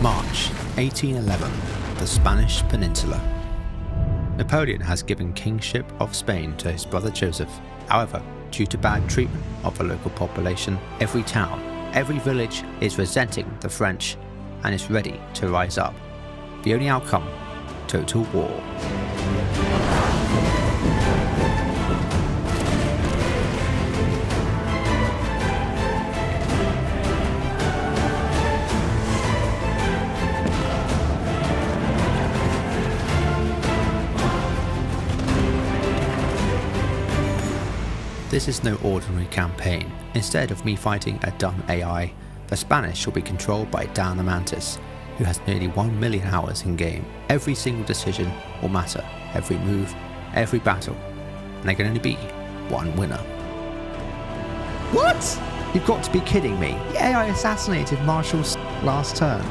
March 1811, the Spanish Peninsula. Napoleon has given kingship of Spain to his brother Joseph. However, due to bad treatment of the local population, every town, every village is resenting the French and is ready to rise up. The only outcome, total war. This is no ordinary campaign. Instead of me fighting a dumb AI, the Spanish will be controlled by Dan the Mantis, who has nearly 1 million hours in game. Every single decision will matter, every move, every battle, and there can only be one winner. What? You've got to be kidding me. The AI assassinated Marshall's last turn.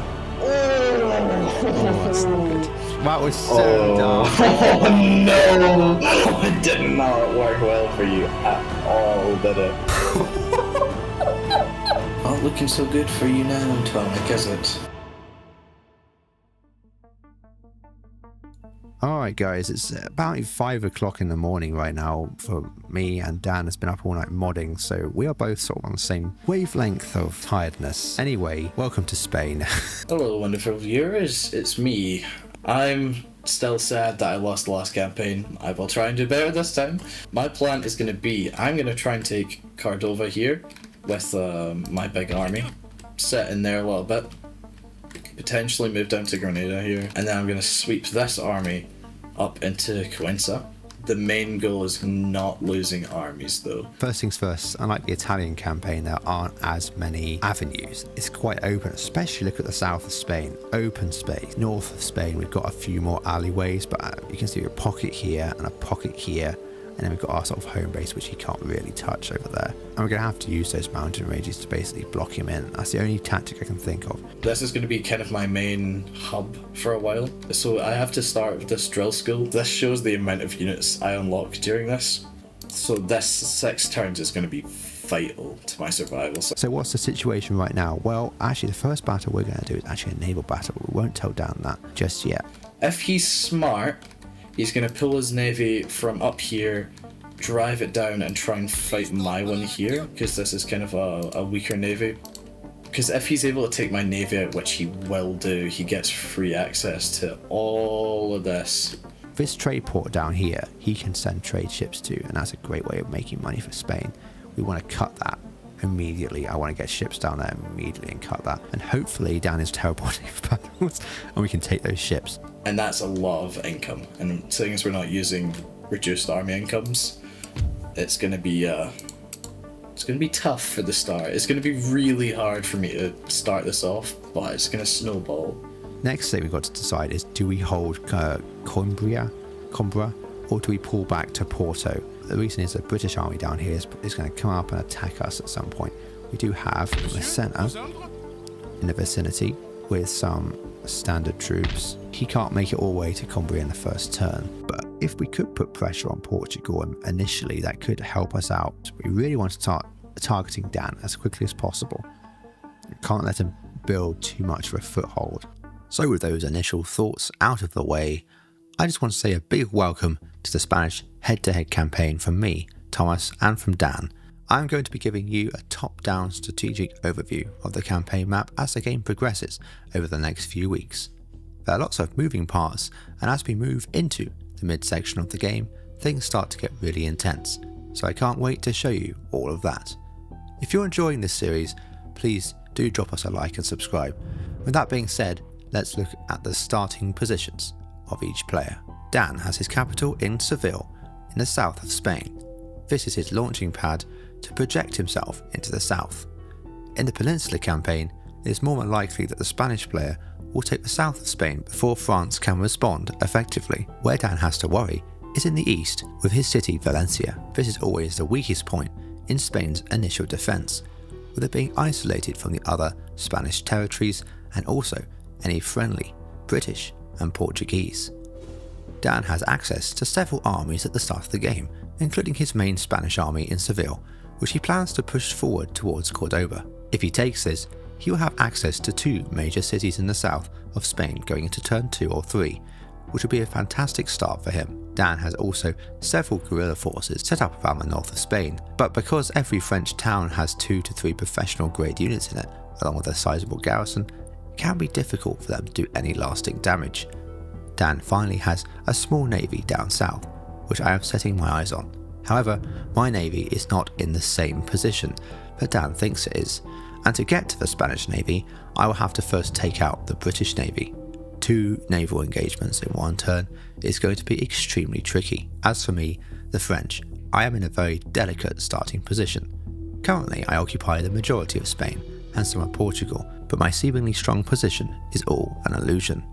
Oh, that's not good. That was so dumb. Oh no! It did not work well for you at all, did it? Not looking so good for you now, Tonic, is it? Alright guys, it's about 5 o'clock in the morning right now for me, and Dan has been up all night modding, so we are both sort of on the same wavelength of tiredness. Anyway, welcome to Spain. Hello wonderful viewers, it's me. I'm still sad that I lost the last campaign. I will try and do better this time. My plan is going to be, I'm going to try and take Cordova here with my big army. Sit in there a little bit. Potentially move down to Granada here. And then I'm going to sweep this army up into Cuenca. The main goal is not losing armies though. First things first, unlike the Italian campaign, there aren't as many avenues. It's quite open, especially look at the south of Spain. Open space. North of Spain, we've got a few more alleyways, but you can see a pocket here and a pocket here. And then we've got our sort of home base, which he can't really touch over there. And we're going to have to use those mountain ranges to basically block him in. That's the only tactic I can think of. This is going to be kind of my main hub for a while. So I have to start with this drill school. This shows the amount of units I unlock during this. So this 6 turns is going to be vital to my survival. So what's the situation right now? Well, actually the first battle we're going to do is actually a naval battle. We won't tell Dan that just yet. If he's smart, he's going to pull his navy from up here, drive it down and try and fight my one here, because this is kind of a weaker navy. Because if he's able to take my navy out, which he will do, he gets free access to all of this. This trade port down here, he can send trade ships to, and that's a great way of making money for Spain. We want to cut that immediately. I want to get ships down there immediately and cut that. And hopefully Dan is terrible at naval battles, and we can take those ships. And that's a lot of income. And seeing as we're not using reduced army incomes, it's going to be tough for the start. It's going to be really hard for me to start this off, but it's going to snowball. Next thing we've got to decide is, do we hold Coimbra, or do we pull back to Porto? The reason is the British army down here is going to come up and attack us at some point. We do have a centre in the vicinity with some standard troops. He can't make it all the way to Cumbria in the first turn, but if we could put pressure on Portugal initially, that could help us out. We really want to start targeting Dan as quickly as possible. We can't let him build too much of a foothold. So with those initial thoughts out of the way, I just want to say a big welcome to the Spanish head-to-head campaign from me, Thomas, and from Dan. I'm going to be giving you a top-down strategic overview of the campaign map as the game progresses over the next few weeks. There are lots of moving parts, and as we move into the mid-section of the game, things start to get really intense, so I can't wait to show you all of that. If you're enjoying this series, please do drop us a like and subscribe. With that being said, let's look at the starting positions of each player. Dan has his capital in Seville, in the south of Spain. This is his launching pad to project himself into the south. In the Peninsular campaign, it is more than likely that the Spanish player will take the south of Spain before France can respond effectively. Where Dan has to worry is in the east with his city Valencia. This is always the weakest point in Spain's initial defence, with it being isolated from the other Spanish territories and also any friendly British and Portuguese. Dan has access to several armies at the start of the game, including his main Spanish army in Seville, which he plans to push forward towards Cordoba. If he takes this, he will have access to 2 major cities in the south of Spain going into turn 2 or 3, which will be a fantastic start for him. Dan has also several guerrilla forces set up around the north of Spain, but because every French town has 2 to 3 professional grade units in it, along with a sizable garrison, it can be difficult for them to do any lasting damage. Dan finally has a small navy down south, which I am setting my eyes on. However, my navy is not in the same position that Dan thinks it is, and to get to the Spanish navy, I will have to first take out the British navy. 2 naval engagements in one turn is going to be extremely tricky. As for me, the French, I am in a very delicate starting position. Currently, I occupy the majority of Spain and some of Portugal, but my seemingly strong position is all an illusion.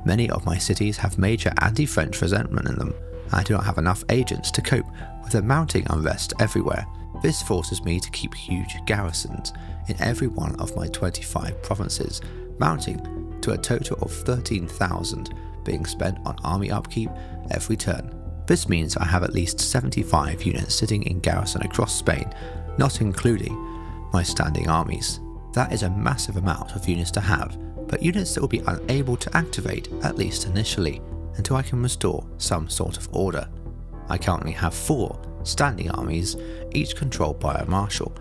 Many of my cities have major anti-French resentment in them, and I do not have enough agents to cope with the mounting unrest everywhere. This forces me to keep huge garrisons in every one of my 25 provinces, mounting to a total of 13,000 being spent on army upkeep every turn. This means I have at least 75 units sitting in garrison across Spain, not including my standing armies. That is a massive amount of units to have, but units that will be unable to activate, at least initially, until I can restore some sort of order. I currently have 4 standing armies, each controlled by a marshal.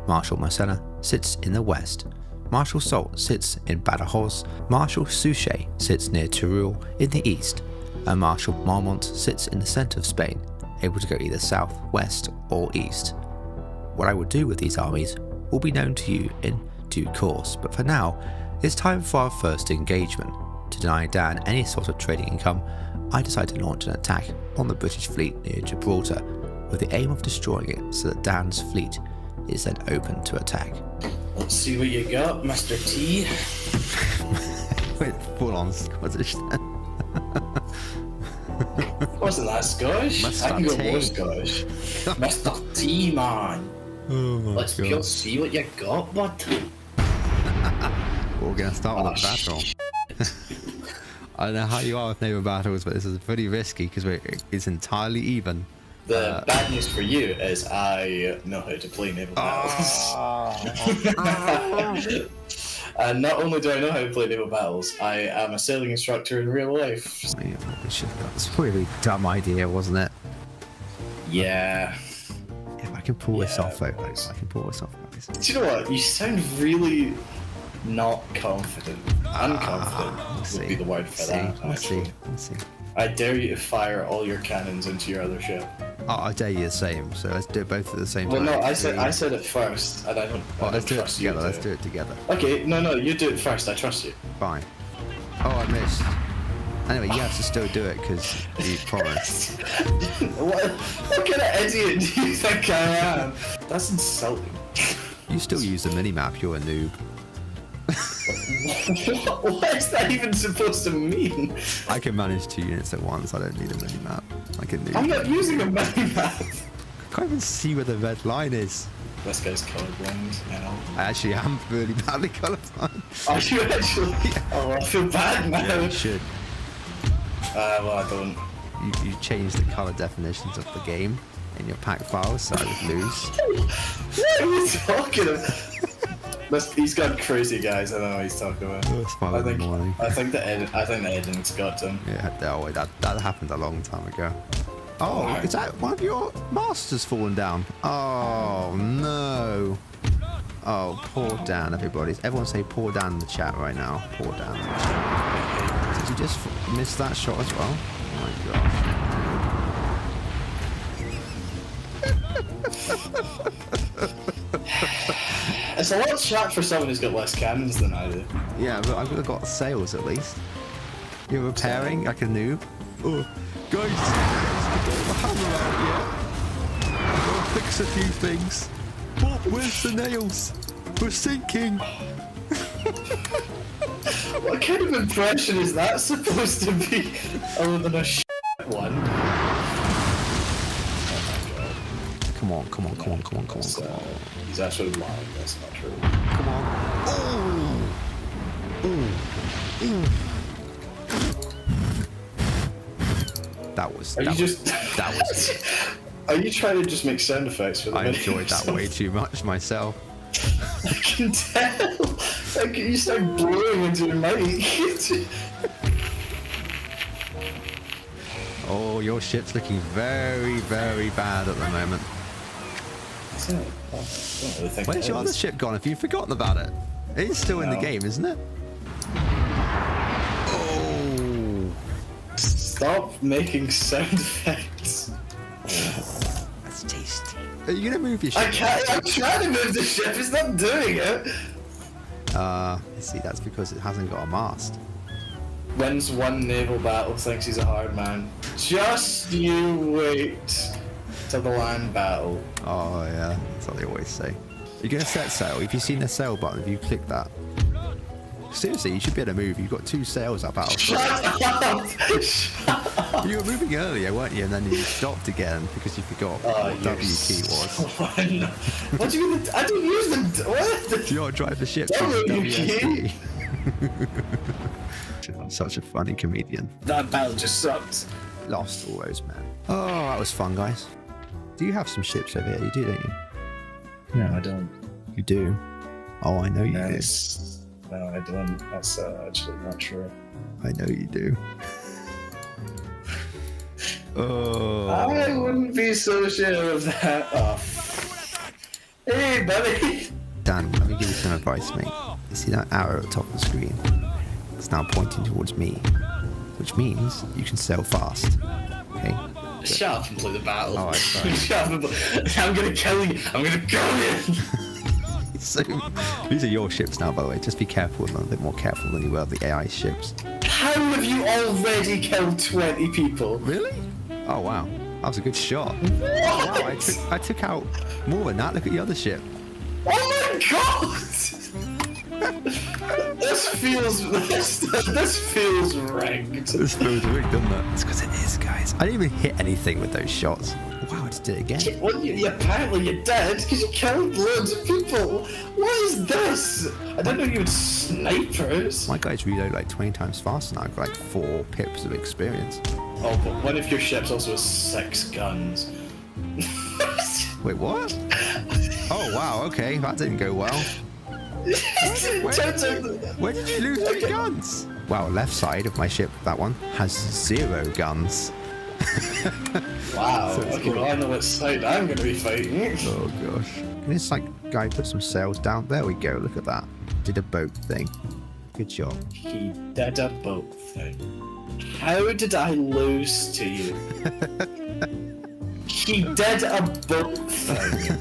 Marshal Massena sits in the west, Marshal Soult sits in Badajoz, Marshal Suchet sits near Teruel in the east, and Marshal Marmont sits in the centre of Spain, able to go either south, west or east. What I will do with these armies will be known to you in due course, but for now, it's time for our first engagement. To deny Dan any sort of trading income, I decide to launch an attack on the British fleet near Gibraltar, with the aim of destroying it so that Dan's fleet is then open to attack. Let's see what you got, Mr. T. With full-on Scottish then. Wasn't that Scottish? Mr. I can go T. more Scottish. Mr. T, man. Oh my Let's God. go see what you got, bud. We're going to start with a battle. I don't know how you are with naval battles, but this is pretty risky because it's entirely even. The bad news for you is I know how to play naval battles. And not only do I know how to play naval battles, I am a sailing instructor in real life. Yeah, we should have got this. Probably a dumb idea, wasn't it? Yeah. If I can pull this Yeah, off, though, it guys. was. I can pull this off, guys. Do you know what? You sound really not confident. Unconfident Let's would see. be the word for that. Let's see. Actually. Let's see. I dare you to fire all your cannons into your other ship. Oh, I dare you the same. So let's do it both at the same Well, time. no, I said it first, and I don't. Oh, I let's don't do it trust you together. Let's to- do it together. Okay, no, you do it first. I trust you. Fine. Oh, I missed. Anyway, you have to still do it because you promised. what kind of idiot do you think I am? That's insulting. You still use the minimap. You're a noob. What is that even supposed to mean? I can manage 2 units at once. I don't need a minimap. I can I'm noob. not using a map. I can't even see where the red line is. This guy's colorblind. I actually am really badly colorblind. Are you actually? Oh, I feel bad now. Yeah, you should. Well, I don't. You changed the color definitions of the game in your pack files, so I would lose. What are you talking about? He's gone crazy, guys. I don't know what he's talking about. Oh, it's 5 I in the think morning. I think the editing's got to him. Yeah, that happened a long time ago. Oh, Alright. is that one of your masters fallen down? Oh no. Oh, poor Dan, everybody. Everyone say poor Dan in the chat right now. Poor Dan in the chat. Did you just miss that shot as well? Oh my gosh. It's a lot of shot for someone who's got less cannons than I do. Yeah, but I've got sails at least. You're repairing like a noob. Oh, guys, I've got the hammer out yet. I'll fix a few things. Oh, where's the nails? We're sinking. What kind of impression is that supposed to be? Other than a shit one. Come on, come on, come on, come on, come on, come on. He's actually lying. That's not true. Come on. Oh! Ooh. That was. Are you That was. Are you trying to just make sound effects for the I video? enjoyed that way too much myself. I can tell. Like, you start blowing into the mic. Oh, your ship's looking very, very bad at the moment. Where's your other ship gone? Have you forgotten about it? It's still in the game, isn't it? Oh! Stop making sound effects. That's tasty. Are you gonna move your ship? I can't. I'm trying to move the ship. It's not doing it. See, that's because it hasn't got a mast. Wins one naval battle, thinks he's a hard man. Just you wait till the land battle. Oh yeah, that's what they always say. You're gonna set sail. If you've seen the sail button, if you click that. Seriously, you should be able to move. You've got 2 sails up out of Shut up! Shut up! You were moving earlier, weren't you? And then you stopped again because you forgot what W key was. What do you mean? I didn't use the. What? Do you not drive the ship? W key? Such a funny comedian. That battle just sucked. Lost all those men. Oh, that was fun, guys. Do you have some ships over here? You do, don't you? No, I don't. You do? Oh, I know you do. No, I don't. That's actually not true. I know you do. Oh. I wouldn't be so sure of that. Oh. Hey, buddy. Dan, let me give you some advice, mate. You see that arrow at the top of the screen? It's now pointing towards me, which means you can sail fast. Okay? Shut up and play the battle. Oh, I'm sorry. Shut up and play. I'm gonna kill you. I'm gonna kill you. So, these are your ships now, by the way. Just be careful, a little bit more careful than you were of the AI ships. How have you already killed 20 people? Really? Oh, wow. That was a good shot. What? Wow, I took out more than that. Look at the other ship. Oh my god! This feels rigged. This feels rigged, doesn't it? It's because it is, guys. I didn't even hit anything with those shots. Wow, I just did it again. Well, apparently you did, because you killed loads of people. What is this? I didn't know you had snipers. My guys reload like 20 times faster now. I've got like 4 pips of experience. Oh, but one of your ships also has 6 guns. Wait, what? Oh, wow, okay. That didn't go well. Where did you lose 3 guns? Wow, left side of my ship, that one, has 0 guns. Wow. So Okay, well I know what side I'm gonna be fighting. Oh gosh. Can this like guy put some sails down? There we go, look at that. Did a boat thing. Good job. He did a boat thing. How did I lose to you? He did a boat thing.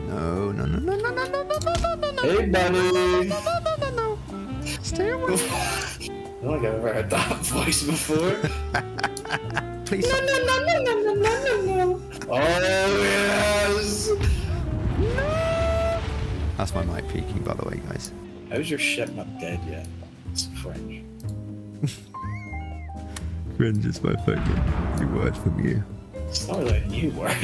No, no, no, no, no, no, no, no, no, no, no. Hey, buddy. No. Stay away. I don't think I've ever heard that voice before. Please stop. No. Oh, yes. That's my mic peeking, by the way, guys. How's your ship not dead yet? It's French. Cringe is my favorite new word from you. It's not really a new word.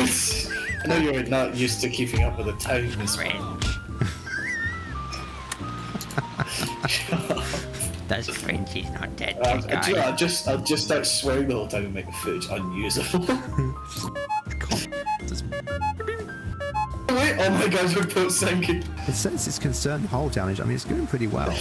I know you're not used to keeping up with the times. Cringe. That's cringe, he's not dead, guy. I'll just start swearing the whole time and make the footage unusable. Wait, oh my god, your boat's sinking. It says it's concerned hull damage. I mean, it's doing pretty well.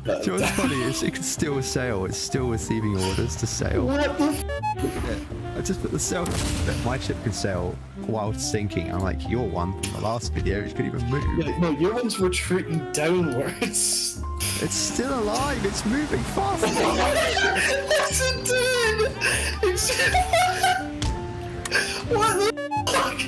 Do you know what's funny? It can still sail. It's still receiving orders to sail. What the f? Yeah. I just put the sail that my ship can sail while sinking. I'm like, your one from the last video, which couldn't even move. Yeah, no, your one's retreating downwards. It's still alive. It's moving faster. What's it doing? What the fuck?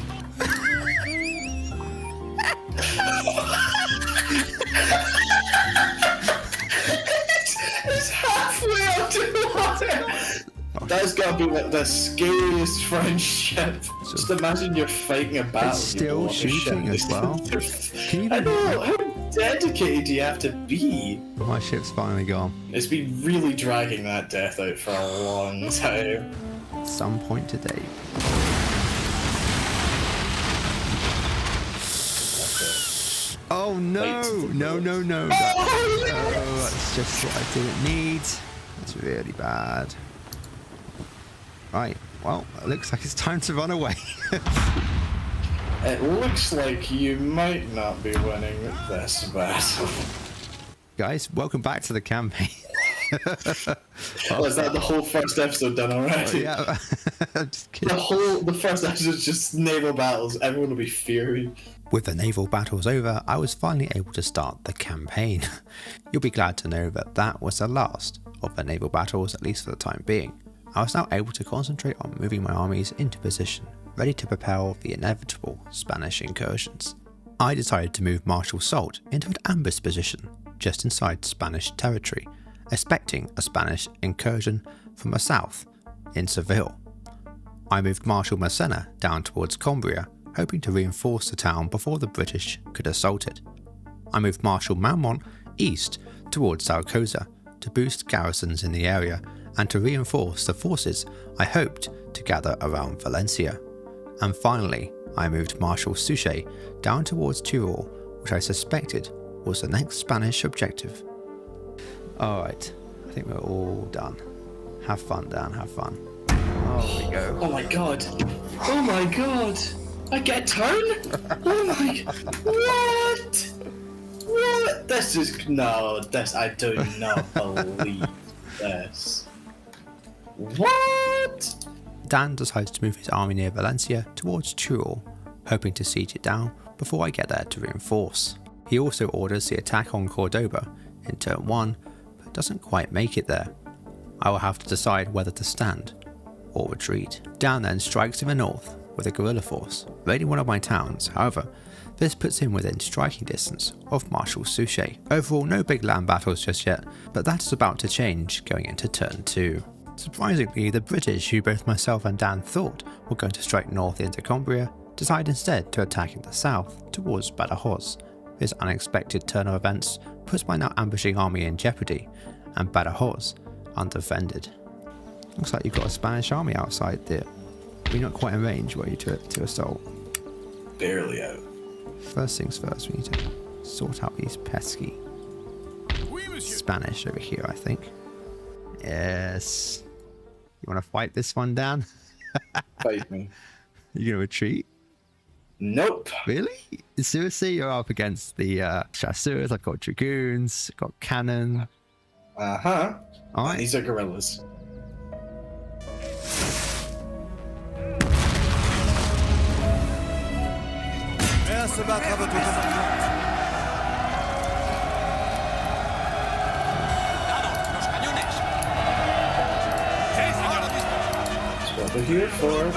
It's halfway up to the water. That's gotta be like the scariest French ship. Just imagine you're fighting a battle. It's still shooting as well. Can you I even... know, how dedicated do you have to be? My ship's finally gone. It's been really dragging that death out for a long time. At some point today. Oh no! No, no, no. That's just what I didn't need. That's really bad. Right, well, it looks like it's time to run away. It looks like you might not be winning this battle. Guys, welcome back to the campaign. Was that the whole first episode done already? Yeah, I'm just kidding. The first episode is just naval battles. Everyone will be fury. With the naval battles over, I was finally able to start the campaign. You'll be glad to know that that was the last of the naval battles, at least for the time being. I was now able to concentrate on moving my armies into position, ready to propel the inevitable Spanish incursions. I decided to move Marshal Soult into an ambush position just inside Spanish territory, expecting a Spanish incursion from the south in Seville. I moved Marshal Massena down towards Cumbria, hoping to reinforce the town before the British could assault it. I moved Marshal Marmont east towards Zaragoza to boost garrisons in the area and to reinforce the forces I hoped to gather around Valencia. And finally, I moved Marshal Suchet down towards Teruel, which I suspected was the next Spanish objective. Alright, I think we're all done. Have fun, Dan, have fun. Oh, we go. Oh my god. Oh my god. I get a turn? Oh my... What? What? This is... No, this... I do not believe this. What? Dan decides to move his army near Valencia towards Teruel, hoping to siege it down before I get there to reinforce. He also orders the attack on Cordoba in turn 1, but doesn't quite make it there. I will have to decide whether to stand or retreat. Dan then strikes in the north with a guerrilla force, raiding one of my towns. However, this puts him within striking distance of Marshal Suchet. Overall, no big land battles just yet, but that is about to change going into turn 2. Surprisingly, the British, who both myself and Dan thought were going to strike north into Cumbria, decide instead to attack in the south towards Badajoz. This unexpected turn of events puts my now ambushing army in jeopardy, and Badajoz undefended. Looks like you've got a Spanish army outside there. You're not quite in range, were you, to assault? Barely out. First things first, we need to sort out these pesky Spanish over here, I think. Yes. You want to fight this one, Dan? Fight me. You gonna retreat? Nope. Really? Seriously, you're up against the chasseurs. I've got dragoons, I've got cannon. Uh-huh. Alright. These are guerrillas. Se battre à votre commandement. That's what we're here for.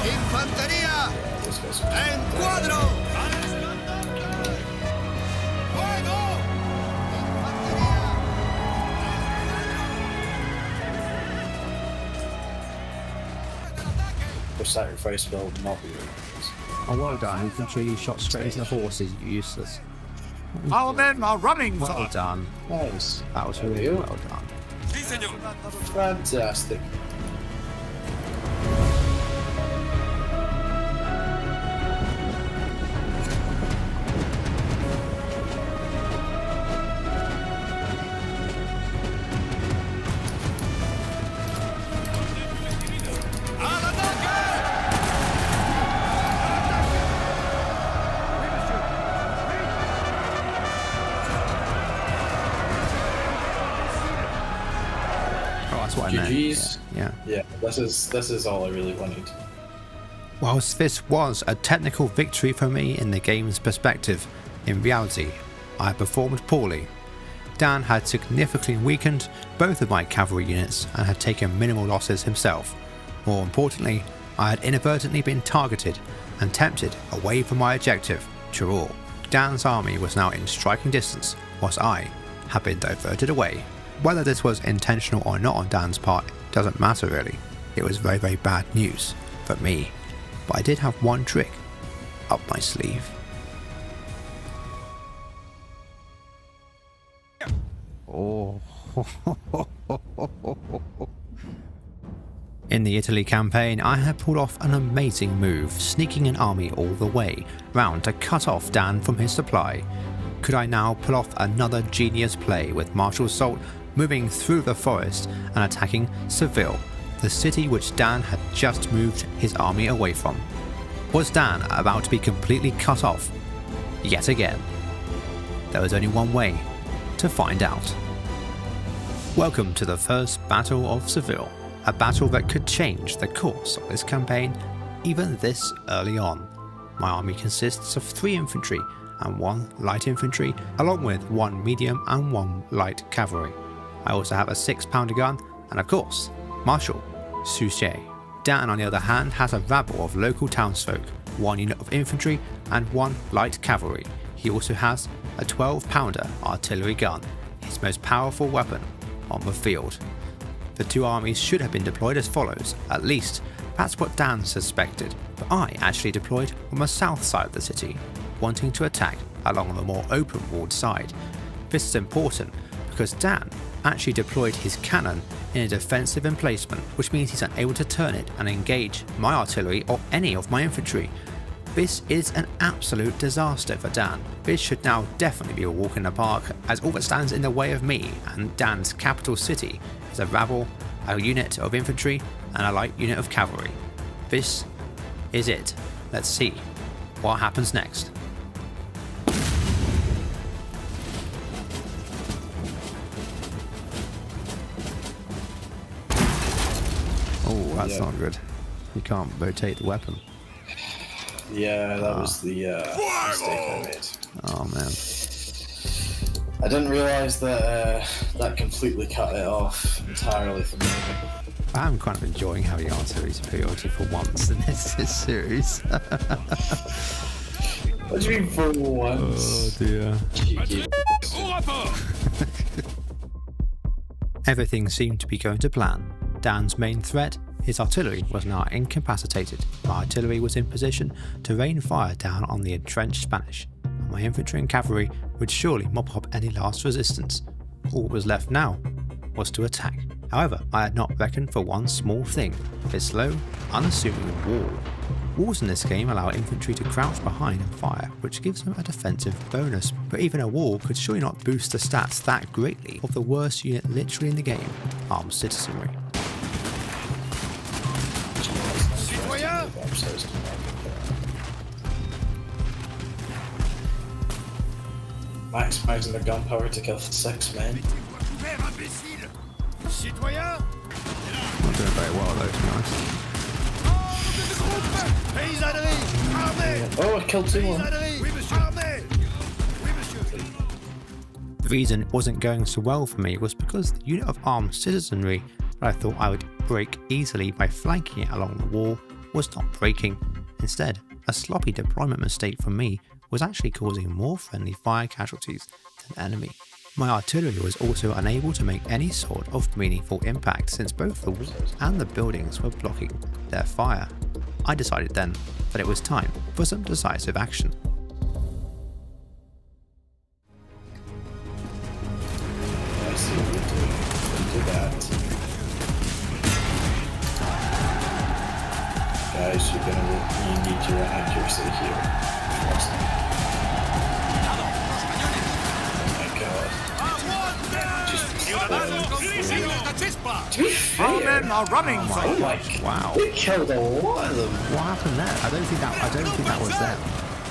Infantería, This goes with en cuadro. the sacrifice will not be yours. Oh, well done. Infantry shot straight into the horses, you useless. Our men are running for Well done. Nice. That was Thank really you. well done. Fantastic. Oh, that's what I meant. GG's. Yeah. Yeah, this is all I really wanted. Whilst this was a technical victory for me in the game's perspective, in reality, I performed poorly. Dan had significantly weakened both of my cavalry units and had taken minimal losses himself. More importantly, I had inadvertently been targeted and tempted away from my objective, Teruel. Dan's army was now in striking distance, whilst I had been diverted away. Whether this was intentional or not on Dan's part doesn't matter really. It was very, very bad news for me. But I did have one trick up my sleeve. Oh. In the Italy campaign, I had pulled off an amazing move, sneaking an army all the way round to cut off Dan from his supply. Could I now pull off another genius play with Marshal Soult moving through the forest and attacking Seville, the city which Dan had just moved his army away from? Was Dan about to be completely cut off yet again? There was only one way to find out. Welcome to the first Battle of Seville, a battle that could change the course of this campaign even this early on. My army consists of 3 infantry and 1 light infantry, along with 1 medium and 1 light cavalry. I also have a 6-pounder gun and of course, Marshal Suchet. Dan on the other hand has a rabble of local townsfolk, 1 unit of infantry and 1 light cavalry. He also has a 12-pounder artillery gun, his most powerful weapon on the field. The 2 armies should have been deployed as follows, at least that's what Dan suspected, but I actually deployed on the south side of the city, wanting to attack along the more open walled side. This is important because Dan actually deployed his cannon in a defensive emplacement, which means he's unable to turn it and engage my artillery or any of my infantry. This is an absolute disaster for Dan. This should now definitely be a walk in the park, as all that stands in the way of me and Dan's capital city is a rabble, a unit of infantry and a light unit of cavalry. This is it. Let's see what happens next. Oh, that's not good. You can't rotate the weapon. Yeah, that was the mistake I made. Oh man. I didn't realise that that completely cut it off entirely from moving. I'm kind of enjoying having artillery superiority for once in this series. What do you mean for once? Oh dear. Cheeky. Everything seemed to be going to plan. Dan's main threat, his artillery, was now incapacitated. My artillery was in position to rain fire down on the entrenched Spanish, and my infantry and cavalry would surely mop up any last resistance. All that was left now was to attack. However, I had not reckoned for one small thing: this slow, unassuming wall. Walls in this game allow infantry to crouch behind and fire, which gives them a defensive bonus, but even a wall could surely not boost the stats that greatly of the worst unit literally in the game, armed citizenry. Maximizing their gunpowder to kill 6 men. Not doing very well though, to be honest. Oh, I killed 2 more. The reason it wasn't going so well for me was because the unit of armed citizenry that I thought I would break easily by flanking it along the wall was not breaking. Instead, a sloppy deployment mistake from me was actually causing more friendly fire casualties than enemy. My artillery was also unable to make any sort of meaningful impact since both the walls and the buildings were blocking their fire. I decided then that it was time for some decisive action. I see what you're doing. Don't do that. Guys, you need your accuracy here. Trust me. Oh my god. Just to be fair, Our men are running oh from my Wow. we killed a lot of them. What happened there? I don't think that was them.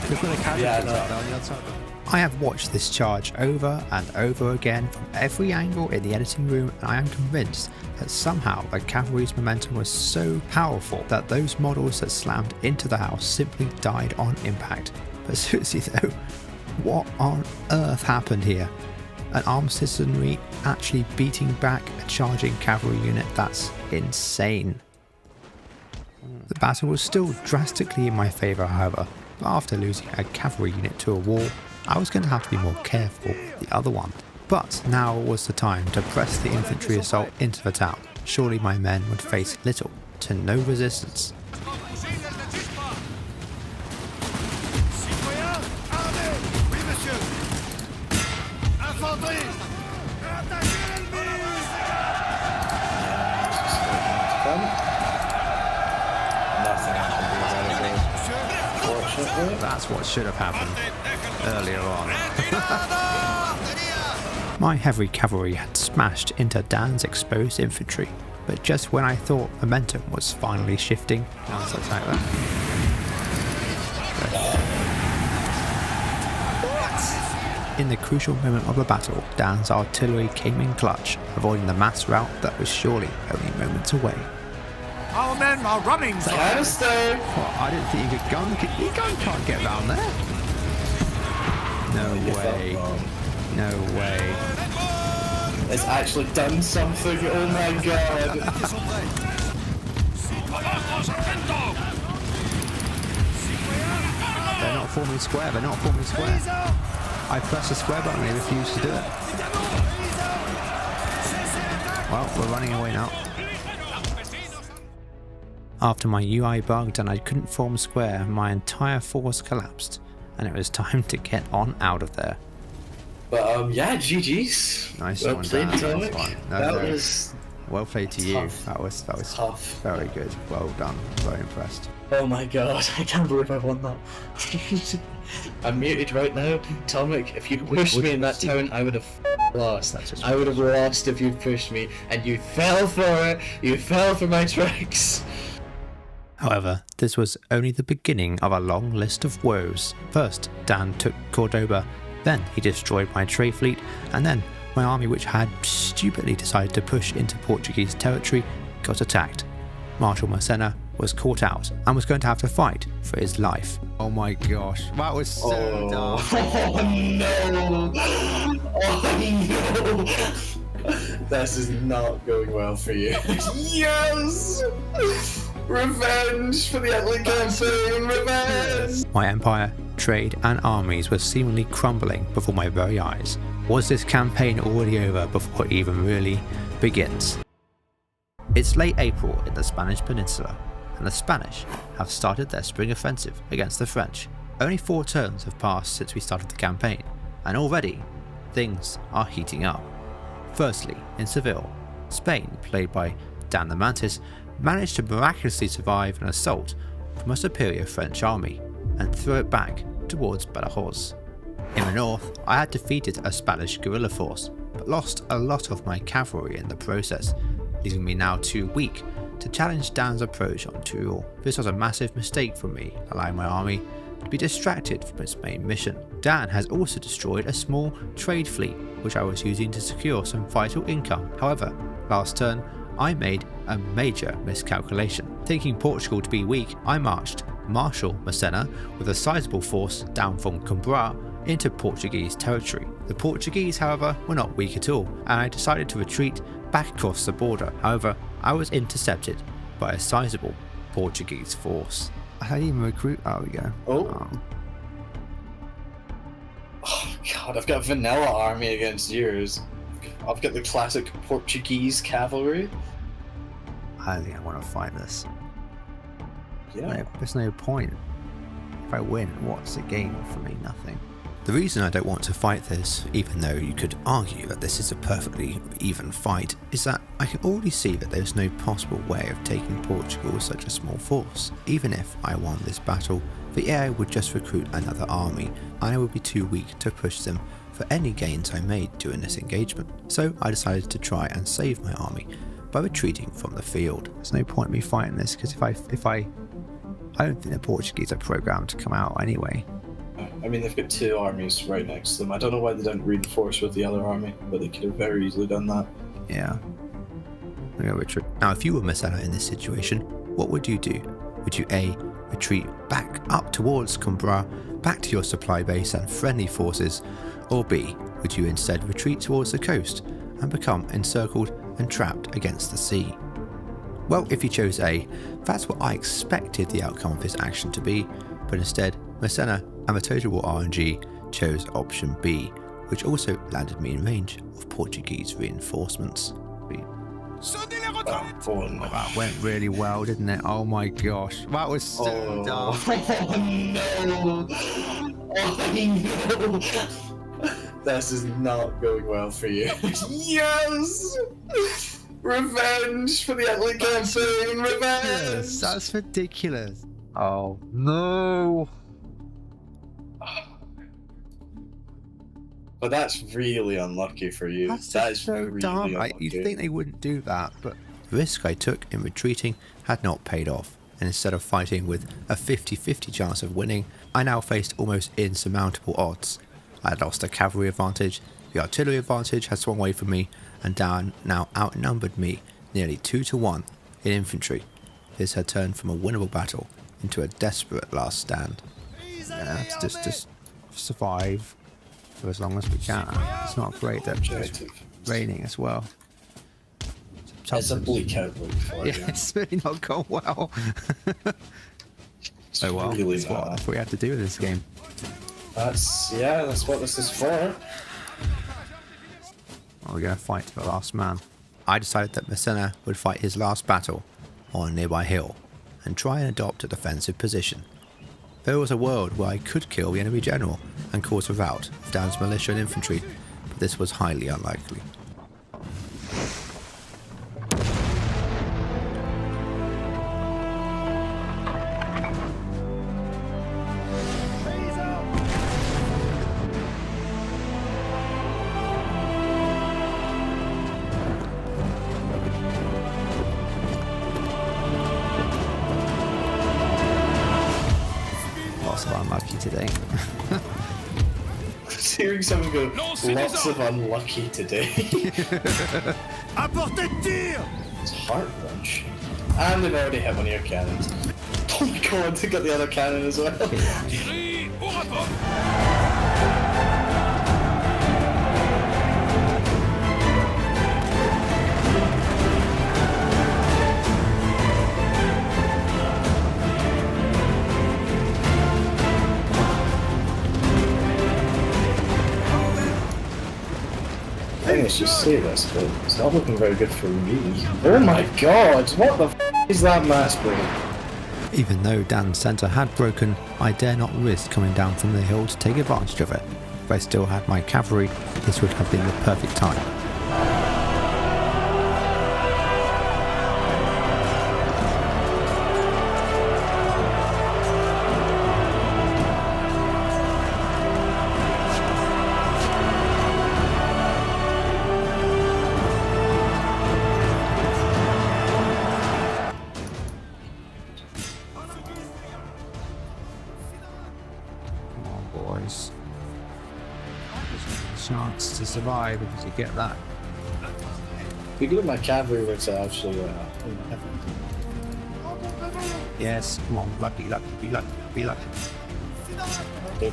Look where the casualties Yeah, I know. are on the outside. I have watched this charge over and over again from every angle in the editing room, and I am convinced that somehow the cavalry's momentum was so powerful that those models that slammed into the house simply died on impact. But seriously though, what on earth happened here? An armed citizenry actually beating back a charging cavalry unit? That's insane. The battle was still drastically in my favour, however. After losing a cavalry unit to a wall, I was going to have to be more careful with the other one. But now was the time to press the infantry assault into the town. Surely my men would face little to no resistance. Nothing I can do about it. Fortunately. That's what should have happened earlier on. My heavy cavalry had smashed into Dan's exposed infantry, but just when I thought momentum was finally shifting, Dan's attack that. In the crucial moment of the battle, Dan's artillery came in clutch, avoiding the mass rout that was surely only moments away. Our men are running for Canister! What, I didn't think you could gun. Your gun can't get round there. No way. No way. It's actually done something, oh my god! They're not forming square, they're not forming square. I pressed the square button and they refused to do it. Well, we're running away now. After my UI bugged and I couldn't form square, my entire force collapsed, and it was time to get on out of there. But yeah, GG's. Nice Well one, played, Dan. Tonic. Nice one. No, That no. was Well played to you. Tough. That was tough. very good. Well done. Very impressed. Oh my god, I can't believe I won that. I'm muted right now. Tomic, if you pushed me in that turn, I would have lost. I would have lost if you pushed me, and you fell for it. You fell for my tricks. However, this was only the beginning of a long list of woes. First, Dan took Cordoba, then he destroyed my trade fleet, and then my army, which had stupidly decided to push into Portuguese territory, got attacked. Marshal Massena was caught out and was going to have to fight for his life. Oh my gosh, that was so dumb. Oh no! Oh no! This is not going well for you. Yes! Revenge for the Italy campaign! Revenge! My empire, trade and armies were seemingly crumbling before my very eyes. Was this campaign already over before it even really begins? It's late April in the Spanish Peninsula, and the Spanish have started their spring offensive against the French. Only 4 turns have passed since we started the campaign, and already things are heating up. Firstly, in Seville, Spain, played by Dan the Mantis, managed to miraculously survive an assault from a superior French army and throw it back towards Badajoz. In the north, I had defeated a Spanish guerrilla force, but lost a lot of my cavalry in the process, leaving me now too weak to challenge Dan's approach on Teruel. This was a massive mistake from me, allowing my army to be distracted from its main mission. Dan has also destroyed a small trade fleet, which I was using to secure some vital income. However, last turn, I made a major miscalculation. Thinking Portugal to be weak, I marched Marshal Massena with a sizable force down from Coimbra into Portuguese territory. The Portuguese, however, were not weak at all, and I decided to retreat back across the border. However, I was intercepted by a sizable Portuguese force. I didn't even recruit. Oh, we go. Oh god, I've got a vanilla army against yours. I've got the classic Portuguese cavalry. I don't think I want to fight this. Yeah. There's no point. If I win, what's the gain for me? Nothing. The reason I don't want to fight this, even though you could argue that this is a perfectly even fight, is that I can already see that there's no possible way of taking Portugal with such a small force. Even if I won this battle, the AI would just recruit another army, and I would be too weak to push them for any gains I made during this engagement. So I decided to try and save my army by retreating from the field. There's no point in me fighting this, because if I don't think the Portuguese are programmed to come out anyway. I mean, they've got 2 armies right next to them. I don't know why they didn't reinforce with the other army, but they could have very easily done that. Yeah. I'm gonna retreat. Now, if you were Massena in this situation, what would you do? Would you A, retreat back up towards Coimbra, back to your supply base and friendly forces, or B, would you instead retreat towards the coast and become encircled and trapped against the sea? Well, if you chose A, that's what I expected the outcome of his action to be, but instead, Massena and the Total War RNG chose option B, which also landed me in range of Portuguese reinforcements. That went really well, didn't it? Oh my gosh, that was so dumb. Oh no! Oh no! This is not going well for you. Yes! Revenge for the Italy campaign! Revenge! That's ridiculous. Oh no! But that's really unlucky for you. That's That just is so really dumb. unlucky. You'd think they wouldn't do that, but the risk I took in retreating had not paid off, and instead of fighting with a 50-50 chance of winning, I now faced almost insurmountable odds. I had lost the cavalry advantage, the artillery advantage had swung away from me, and Dan now outnumbered me nearly 2-1 in infantry. This had turned from a winnable battle into a desperate last stand. Yeah, to just survive for as long as we can. It's not great that it's Objective. raining as well. It's a bleak outlook for Yeah, you. it's really not gone well. It's Oh well, really that's not. what we had to do in this game. That's what this is for. Well, we're going to fight to the last man. I decided that Massena would fight his last battle on a nearby hill and try and adopt a defensive position. There was a world where I could kill the enemy general and cause a rout of Dan's militia and infantry, but this was highly unlikely. Lots of unlucky today. Hearing someone go, lots of unlucky today. À portée de tir! It's heart wrenching. And they've already hit one of your cannons. Oh my god, they got the other cannon as well. Tirez au rapport! I think I should say this, but it's not looking very good for me. Oh my god, what the f is that mass break? Even though Dan's centre had broken, I dare not risk coming down from the hill to take advantage of it. If I still had my cavalry, this would have been the perfect time. Come on, boys. There's a chance to survive if you get that. Be good if my cavalry were to actually, Yes, come on, lucky, lucky, be lucky, be lucky. Big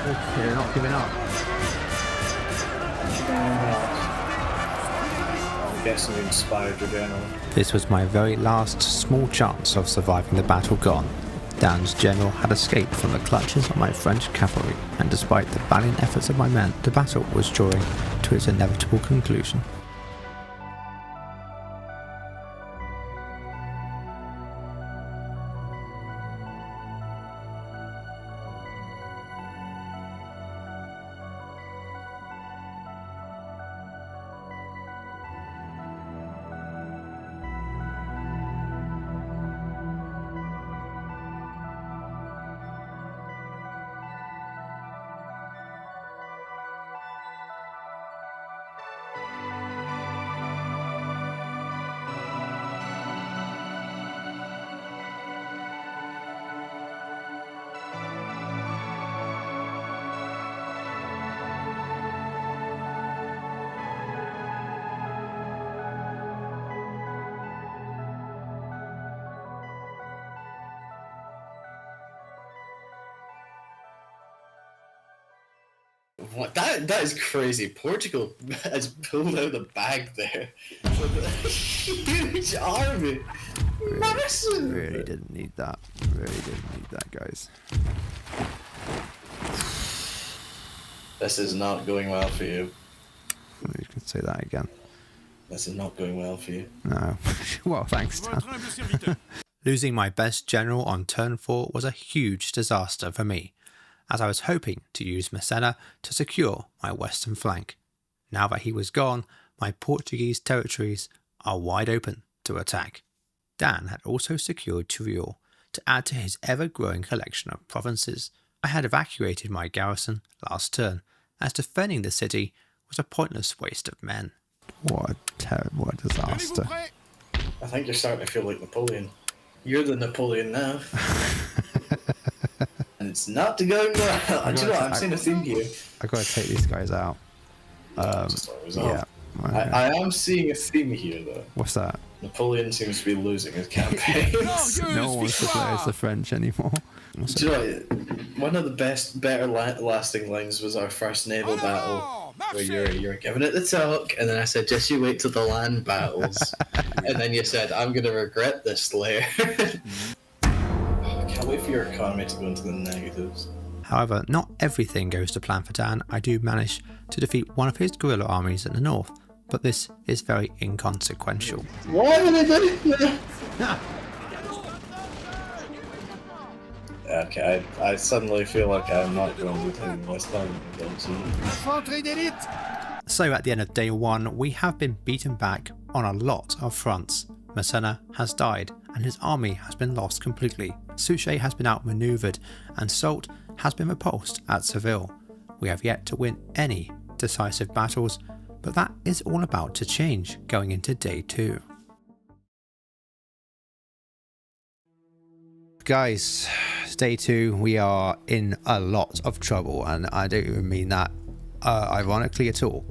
Okay, they're not giving up. I'm guessing you inspired your general. This was my very last small chance of surviving the battle gone. Dan's general had escaped from the clutches of my French cavalry, and despite the valiant efforts of my men, the battle was drawing to its inevitable conclusion. What? That is crazy. Portugal has pulled out the bag there. With a huge army. Massive. Really didn't need that. Really didn't need that, guys. This is not going well for you. You can say that again. This is not going well for you. No. Well, thanks, Dan. Votre humble serviteur. Losing my best general on turn 4 was a huge disaster for me, as I was hoping to use Massena to secure my western flank. Now that he was gone, my Portuguese territories are wide open to attack. Dan had also secured Teruel to add to his ever-growing collection of provinces. I had evacuated my garrison last turn, as defending the city was a pointless waste of men. What a terrible disaster. Tenez-vous prêts? I think you're starting to feel like Napoleon. You're the Napoleon now. And it's not going well. Do you know what? I'm seeing a theme here. I gotta take these guys out. Just thought it was Yeah. off. Okay. I am seeing a theme here, though. What's that? Napoleon seems to be losing his campaigns. No one wants to play as the French anymore. What's Do it? you know what? One of the better lasting lines was our first naval battle, where you're giving it the talk, and then I said, just you wait till the land battles, and then you said, I'm gonna regret this later. I can't wait for your economy to go into the negatives. However, not everything goes to plan for Dan. I do manage to defeat one of his guerrilla armies in the north, but this is very inconsequential. Why are they doing that? Okay, I suddenly feel like I'm not going to take West London. Infanterie d'élite! So at the end of day 1, we have been beaten back on a lot of fronts. Massena has died and his army has been lost completely. Suchet has been outmaneuvered and Soult has been repulsed at Seville. We have yet to win any decisive battles, but that is all about to change going into day 2. Guys, day 2, we are in a lot of trouble, and I don't even mean that ironically at all.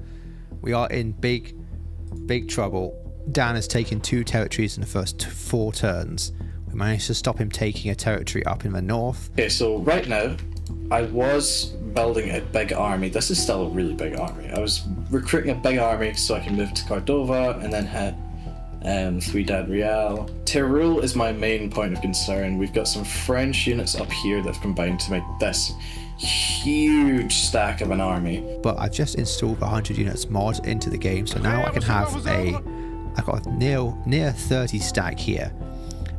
We are in big trouble. Dan has taken 2 territories in the first 4 turns. We managed to stop him taking a territory up in the north. Okay, so right now, I was building a big army. This is still a really big army. I was recruiting a big army so I can move to Cordova and then hit Ciudad Real. Teruel is my main point of concern. We've got some French units up here that have combined to make this huge stack of an army. But I've just installed 100 units mod into the game, so now I can have I've got a near 30 stack here,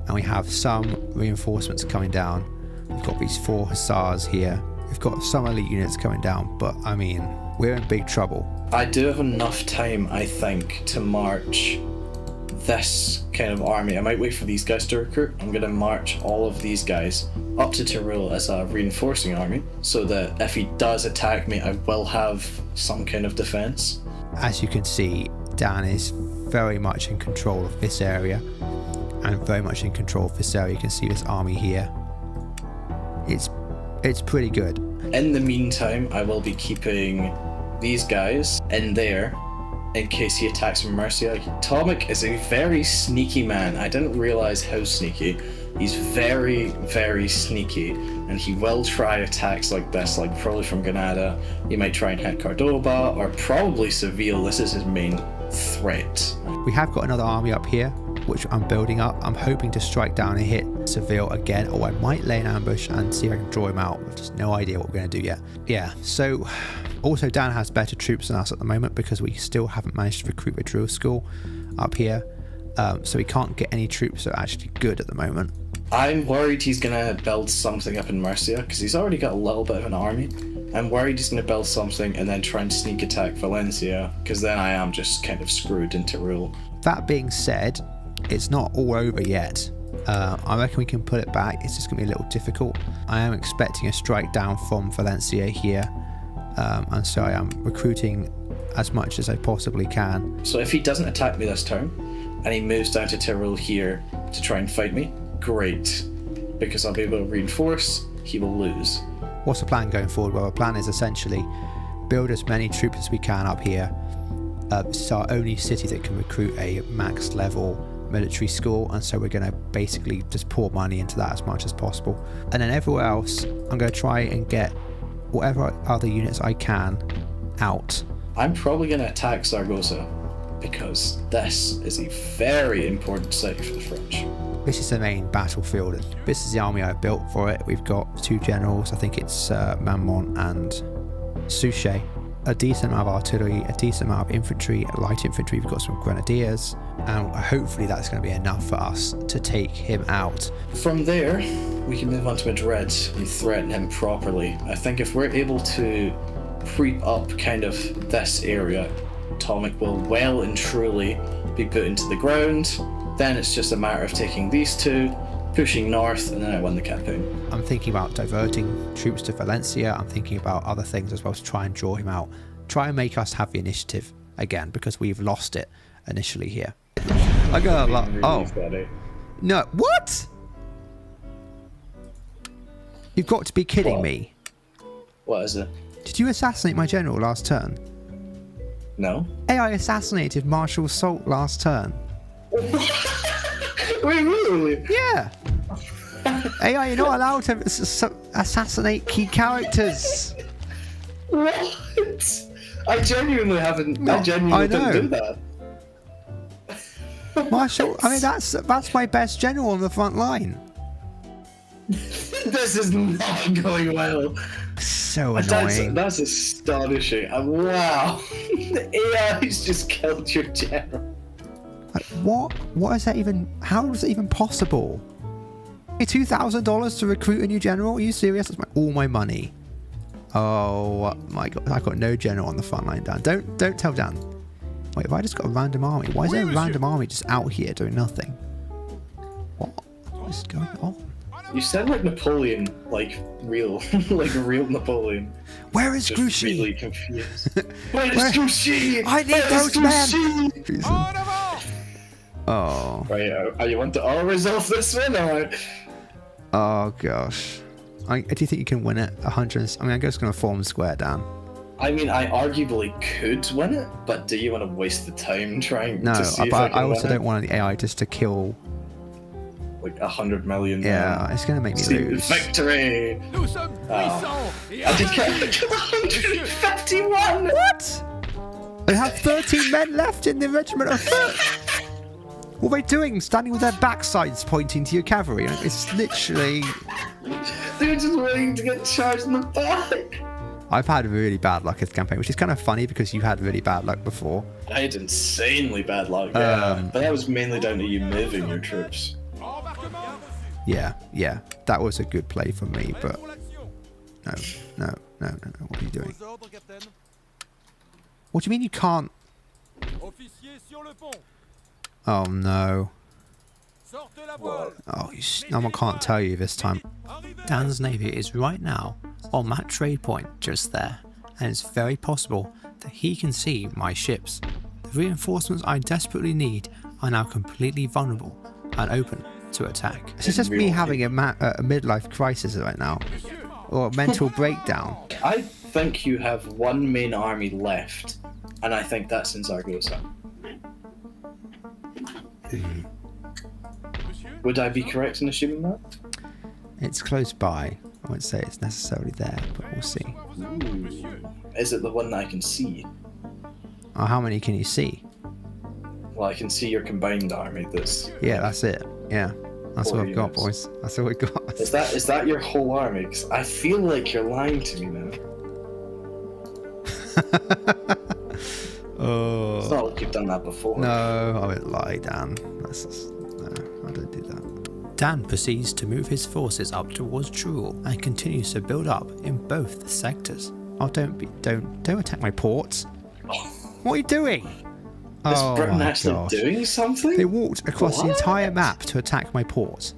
and we have some reinforcements coming down. We've got these 4 hussars here. We've got some elite units coming down, but I mean, we're in big trouble. I do have enough time, I think, to march this kind of army. I might wait for these guys to recruit. I'm going to march all of these guys up to Teruel as a reinforcing army, so that if he does attack me, I will have some kind of defense. As you can see, Dan is very much in control of this area, and very much in control of this area. You can see this army here. It's pretty good. In the meantime, I will be keeping these guys in there in case he attacks from Murcia. Tomic is a very sneaky man. I didn't realize how sneaky. He's very, very sneaky, and he will try attacks like this, like probably from Granada. He might try and hit Cordoba, or probably Seville. This is his main threat. We have got another army up here, which I'm building up. I'm hoping to strike down and hit Seville again, or I might lay an ambush and see if I can draw him out. I've just no idea what we're going to do yet. Yeah, so also Dan has better troops than us at the moment because we still haven't managed to recruit a drill school up here. So we can't get any troops that are actually good at the moment. I'm worried he's going to build something up in Murcia, because he's already got a little bit of an army. I'm worried he's going to build something and then try and sneak attack Valencia, because then I am just kind of screwed into rule. That being said, it's not all over yet. I reckon we can put it back. It's just going to be a little difficult. I am expecting a strike down from Valencia here, and so I am recruiting as much as I possibly can. So if he doesn't attack me this turn, and he moves down to Teruel here to try and fight me, great, because I'll be able to reinforce. He will lose. What's the plan going forward? Well, the plan is essentially build as many troops as we can up here. This is our only city that can recruit a max level military school, and so we're going to basically just pour money into that as much as possible. And then everywhere else, I'm going to try and get whatever other units I can out. I'm probably going to attack Zaragoza, because this is a very important city for the French. This is the main battlefield, and this is the army I've built for it. We've got 2 generals, I think it's Marmont and Suchet, a decent amount of artillery, a decent amount of infantry, light infantry. We've got some grenadiers, and hopefully that's going to be enough for us to take him out. From there, we can move on to Madrid and threaten him properly. I think if we're able to creep up kind of this area, Tomic will well and truly be put into the ground, Then it's just a matter of taking these two, pushing north, and then I win the campaign. I'm thinking about diverting troops to Valencia. I'm thinking about other things as well to try and draw him out. Try and make us have the initiative again, because we've lost it initially here. I got a lot. Oh. No. What? You've got to be kidding me. What is it? Did you assassinate my general last turn? No. AI assassinated Marshal Salt last turn. Wait, really? Yeah. AI, you're not allowed to assassinate key characters. What? I genuinely haven't. No, I genuinely I know. didn't do that. Marshal, I mean, that's my best general on the front line. This is not going well. So annoying. That's astonishing. Wow. The AI's just killed your general. Like, what is that even? How is it even possible? $2,000 to recruit a new general? Are you serious? That's all my money. Oh my god! I got no general on the front line, Dan. Don't tell Dan. Wait, have I just got a random army? Why is there a random army just out here doing nothing? What is going on? You sound like Napoleon, like real, like a real Napoleon. Where is Just Grouchy? really confused. Where is Grouchy? I need those men! Oh. Right, are you want to all resolve this one, or? Oh gosh. Do you think you can win it? 100. I mean, I'm just going to form square down. I mean, I arguably could win it, but do you want to waste the time trying No, to see if but I I also win don't want the AI just to kill. like 100 million. Yeah, it's going to make me See lose. victory! I did get 151! What? They have 13 men left in the regiment of foot. What are they doing? Standing with their backsides pointing to your cavalry? It's literally... They're just waiting to get charged in the back. I've had really bad luck this campaign, which is kind of funny because you had really bad luck before. I had insanely bad luck, yeah. But that was mainly down to you moving your troops. Yeah, that was a good play for me, but... No, what are you doing? What do you mean you can't... Oh no. Oh, I can't tell you this time. Dan's navy is right now on that trade point just there, and it's very possible that he can see my ships. The reinforcements I desperately need are now completely vulnerable and open to attack. It's just me having a midlife crisis right now, or a mental breakdown. I think you have one main army left, and I think that's in Zaragoza. Would I be correct in assuming that? It's close by. I won't say it's necessarily there, but we'll see. Ooh. Is it the one that I can see? Oh, how many can you see? Well, I can see your combined army. Yeah, that's it. Yeah, that's what I've got, units. boys. That's all we got. Is that your whole army? 'Cause I feel like you're lying to me now. Oh. It's not like you've done that before. No, I won't lie, Dan. No, I don't do that. Dan proceeds to move his forces up towards Teruel and continues to build up in both the sectors. Oh, don't attack my ports. What are you doing? Is Britain my actually gosh. doing something? They walked across the What? entire map to attack my port.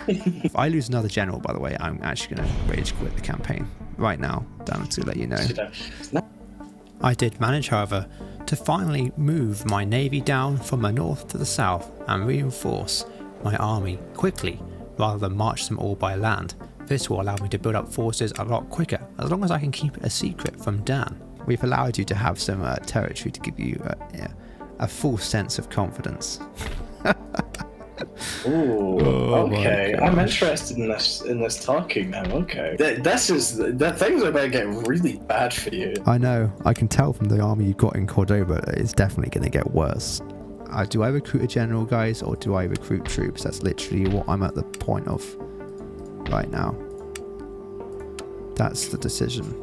If I lose another general, by the way, I'm actually going to rage quit the campaign right now, Dan, to let you know. I did manage, however, to finally move my navy down from the north to the south and reinforce my army quickly rather than march them all by land. This will allow me to build up forces a lot quicker, as long as I can keep it a secret from Dan. We've allowed you to have some territory to give you a full sense of confidence. Ooh, Oh okay. I'm interested in this talking now. Okay, that things are about to get really bad for you. I know. I can tell from the army you've got in Cordoba that it's definitely going to get worse. Do I recruit a general, guys, or do I recruit troops? That's literally what I'm at the point of right now. That's the decision.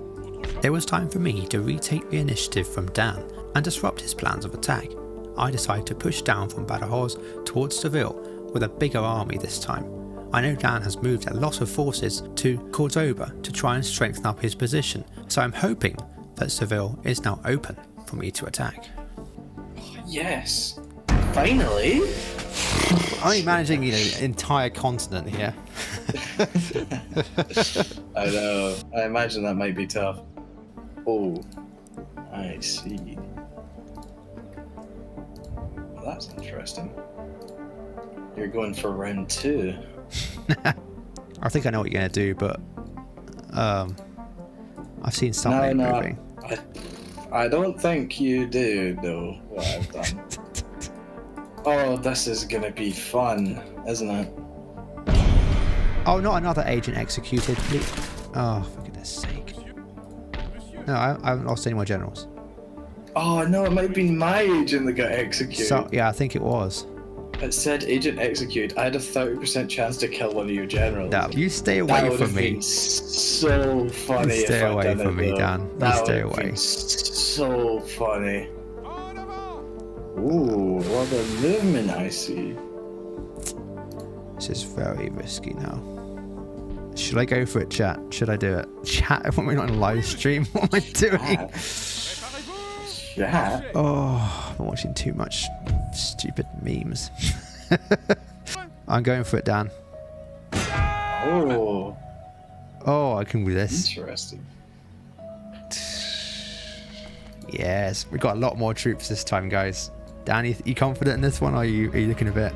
It was time for me to retake the initiative from Dan and disrupt his plans of attack. I decided to push down from Badajoz towards Seville with a bigger army this time. I know Dan has moved a lot of forces to Cordoba to try and strengthen up his position, so I'm hoping that Seville is now open for me to attack. Yes. Finally. Only managing, you know, an entire continent here. I know. I imagine that might be tough. Oh, I see. Well, that's interesting. You're going for round 2. I think I know what you're gonna do, but I've seen something moving. I don't think you do know what I've done. Oh, this is gonna be fun, isn't it? Oh, not another agent executed, please. Oh, for goodness sake. No, I haven't lost any more generals. Oh no, it might have been my agent that got executed. So, yeah, I think it was. It said agent execute. I had a 30% chance to kill one of your generals. No, you stay away That would from have me. been so funny. You stay if I'd away done from it, me, though. Dan. You That stay would have away. been so funny. Ooh, a lot of movement I see. This is very risky now. Should I go for it, chat? Should I do it? Chat, when we're not on a live stream, what am I doing? Yeah. Oh, I'm watching too much stupid memes. I'm going for it, Dan. Oh, Oh, I can do this. interesting. Yes, we got a lot more troops this time, guys. Dan, you confident in this one, or are you looking a bit?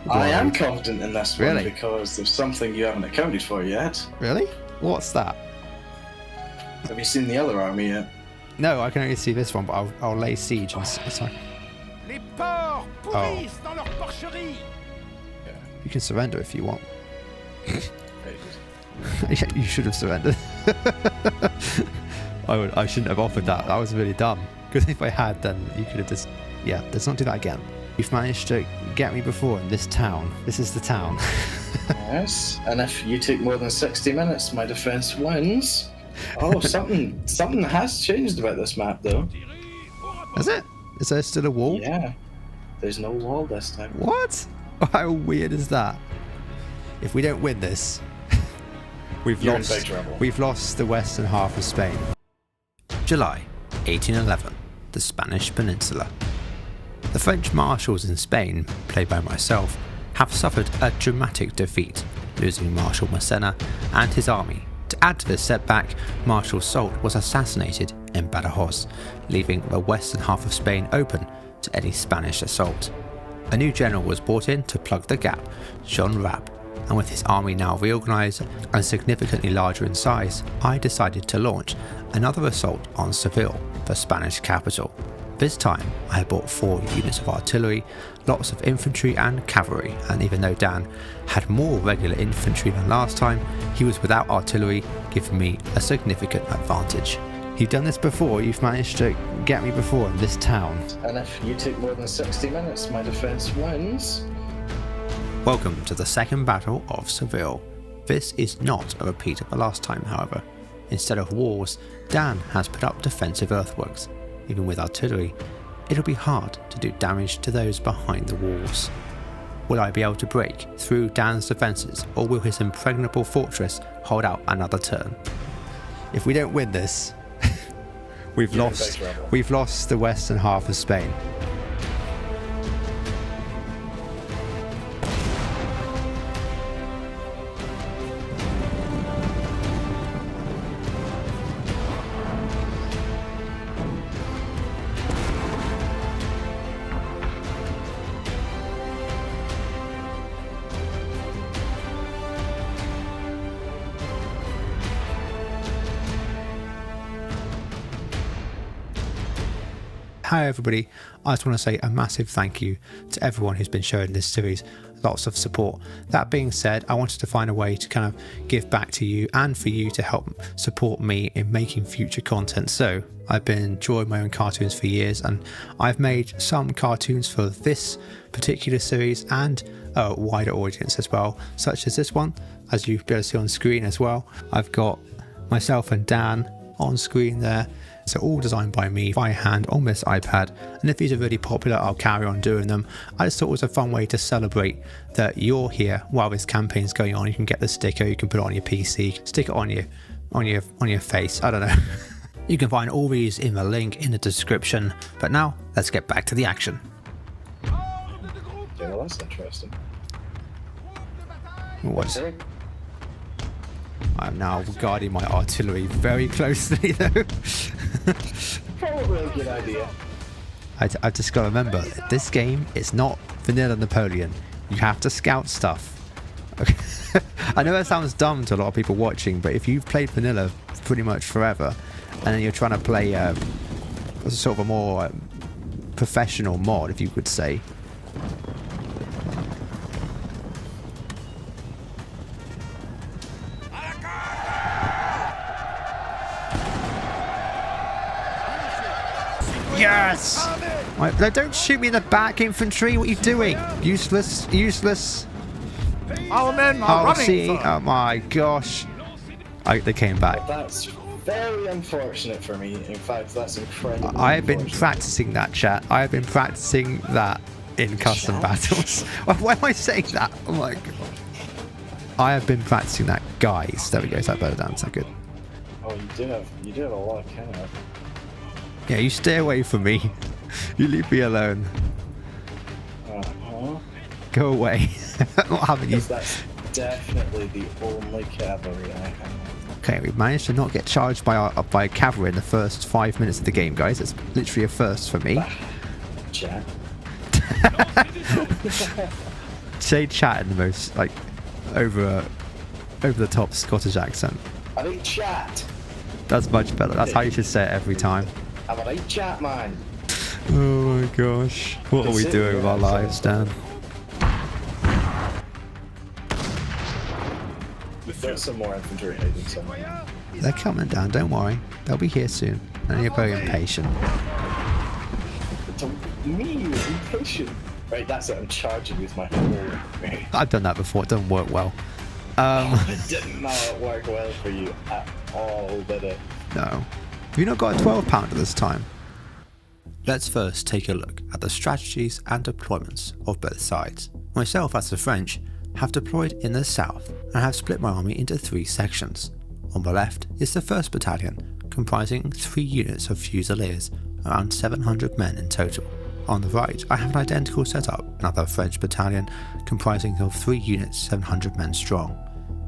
I am worried? confident in this one Really? because there's something you haven't accounted for yet. Really? What's that? Have you seen the other army yet? No, I can only see this one, but I'll lay siege. Sorry. Les porcs pourrissent dans leur porcherie. You can surrender if you want. Very good. Yeah, you should have surrendered. I shouldn't have offered that. That was really dumb. Because if I had, then you could have just... Yeah, let's not do that again. You've managed to get me before in this town. This is the town. Yes, and if you take more than 60 minutes, my defense wins. Oh, something has changed about this map, though. Is it? Is there still a wall? Yeah, there's no wall this time. What? How weird is that? If we don't win this, we've You're in lost. big trouble. We've lost the western half of Spain. July 1811, the Spanish Peninsula. The French marshals in Spain, played by myself, have suffered a dramatic defeat, losing Marshal Massena and his army. To add to this setback, Marshal Soult was assassinated in Badajoz, leaving the western half of Spain open to any Spanish assault. A new general was brought in to plug the gap, Jean Rapp, and with his army now reorganised and significantly larger in size, I decided to launch another assault on Seville, the Spanish capital. This time, I had brought 4 units of artillery, lots of infantry and cavalry, and even though Dan had more regular infantry than last time, he was without artillery, giving me a significant advantage. You've done this before, you've managed to get me before in this town. And if you take more than 60 minutes, my defense wins. Welcome to the second battle of Seville. This is not a repeat of the last time, however. Instead of walls, Dan has put up defensive earthworks. Even with artillery, it'll be hard to do damage to those behind the walls. Will I be able to break through Dan's defences, or will his impregnable fortress hold out another turn? If we don't win this, we've You're in big trouble. lost the western half of Spain. Hi everybody, I just want to say a massive thank you to everyone who's been showing this series lots of support. That being said, I wanted to find a way to kind of give back to you and for you to help support me in making future content. So I've been drawing my own cartoons for years, and I've made some cartoons for this particular series and a wider audience as well, such as this one, as you'll be able to see on screen as well. I've got myself and Dan on screen there. So all designed by me by hand on this iPad, and if these are really popular, I'll carry on doing them. I just thought it was a fun way to celebrate that you're here while this campaign's going on. You can get the sticker, you can put it on your PC, stick it on your face, I don't know. You can find all these in the link in the description, but now let's get back to the action. Okay, well that's interesting. What? I'm now guarding my artillery very closely, though. Probably a good idea. I've just got to remember, this game is not vanilla Napoleon. You have to scout stuff. Okay. I know that sounds dumb to a lot of people watching, but if you've played vanilla pretty much forever, and then you're trying to play sort of a more professional mod, if you could say. Yes! Right, no, don't shoot me in the back, infantry. What are you doing? Useless, useless. Our men are running, see. sir. Oh my gosh. They came back. That's very unfortunate for me. In fact, that's incredible. I have been practicing that, chat. I have been practicing that in custom battles. Why am I saying that? Oh my god. I have been practicing that, guys. There we go. Is that better? Damn, is that good? Oh, you do have a lot of cannon. Yeah, you stay away from me. You leave me alone. Go away. I'm not having you. Because that's definitely the only cavalry I have. Okay, we've managed to not get charged by cavalry in the first 5 minutes of the game, guys. It's literally a first for me. Chat. Say chat in the most like over the top Scottish accent. I think chat. That's much better. That's how you should say it every time. I'm a right chat man. Oh my gosh. What are we doing with our lives, Dan? There's some more infantry hiding somewhere. They're coming down, don't worry. They'll be here soon. And you're very impatient. To me, you're impatient. Right, that's it. I'm charging with my whole army. I've done that before. It doesn't work well. It did not work well for you at all, did it? No. Have you not got a 12-pounder this time? Let's first take a look at the strategies and deployments of both sides. Myself, as the French, have deployed in the south and have split my army into 3 sections. On the left is the 1st Battalion, comprising 3 units of Fusiliers, around 700 men in total. On the right, I have an identical setup, another French battalion comprising of 3 units 700 men strong.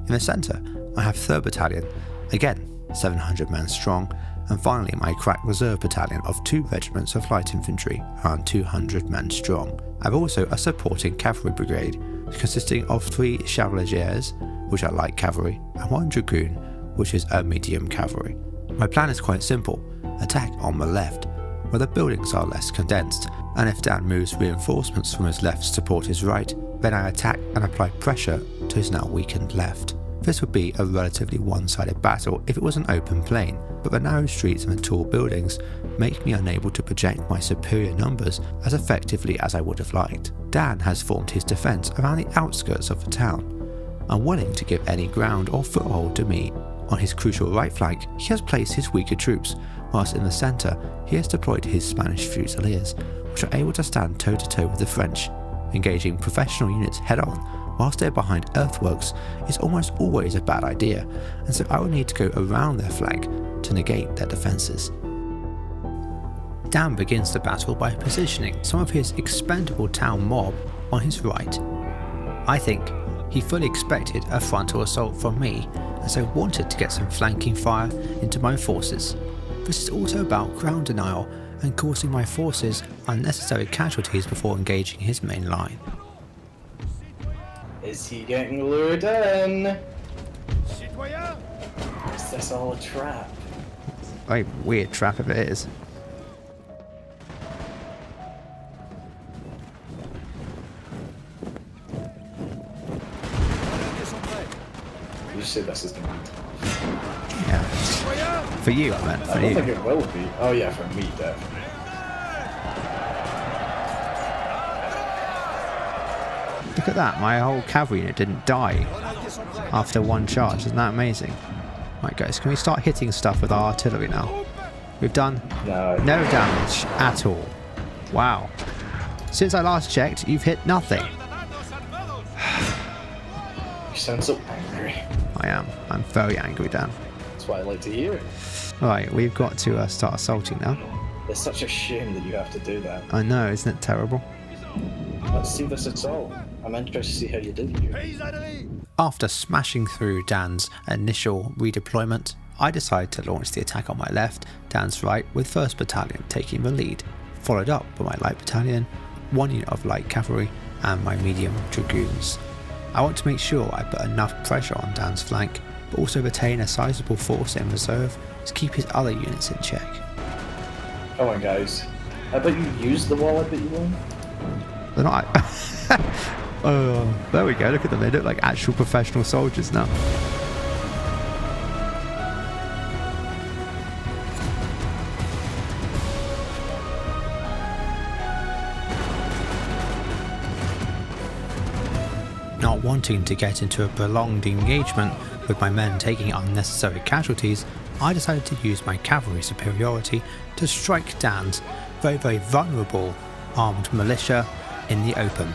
In the centre, I have 3rd Battalion, again 700 men strong, and finally my crack reserve battalion of 2 regiments of light infantry, around 200 men strong. I have also a supporting cavalry brigade, consisting of 3 chevaliers, which are light cavalry, and 1 dragoon, which is a medium cavalry. My plan is quite simple: attack on the left, where the buildings are less condensed, and if Dan moves reinforcements from his left to support his right, then I attack and apply pressure to his now weakened left. This would be a relatively one-sided battle if it was an open plain, but the narrow streets and the tall buildings make me unable to project my superior numbers as effectively as I would have liked. Dan has formed his defence around the outskirts of the town, unwilling to give any ground or foothold to me. On his crucial right flank, he has placed his weaker troops, whilst in the centre he has deployed his Spanish Fusiliers, which are able to stand toe-to-toe with the French. Engaging professional units head-on whilst they're behind earthworks is almost always a bad idea, and so I will need to go around their flank to negate their defences. Dan begins the battle by positioning some of his expendable town mob on his right. I think he fully expected a frontal assault from me, and so wanted to get some flanking fire into my forces. This is also about ground denial and causing my forces unnecessary casualties before engaging his main line. Is he getting lured in? Citoyen, Is this all a trap? Very weird trap if it is. You say this is the meat. Yeah. For you, I meant. I For don't think you. it will be. Oh yeah, for me definitely. Look at that, my whole cavalry unit didn't die after 1 charge. Isn't that amazing? Right guys, can we start hitting stuff with our artillery now? We've done No. no damage at all. Wow. Since I last checked, you've hit nothing. You sound so angry. I am. I'm very angry, Dan. That's what I like to hear. Alright, we've got to start assaulting now. It's such a shame that you have to do that. I know, isn't it terrible? Let's see this assault. I'm interested to see how you did here. Paysannerie. After smashing through Dan's initial redeployment, I decided to launch the attack on my left, Dan's right, with 1st Battalion taking the lead, followed up by my light battalion, 1 unit of light cavalry, and my medium dragoons. I want to make sure I put enough pressure on Dan's flank, but also retain a sizable force in reserve to keep his other units in check. Come on, guys. How about you use the wall I bet you won? They're not. Oh, there we go. Look at them. They look like actual professional soldiers now. Not wanting to get into a prolonged engagement with my men taking unnecessary casualties, I decided to use my cavalry superiority to strike Dan's very vulnerable armed militia in the open.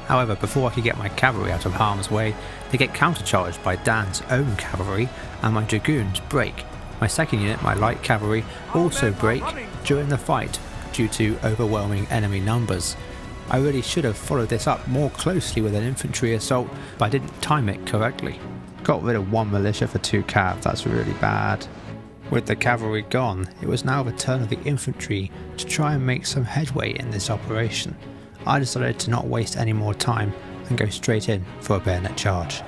However, before I could get my cavalry out of harm's way, they get countercharged by Dan's own cavalry, and my dragoons break. My 2nd unit, my light cavalry, also break during the fight due to overwhelming enemy numbers. I really should have followed this up more closely with an infantry assault, but I didn't time it correctly. Got rid of 1 militia for 2 cav, that's really bad. With the cavalry gone, it was now the turn of the infantry to try and make some headway in this operation. I decided to not waste any more time and go straight in for a bayonet charge.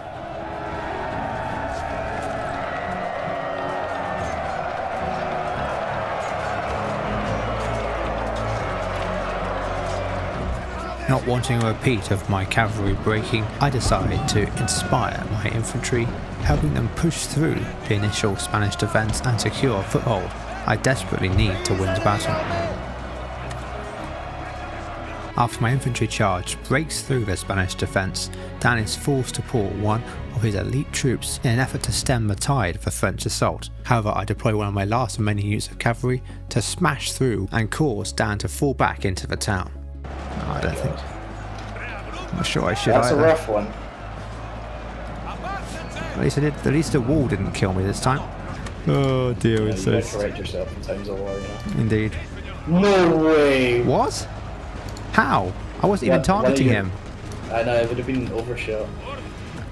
Not wanting a repeat of my cavalry breaking, I decided to inspire my infantry, helping them push through the initial Spanish defence and secure a foothold I desperately need to win the battle. After my infantry charge breaks through the Spanish defence, Dan is forced to pull 1 of his elite troops in an effort to stem the tide of the French assault. However, I deploy 1 of my last remaining units of cavalry to smash through and cause Dan to fall back into the town. No, I don't think. I'm not sure I should That's either. a rough one. At least I did. At least the wall didn't kill me this time. Oh dear, Yeah, it's you so. gotta correct yourself in times of war, you know. Indeed. No way! What? How? I wasn't even What- targeting what are you- him. I know, it would have been an overshot.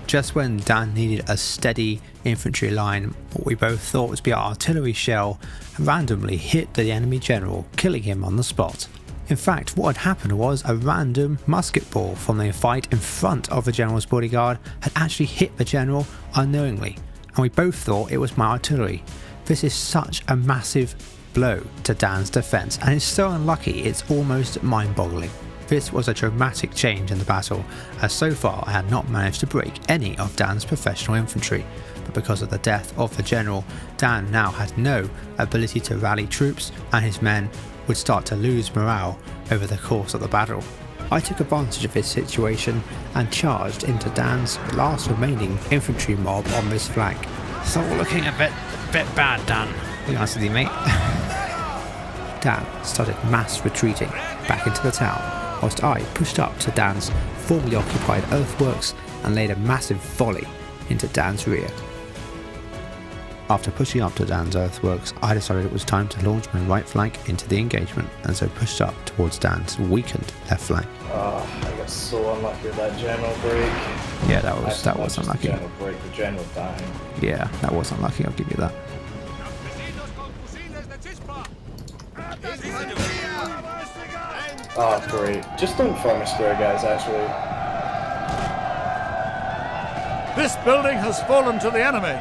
Just when Dan needed a steady infantry line, what we both thought was be an artillery shell randomly hit the enemy general, killing him on the spot. In fact, what had happened was a random musket ball from the fight in front of the general's bodyguard had actually hit the general unknowingly, and we both thought it was my artillery. This is such a massive blow to Dan's defence, and it's so unlucky it's almost mind-boggling. This was a dramatic change in the battle, as so far I had not managed to break any of Dan's professional infantry, but because of the death of the general, Dan now had no ability to rally troops, and his men would start to lose morale over the course of the battle. I took advantage of this situation and charged into Dan's last remaining infantry mob on this flank. It's all looking a bit bad, Dan. To be honest with you, mate. Dan started mass retreating back into the town, whilst I pushed up to Dan's formerly occupied earthworks and laid a massive volley into Dan's rear. After pushing up to Dan's earthworks, I decided it was time to launch my right flank into the engagement, and so pushed up towards Dan's weakened left flank. Oh, I got so unlucky with that general break. Yeah, that was unlucky. The general break, the general dying. Yeah, that was unlucky, I'll give you that. Oh, great. Just don't form a square, guys, actually. This building has fallen to the enemy.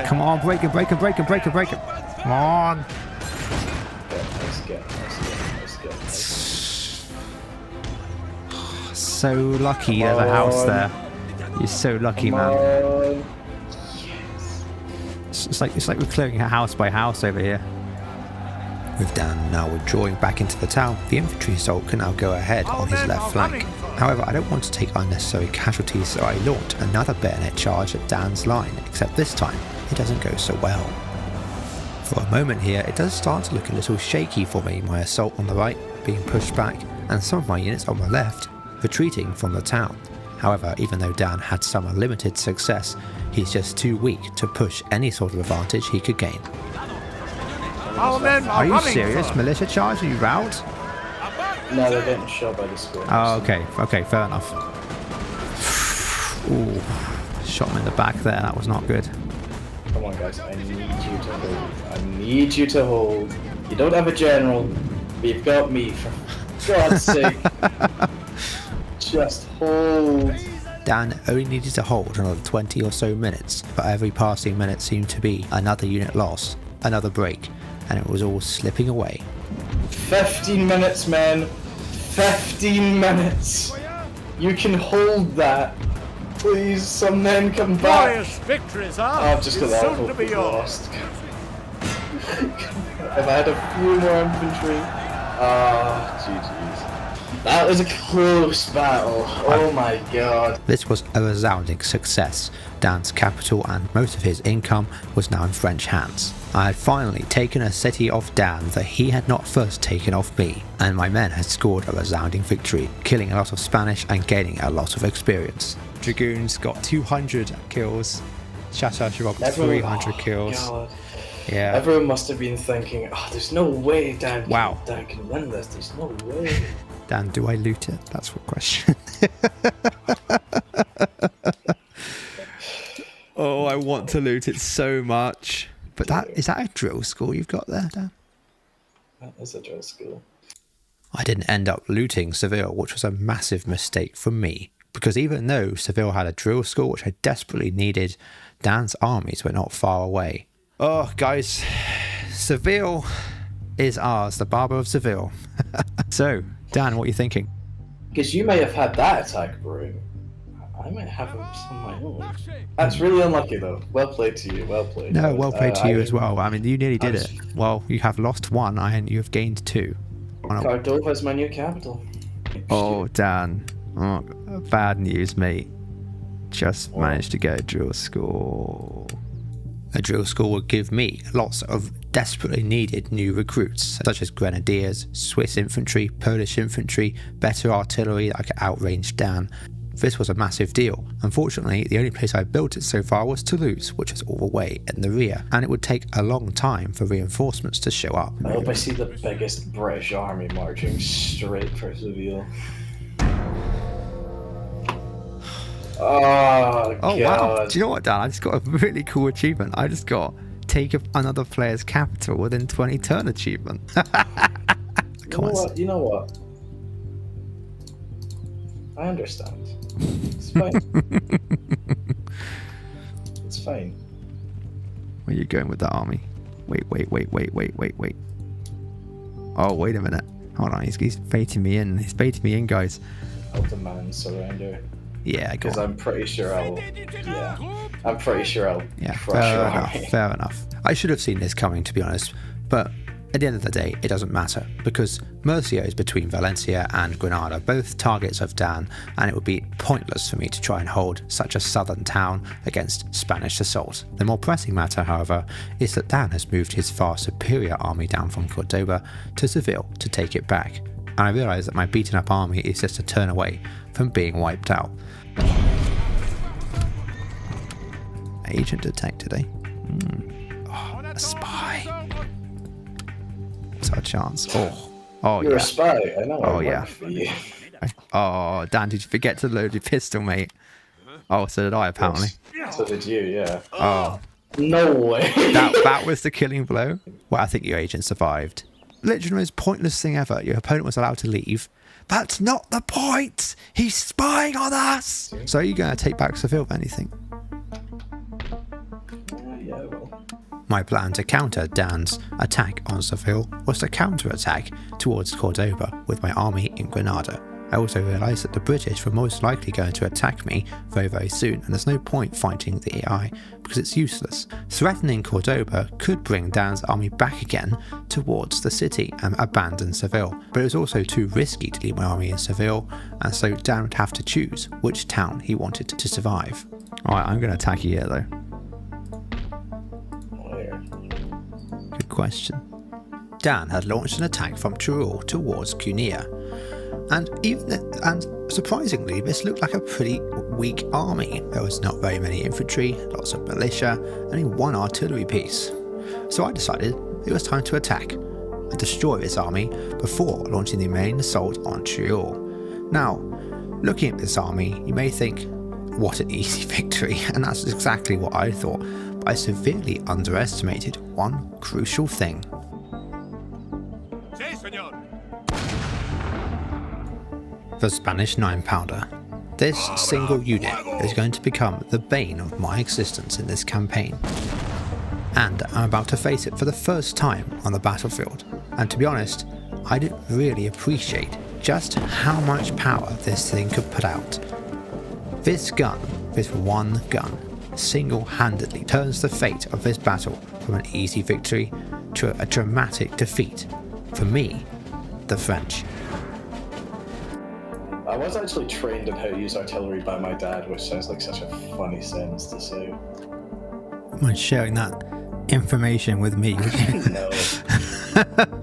Come on, break it. Come on. Nice get. So lucky there's a house there. You're so lucky, man. Yes. It's like we're clearing house by house over here. With Dan now withdrawing back into the town, the infantry assault can now go ahead on his left flank. However, I don't want to take unnecessary casualties, so I launch another bayonet charge at Dan's line, except this time it doesn't go so well. For a moment here, it does start to look a little shaky for me, my assault on the right being pushed back, and some of my units on the left retreating from the town. However, even though Dan had some limited success, he's just too weak to push any sort of advantage he could gain. Our men Are you running, serious? sir. Militia charge? Are you routed? No, they're getting shot by the squad. Oh, okay, fair enough. Ooh, shot him in the back there, that was not good. Come on, guys, I need you to hold. I need you to hold. You don't have a general, but you've got me, for God's sake. Just hold. Dan only needed to hold another 20 or so minutes, but every passing minute seemed to be another unit lost, another break, and it was all slipping away. 15 minutes, man. 15 minutes. You can hold that. Please, some men come back. Glorious victories, huh? Oh, I've just got that Soon hope to be we've yours. lost. If I had a few more infantry. GG's. That was a close battle. Oh my god. This was a resounding success. Dan's capital and most of his income was now in French hands. I had finally taken a city off Dan that he had not first taken off me, and my men had scored a resounding victory, killing a lot of Spanish and gaining a lot of experience. Dragoons got 200 kills, Chateau got 300 kills. God. Yeah. Everyone must have been thinking, oh, there's no way Dan can win this. There's no way. Dan, do I loot it? That's the question. Oh, I want to loot it so much. But is that a drill school you've got there, Dan? That is a drill school. I didn't end up looting Seville, which was a massive mistake for me. Because even though Seville had a drill school, which I desperately needed, Dan's armies were not far away. Oh, guys, Seville is ours, the Barber of Seville. So, Dan, what are you thinking? Because you may have had that attack brewing. I might have them on my own. That's really unlucky, though. Well played to you. Well played. No, well played to you as well. I mean, you nearly did it. Well, you have lost one and you have gained two. Cordova is my new capital. Oh, Dan. Oh, bad news, mate. Just managed to get a drill school. A drill school would give me lots of desperately needed new recruits, such as grenadiers, Swiss infantry, Polish infantry, better artillery that could outrange Dan. This was a massive deal. Unfortunately, the only place I built it so far was Toulouse, which is all the way in the rear, and it would take a long time for reinforcements to show up. I hope I see the biggest British army marching straight for Seville. Oh, God. Wow. Do you know what, Dan? I just got a really cool achievement. I just got take another player's capital within 20 turn achievement. You know what? I understand. It's fine. It's fine. Where are you going with that army? Wait. Oh, wait a minute. Hold on, he's baiting me in. He's baiting me in, guys. I'll demand surrender. Yeah, go Because on. I'm pretty sure I'll crush your army. Fair enough. I should have seen this coming, to be honest, but at the end of the day, it doesn't matter, because Murcia is between Valencia and Granada, both targets of Dan, and it would be pointless for me to try and hold such a southern town against Spanish assault. The more pressing matter, however, is that Dan has moved his far superior army down from Cordoba to Seville to take it back, and I realise that my beaten up army is just a turn away from being wiped out. Agent detected, eh? Oh, a spy. What's our chance? Oh, You're yeah. a spy. I know. Oh, I yeah. work for you. Oh, Dan, did you forget to load your pistol, mate? Oh, so did I, apparently. So did you, yeah. Oh, No way. that was the killing blow? Well, I think your agent survived. Literally the most pointless thing ever. Your opponent was allowed to leave. That's not the point! He's spying on us! So are you going to take back Seville, anything? Yeah, well. My plan to counter Dan's attack on Seville was to counterattack towards Cordoba with my army in Granada. I also realised that the British were most likely going to attack me very, very soon, and there's no point fighting the AI because it's useless. Threatening Cordoba could bring Dan's army back again towards the city and abandon Seville, but it was also too risky to leave my army in Seville, and so Dan would have to choose which town he wanted to survive. Alright, I'm going to attack you here though. Where? Good question. Dan had launched an attack from Teruel towards Cunea, and Surprisingly, this looked like a pretty weak army. There was not very many infantry, lots of militia, only one artillery piece. So I decided it was time to attack and destroy this army before launching the main assault on Teruel. Now, looking at this army, you may think, what an easy victory, and that's exactly what I thought, but I severely underestimated one crucial thing. Sí, señor. The Spanish 9-pounder. This single unit is going to become the bane of my existence in this campaign. And I'm about to face it for the first time on the battlefield. And to be honest, I didn't really appreciate just how much power this thing could put out. This gun, this one gun, single-handedly turns the fate of this battle from an easy victory to a dramatic defeat. For me, the French. I was actually trained in how to use artillery by my dad, which sounds like such a funny sentence to say. Mind sharing that information with me, would you? No.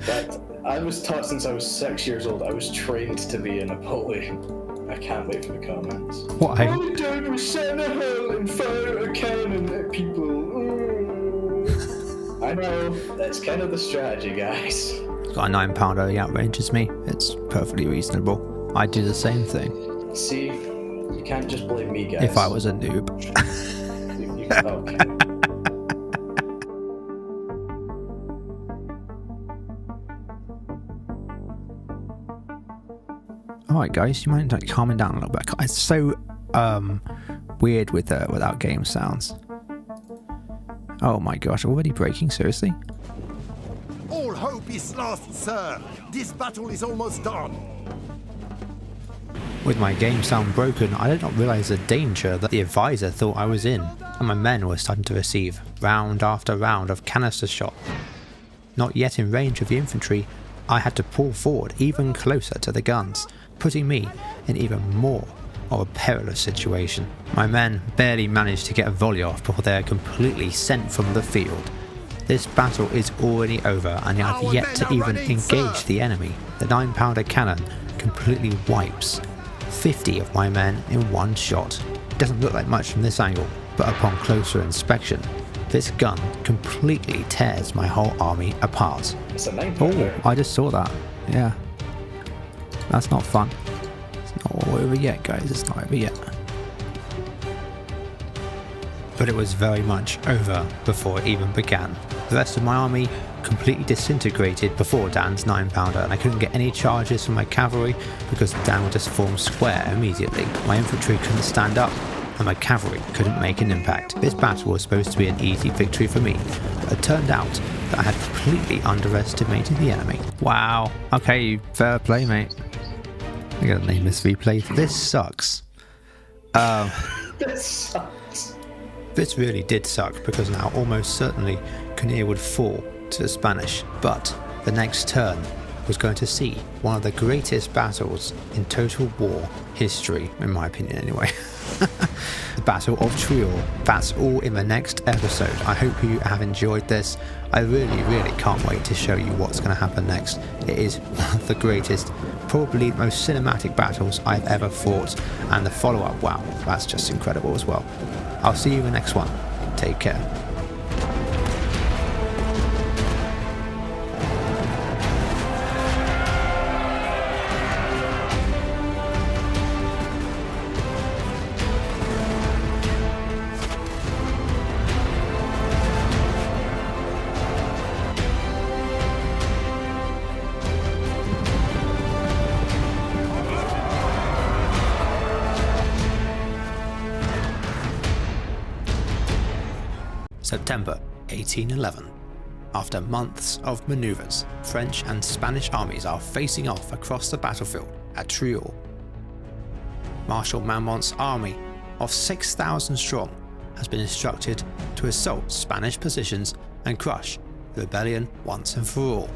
But I was taught since I was 6 years old. I was trained to be a Napoleon. I can't wait for the comments. Why? All he did was sit in a hole and fire a cannon at people. I know, that's kind of the strategy, guys. Got a 9-pounder, he outranges me. It's perfectly reasonable. I'd do the same thing. See, you can't just blame me, guys. If I was a noob. Okay. Alright guys, you mind like calming down a little bit? It's so weird without game sounds. Oh my gosh, already breaking, seriously? All hope is lost, sir. This battle is almost done. With my game sound broken, I did not realise the danger that the advisor thought I was in, and my men were starting to receive round after round of canister shot. Not yet in range of the infantry, I had to pull forward even closer to the guns, putting me in even more of a perilous situation. My men barely managed to get a volley off before they are completely sent from the field. This battle is already over and I have yet to even engage the enemy. The 9-pounder cannon completely wipes 50 of my men in one shot. It doesn't look like much from this angle, but upon closer inspection, this gun completely tears my whole army apart. It's a 9-pounder. Oh, I just saw that. Yeah. That's not fun. It's not all over yet, guys. It's not over yet. But it was very much over before it even began. The rest of my army completely disintegrated before Dan's 9-pounder, and I couldn't get any charges from my cavalry because Dan would just form square immediately. My infantry couldn't stand up, and my cavalry couldn't make an impact. This battle was supposed to be an easy victory for me, but it turned out that I had completely underestimated the enemy. Wow. Okay, fair play, mate. I gotta name this replay. This sucks. This sucks. This really did suck because now almost certainly Guerrilla would fall to the Spanish, but the next turn was going to see one of the greatest battles in Total War history, in my opinion anyway. The Battle of Teruel. That's all in the next episode. I hope you have enjoyed this. I really can't wait to show you what's going to happen next. It is one of the greatest, probably most cinematic battles I've ever fought, and the follow-up, wow, that's just incredible as well. I'll see you in the next one. Take care. September 1811. After months of maneuvers, French and Spanish armies are facing off across the battlefield at Teruel. Marshal Marmont's army of 6,000 strong has been instructed to assault Spanish positions and crush the rebellion once and for all.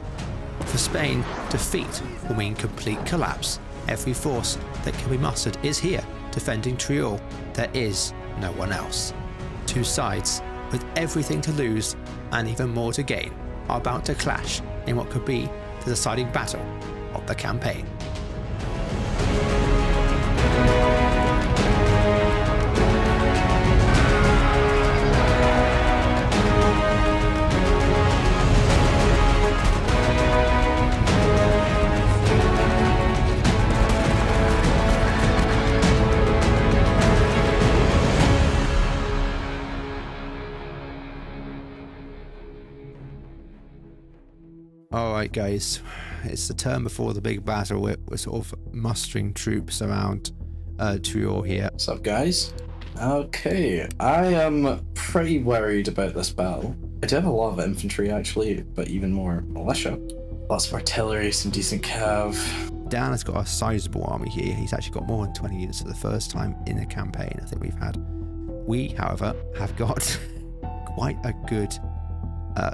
For Spain, defeat will mean complete collapse. Every force that can be mustered is here, defending Teruel. There is no one else. Two sides, with everything to lose and even more to gain, are about to clash in what could be the deciding battle of the campaign. Alright guys, it's the turn before the big battle. We're sort of mustering troops around Teruel here. What's up, guys? Okay, I am pretty worried about this battle. I do have a lot of infantry actually, but even more militia. Lots of artillery, some decent cav. Dan has got a sizable army here. He's actually got more than 20 units for the first time in the campaign I think we've had. We, however, have got quite a good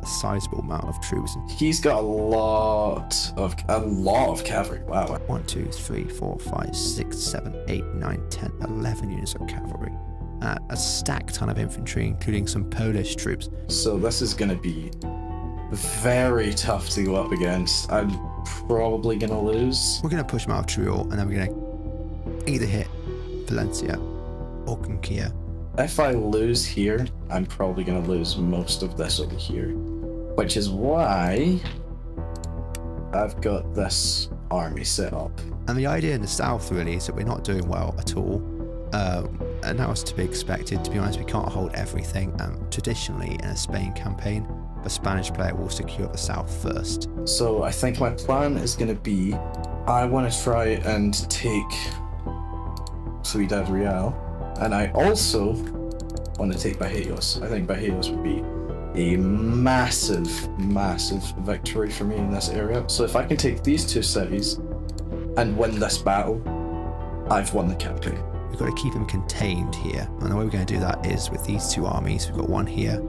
sizable amount of troops. He's got a lot of cavalry. Wow. 1, 2, 3, 4, 5, 6, 7, 8, 9, 10, 11 units of cavalry. A stack ton of infantry, including some Polish troops. So this is going to be very tough to go up against. I'm probably going to lose. We're going to push them out of Teruel, and then we're going to either hit Valencia or Conquia. If I lose here, I'm probably going to lose most of this over here, which is why I've got this army set up. And the idea in the south really is that we're not doing well at all. And that was to be expected. To be honest, we can't hold everything. Traditionally, in a Spain campaign, the Spanish player will secure the south first. So I think my plan is going to be, I want to try and take Ciudad Real, and I also want to take Badajoz. I think Badajoz would be a massive victory for me in this area. So if I can take these two cities and win this battle, I've won the campaign. We've got to keep them contained here, and the way we're going to do that is with these two armies. We've got one here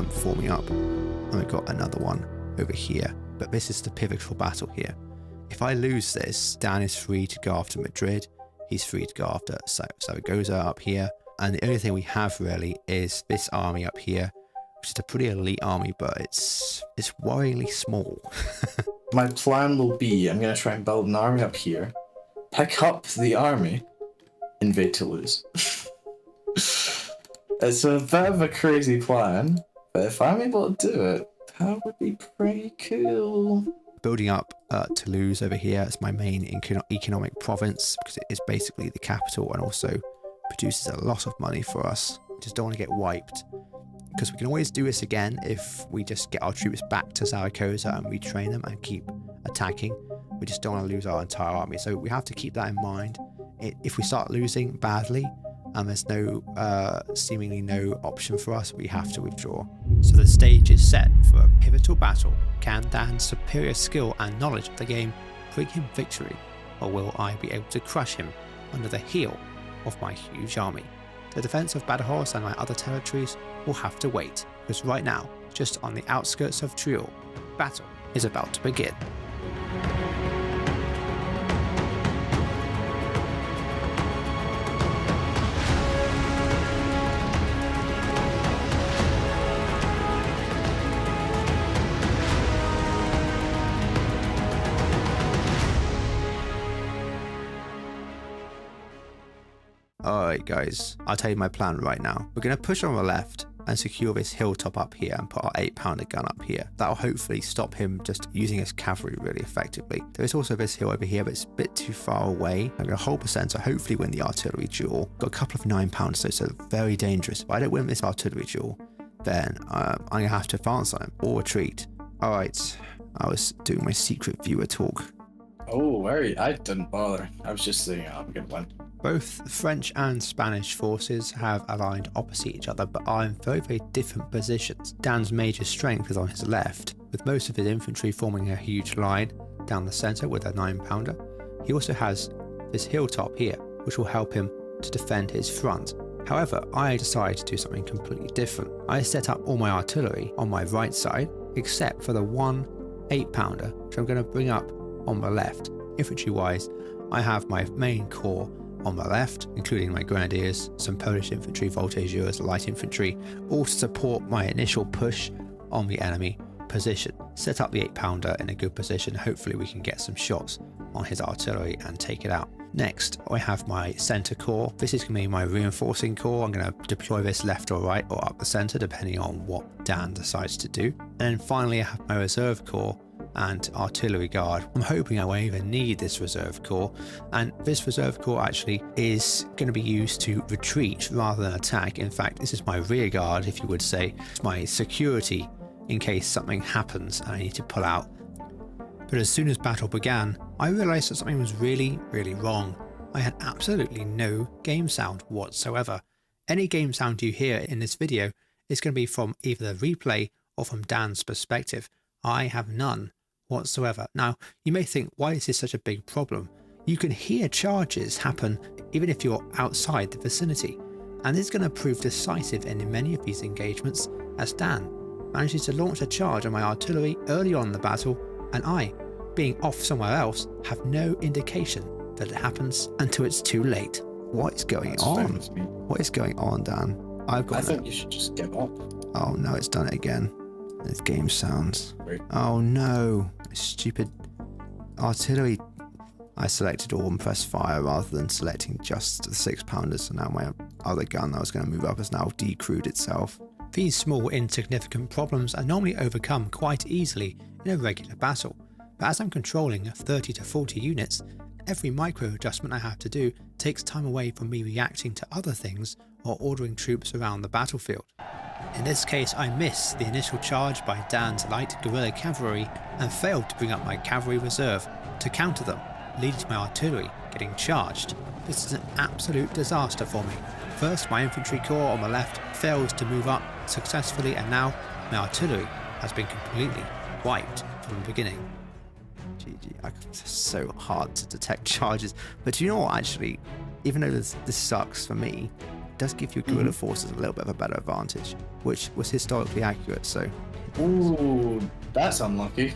forming up, and we've got another one over here, but this is the pivotal battle here. If I lose this, Dan is free to go after Madrid, he's free to go after Zaragoza up here, and the only thing we have really is this army up here, which is a pretty elite army, but it's worryingly small. My plan will be, I'm going to try and build an army up here, pick up the army, invade Toulouse. It's a bit of a crazy plan, but if I'm able to do it, that would be pretty cool. Building up Toulouse over here is my main economic province, because it is basically the capital and also produces a lot of money for us. Just don't want to get wiped, because we can always do this again if we just get our troops back to Zaragoza and retrain them and keep attacking. We just don't want to lose our entire army, so we have to keep that in mind. If we start losing badly and there's seemingly no option for us, we have to withdraw. So the stage is set for a pivotal battle. Can Dan's superior skill and knowledge of the game bring him victory, or will I be able to crush him under the heel of my huge army? The defense of Badajoz and my other territories will have to wait, because right now, just on the outskirts of Teruel, battle is about to begin. Alright guys, I'll tell you my plan right now. We're going to push on the left and secure this hilltop up here and put our 8-pounder gun up here. That'll hopefully stop him just using his cavalry really effectively. There is also this hill over here, but it's a bit too far away. I'm going to hold the centre, hopefully win the artillery duel. Got a couple of 9-pounders though, so very dangerous. If I don't win this artillery duel, then I'm going to have to advance on him or retreat. Alright, I was doing my secret viewer talk. Oh, I didn't bother. I was just saying, I'm going to win. Both French and Spanish forces have aligned opposite each other, but are in very different positions. Dan's major strength is on his left, with most of his infantry forming a huge line down the centre with a 9-pounder. He also has this hilltop here, which will help him to defend his front. However, I decided to do something completely different. I set up all my artillery on my right side, except for the one 8-pounder, which I'm going to bring up on the left. Infantry-wise, I have my main corps on the left, including my grenadiers, some Polish infantry, voltigeurs, light infantry, all to support my initial push on the enemy position. Set up the 8-pounder in a good position, hopefully we can get some shots on his artillery and take it out. Next, I have my centre corps. This is going to be my reinforcing corps. I'm going to deploy this left or right or up the centre, depending on what Dan decides to do. And then finally, I have my reserve corps and artillery guard. I'm hoping I won't even need this reserve corps, and this reserve corps actually is going to be used to retreat rather than attack. In fact, this is my rear guard, if you would say. It's my security in case something happens and I need to pull out. But as soon as battle began, I realised that something was really, really wrong. I had absolutely no game sound whatsoever. Any game sound you hear in this video is going to be from either the replay or from Dan's perspective. I have none whatsoever. Now, you may think, why is this such a big problem? You can hear charges happen even if you're outside the vicinity, and this is going to prove decisive in many of these engagements, as Dan manages to launch a charge on my artillery early on in the battle, and I, being off somewhere else, have no indication that it happens until it's too late. What is going on? What is going on, Dan? I think you should just give up. Oh no, it's done it again. It's game sounds. Right. Oh no, stupid artillery. I selected all and pressed fire rather than selecting just the 6-pounders, so now my other gun that I was going to move up has now decrewed itself. These small insignificant problems are normally overcome quite easily in a regular battle, but as I'm controlling 30 to 40 units, every micro adjustment I have to do takes time away from me reacting to other things or ordering troops around the battlefield. In this case, I missed the initial charge by Dan's light guerrilla cavalry and failed to bring up my cavalry reserve to counter them, leading to my artillery getting charged. This is an absolute disaster for me. First, my infantry corps on the left failed to move up successfully, and now my artillery has been completely wiped from the beginning. GG, it's so hard to detect charges. But you know what, actually, even though this sucks for me, it does give your guerrilla forces a little bit of a better advantage, which was historically accurate, so... Ooh, that's unlucky.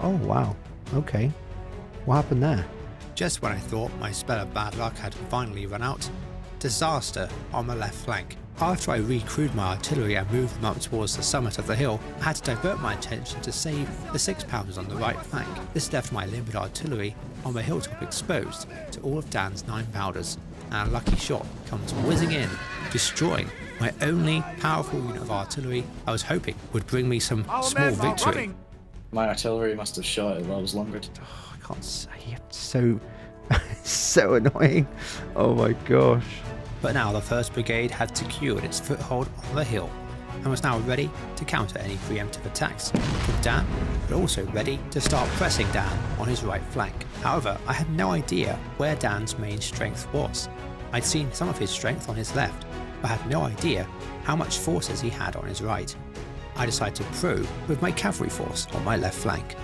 Oh, wow. Okay. What happened there? Just when I thought my spell of bad luck had finally run out, disaster on the left flank. After I recrewed my artillery and moved them up towards the summit of the hill, I had to divert my attention to save the 6-pounders on the right flank. This left my limited artillery on the hilltop exposed to all of Dan's 9-pounders, and a lucky shot comes whizzing in, destroying my only powerful unit of artillery I was hoping would bring me some small victory. My artillery must have shot it while I was longer. Oh, I can't say it's so so annoying. Oh my gosh. But now the 1st Brigade had secured its foothold on the hill and was now ready to counter any preemptive attacks from Dan, but also ready to start pressing Dan on his right flank. However, I had no idea where Dan's main strength was. I'd seen some of his strength on his left, but had no idea how much forces he had on his right. I decided to probe with my cavalry force on my left flank.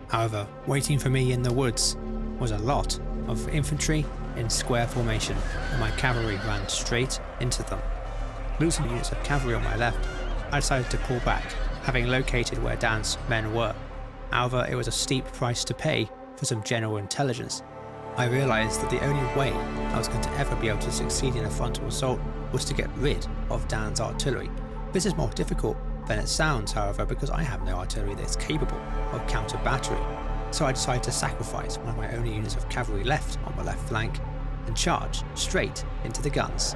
However, waiting for me in the woods was a lot of infantry in square formation, and my cavalry ran straight into them. Losing units of cavalry on my left, I decided to pull back, having located where Dan's men were. However, it was a steep price to pay for some general intelligence. I realised that the only way I was going to ever be able to succeed in a frontal assault was to get rid of Dan's artillery. This is more difficult than it sounds, however, because I have no artillery that is capable of counter-battery. So I decided to sacrifice one of my only units of cavalry left on the left flank and charge straight into the guns.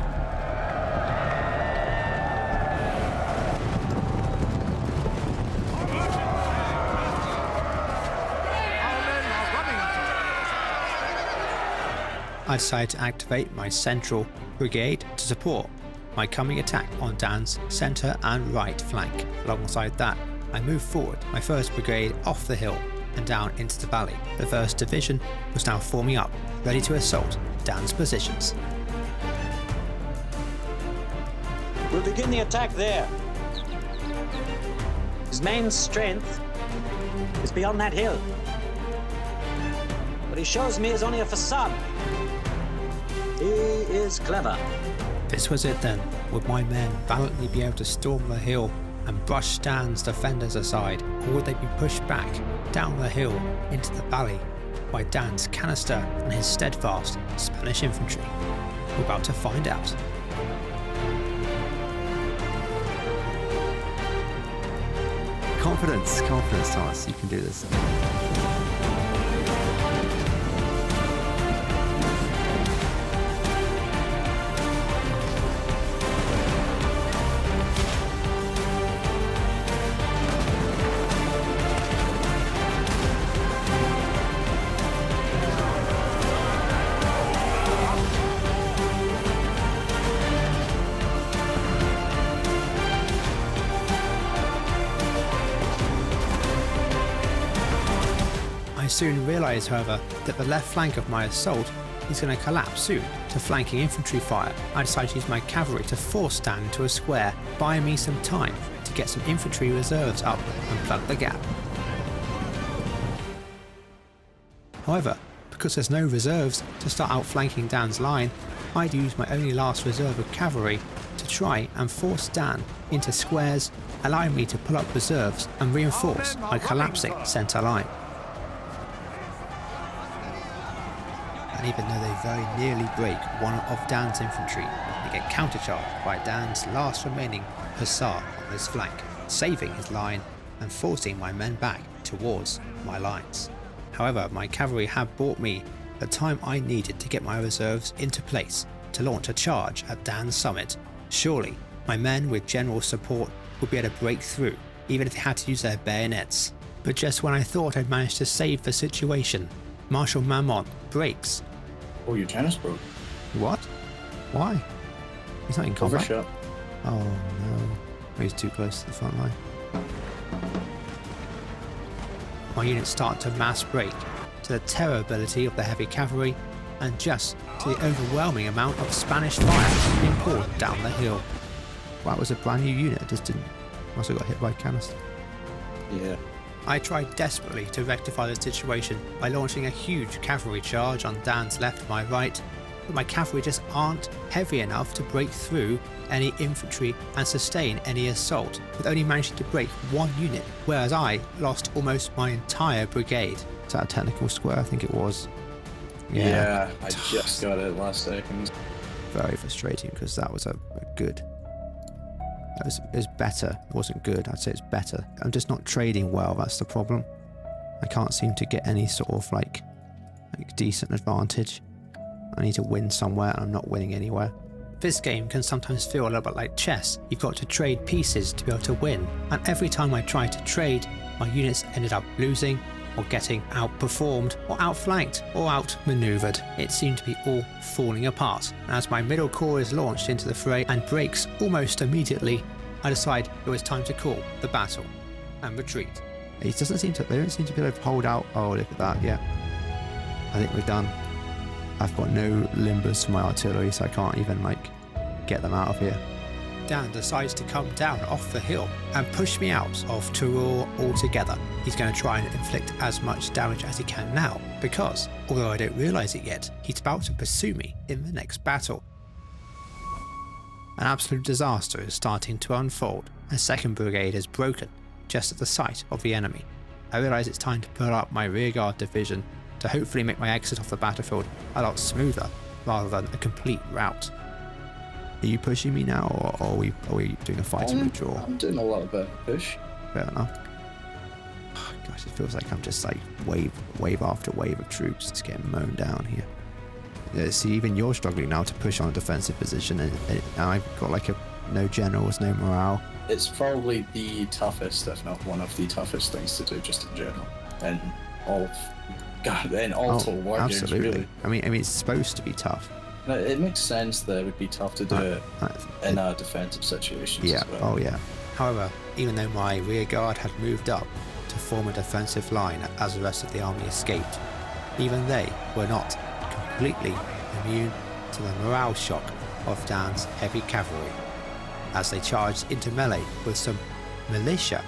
I decided to activate my central brigade to support my coming attack on Dan's centre and right flank. Alongside that, I moved forward my 1st Brigade off the hill and down into the valley. The 1st Division was now forming up, ready to assault Dan's positions. We'll begin the attack there. His main strength is beyond that hill. But he shows me is only a facade. He is clever. This was it then. Would my men valiantly be able to storm the hill and brush Dan's defenders aside, or would they be pushed back down the hill into the valley by Dan's canister and his steadfast Spanish infantry? We're about to find out. Confidence, Thomas, you can do this. soon realised, however, that the left flank of my assault is going to collapse soon to flanking infantry fire. I decided to use my cavalry to force Dan into a square, buying me some time to get some infantry reserves up and plug the gap. However, because there's no reserves to start outflanking Dan's line, I'd use my only last reserve of cavalry to try and force Dan into squares, allowing me to pull up reserves and reinforce my collapsing centre line. And even though they very nearly break one of Dan's infantry, they get countercharged by Dan's last remaining hussar on his flank, saving his line and forcing my men back towards my lines. However, my cavalry had bought me the time I needed to get my reserves into place to launch a charge at Dan's summit. Surely, my men with general support would be able to break through, even if they had to use their bayonets. But just when I thought I'd managed to save the situation, Marshal Marmont breaks. Oh, your tennis broke. What? Why? He's not in combat. Overshot. Oh no. He's too close to the front line. My units start to mass break, to the terror ability of the heavy cavalry, and just to the overwhelming amount of Spanish fire being poured down the hill. Well, that was a brand new unit, it just didn't. Must have got hit by canister. Yeah. I tried desperately to rectify the situation by launching a huge cavalry charge on Dan's left and my right, but my cavalry just aren't heavy enough to break through any infantry and sustain any assault, with only managing to break one unit, whereas I lost almost my entire brigade. Is that a technical square? I think it was. Yeah, I just got it last second. Very frustrating because that was a good. It was better. It wasn't good. I'd say it's better. I'm just not trading well. That's the problem. I can't seem to get any sort of like decent advantage. I need to win somewhere and I'm not winning anywhere. This game can sometimes feel a little bit like chess. You've got to trade pieces to be able to win. And every time I tried to trade, my units ended up losing or getting outperformed or outflanked or outmaneuvered. It seemed to be all falling apart. As my middle corps is launched into the fray and breaks almost immediately, I decide it was time to call the battle and retreat. They don't seem to be able to hold out. Oh, look at that, yeah. I think we're done. I've got no limbers for my artillery, so I can't even get them out of here. Dan decides to come down off the hill and push me out of Teruel altogether. He's going to try and inflict as much damage as he can now, because, although I don't realise it yet, he's about to pursue me in the next battle. An absolute disaster is starting to unfold. A 2nd Brigade is broken just at the sight of the enemy. I realise it's time to pull up my rearguard division to hopefully make my exit off the battlefield a lot smoother rather than a complete rout. Are you pushing me now, or are we doing a fighting withdrawal? I'm doing a little bit of push. Fair enough. Oh, gosh, it feels like I'm just wave after wave of troops just getting mown down here. Yeah, see, even you're struggling now to push on a defensive position, and I've got no generals, no morale. It's probably the toughest, if not one of the toughest things to do, just in general. And all Total War games, really. I mean, it's supposed to be tough. No, it makes sense that it would be tough to do it in a defensive situation. Yeah. As well. Oh yeah. However, even though my rear guard had moved up to form a defensive line as the rest of the army escaped, even they were not completely immune to the morale shock of Dan's heavy cavalry. As they charged into melee with some militia,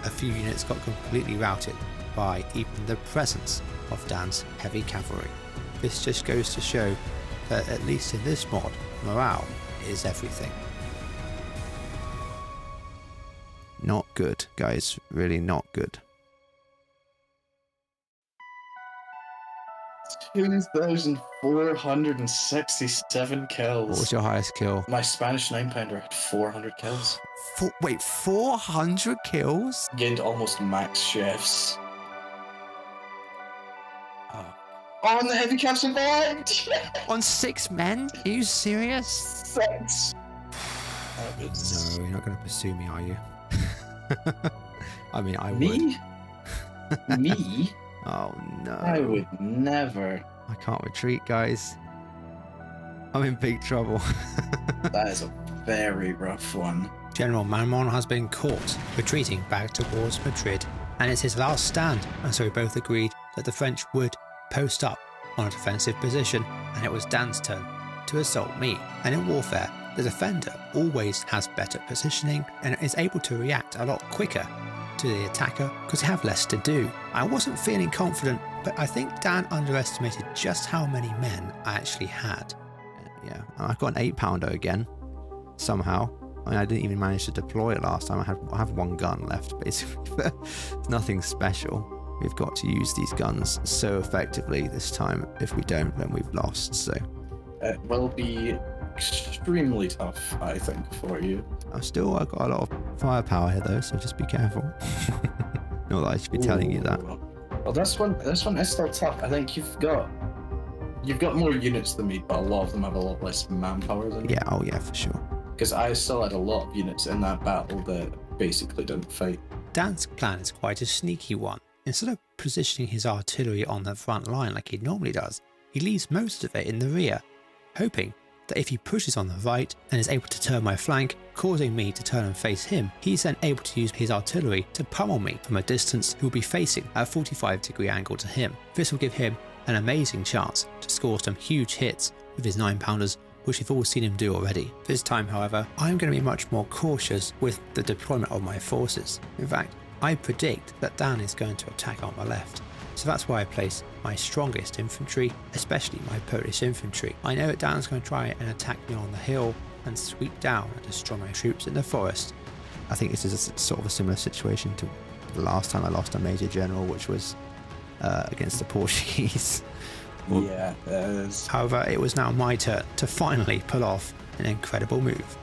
a few units got completely routed by even the presence of Dan's heavy cavalry. This just goes to show that, at least in this mod, morale is everything. Not good, guys. Really not good. 2,467 kills. What was your highest kill? My Spanish 9-pounder had 400 kills. 400 kills? Gained almost max chefs. Oh, and the heavy cap survived! on 6 men? Are you serious? 6! No, you're not going to pursue me, are you? I mean, I would. Me? Me? Oh no. I would never. I can't retreat, guys. I'm in big trouble. That is a very rough one. General Marmont has been caught retreating back towards Madrid, and it's his last stand, and so we both agreed that the French would post up on a defensive position, and it was Dan's turn to assault me. And in warfare, the defender always has better positioning and is able to react a lot quicker to the attacker because they have less to do. I wasn't feeling confident, but I think Dan underestimated just how many men I actually had. Yeah, I've got an 8-pounder again, somehow. I mean, I didn't even manage to deploy it last time. I have one gun left, basically. It's nothing special. We've got to use these guns so effectively this time. If we don't, then we've lost, so. It will be extremely tough, I think, for you. I've got a lot of firepower here, though, so just be careful. Not that I should be telling you that. Well, this one is still tough. I think you've got more units than me, but a lot of them have a lot less manpower than me. Yeah, oh yeah, for sure. Because I still had a lot of units in that battle that basically didn't fight. Dan's plan is quite a sneaky one. Instead of positioning his artillery on the front line like he normally does, he leaves most of it in the rear, hoping that if he pushes on the right and is able to turn my flank, causing me to turn and face him, he's then able to use his artillery to pummel me from a distance who will be facing a 45-degree angle to him. This will give him an amazing chance to score some huge hits with his 9-pounders, which we've all seen him do already. This time, however, I'm going to be much more cautious with the deployment of my forces. In fact, I predict that Dan is going to attack on the left, so that's why I place my strongest infantry, especially my Polish infantry. I know that Dan's going to try and attack me on the hill and sweep down and destroy my troops in the forest. I think this is a sort of a similar situation to the last time I lost a major general, which was against the Portuguese. Yeah, it is. However, it was now my turn to finally pull off an incredible move.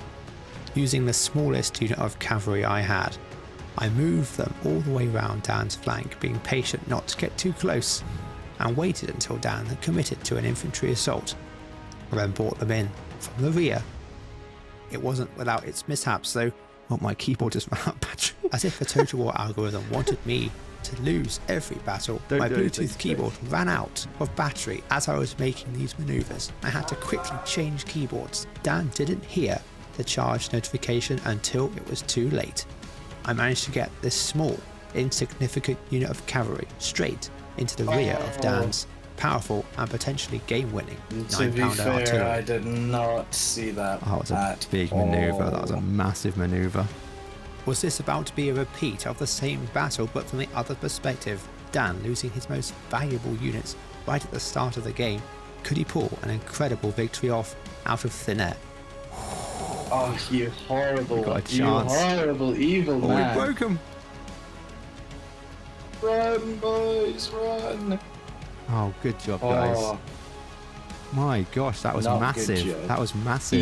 Using the smallest unit of cavalry I had, I moved them all the way round Dan's flank, being patient not to get too close, and waited until Dan had committed to an infantry assault. I then brought them in from the rear. It wasn't without its mishaps though. Oh, my keyboard just ran out of battery. As if the Total War algorithm wanted me to lose every battle, my Bluetooth keyboard ran out of battery as I was making these maneuvers. I had to quickly change keyboards. Dan didn't hear the charge notification until it was too late. I managed to get this small, insignificant unit of cavalry straight into the rear of Dan's powerful and potentially game-winning 9-pounder artillery. I did not see that. Oh, it was a big maneuver. That was a massive maneuver. Was this about to be a repeat of the same battle but from the other perspective? Dan losing his most valuable units right at the start of the game. Could he pull an incredible victory off out of thin air? Oh, you horrible, you horrible evil man. We broke him! Run, boys, run! Oh, good job, guys. My gosh, that was Not massive. That was massive.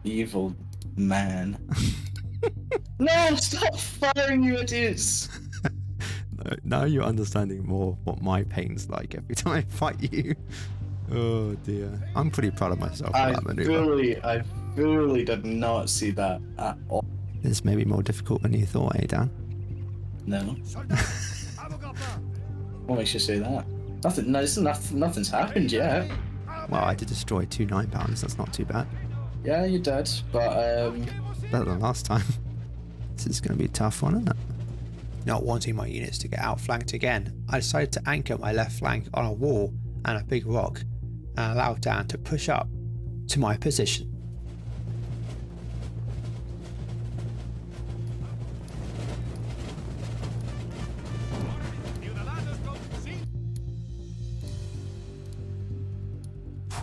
Evil man. No, stop firing, you idiots! Now you're understanding more what my pain's like every time I fight you. Oh dear. I'm pretty proud of myself for that maneuver. I really did not see that at all. This may be more difficult than you thought, eh, Dan? No. What makes you say that? Nothing's happened yet. Well, I did destroy 2 9-pounders, that's not too bad. Yeah, you did, but better than last time. This is going to be a tough one, isn't it? Not wanting my units to get outflanked again, I decided to anchor my left flank on a wall and a big rock and allow Dan to push up to my position.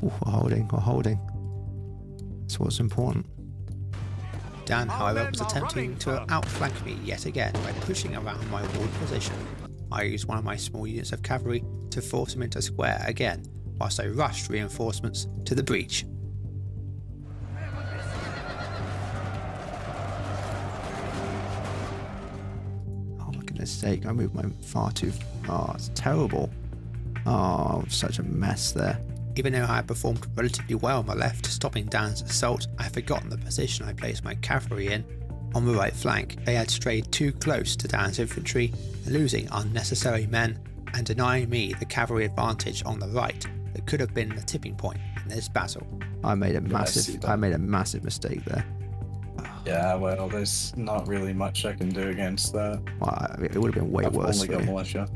We're holding. That's what's important. Dan, however, was attempting to outflank me yet again by pushing around my walled position. I used one of my small units of cavalry to force him into square again, whilst I rushed reinforcements to the breach. Oh, for goodness sake, I moved mine far too far. It's terrible. Oh, such a mess there. Even though I had performed relatively well on the left, stopping Dan's assault, I had forgotten the position I placed my cavalry in. On the right flank, they had strayed too close to Dan's infantry, losing unnecessary men and denying me the cavalry advantage on the right that could have been the tipping point in this battle. I made a massive mistake there. yeah, well, there's not really much I can do against that. Well, it would have been way I've worse. only got militia.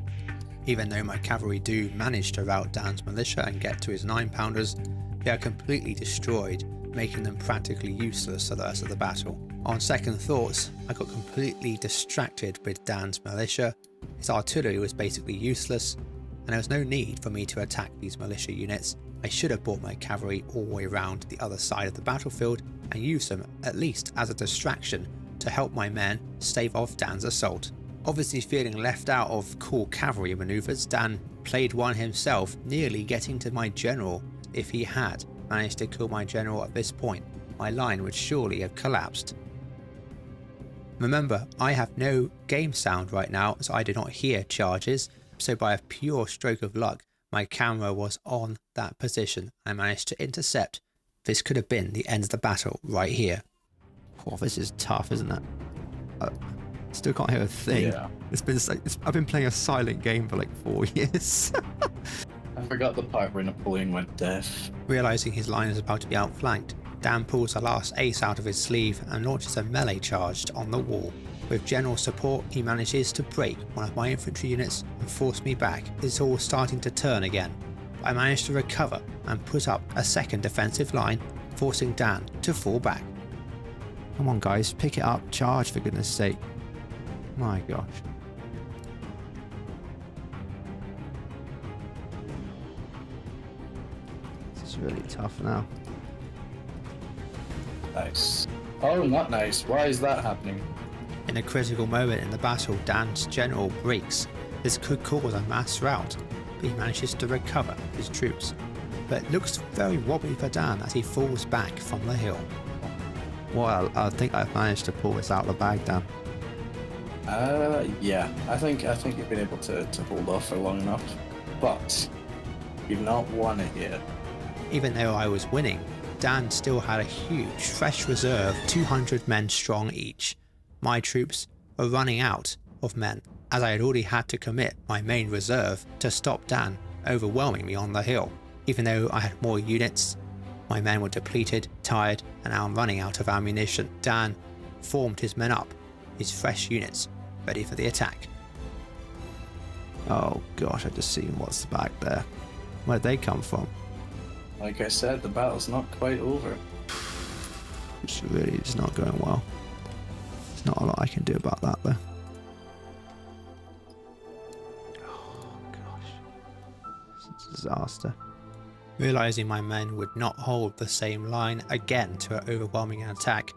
Even though my cavalry do manage to rout Dan's militia and get to his 9-pounders, they are completely destroyed, making them practically useless for the rest of the battle. On second thoughts, I got completely distracted with Dan's militia. His artillery was basically useless, and there was no need for me to attack these militia units. I should have brought my cavalry all the way around to the other side of the battlefield and used them at least as a distraction to help my men stave off Dan's assault. Obviously feeling left out of cool cavalry maneuvers, Dan played one himself, nearly getting to my general. If he had managed to kill my general at this point, my line would surely have collapsed. Remember, I have no game sound right now, so I do not hear charges, so by a pure stroke of luck, my camera was on that position. I managed to intercept. This could have been the end of the battle right here. Oh, this is tough, isn't it? Still can't hear a thing. Yeah. I've been playing a silent game for like 4 years. I forgot the part where Napoleon went deaf. Realising his line is about to be outflanked, Dan pulls the last ace out of his sleeve and launches a melee charge on the wall. With general support, he manages to break one of my infantry units and force me back. It's all starting to turn again. I managed to recover and put up a second defensive line, forcing Dan to fall back. Come on guys, pick it up, charge for goodness sake. My gosh. This is really tough now. Nice. Oh, not nice. Why is that happening? In a critical moment in the battle, Dan's general breaks. This could cause a mass rout, but he manages to recover his troops. But it looks very wobbly for Dan as he falls back from the hill. Well, I think I've managed to pull this out of the bag, Dan. Yeah. I think you've been able to hold off for long enough, but you've not won it yet. Even though I was winning, Dan still had a huge, fresh reserve, 200 men strong each. My troops were running out of men, as I had already had to commit my main reserve to stop Dan overwhelming me on the hill. Even though I had more units, my men were depleted, tired, and now I'm running out of ammunition. Dan formed his men up, his fresh units, ready for the attack. Oh gosh, I just seen what's back there. Where'd they come from? Like I said, the battle's not quite over. It's really just not going well. There's not a lot I can do about that though. Oh gosh. It's a disaster. Realising my men would not hold the same line again to an overwhelming attack,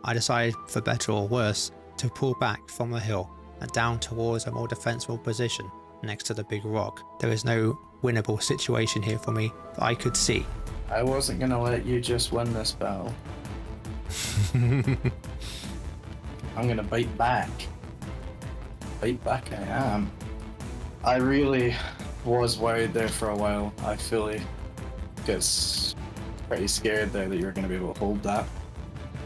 I decided, for better or worse, to pull back from the hill and down towards a more defensible position next to the big rock. There is no winnable situation here for me that I could see. I wasn't gonna let you just win this battle. I'm gonna bite back. Bite back I am. I really was worried there for a while. I fully gets pretty scared there that you were gonna be able to hold that.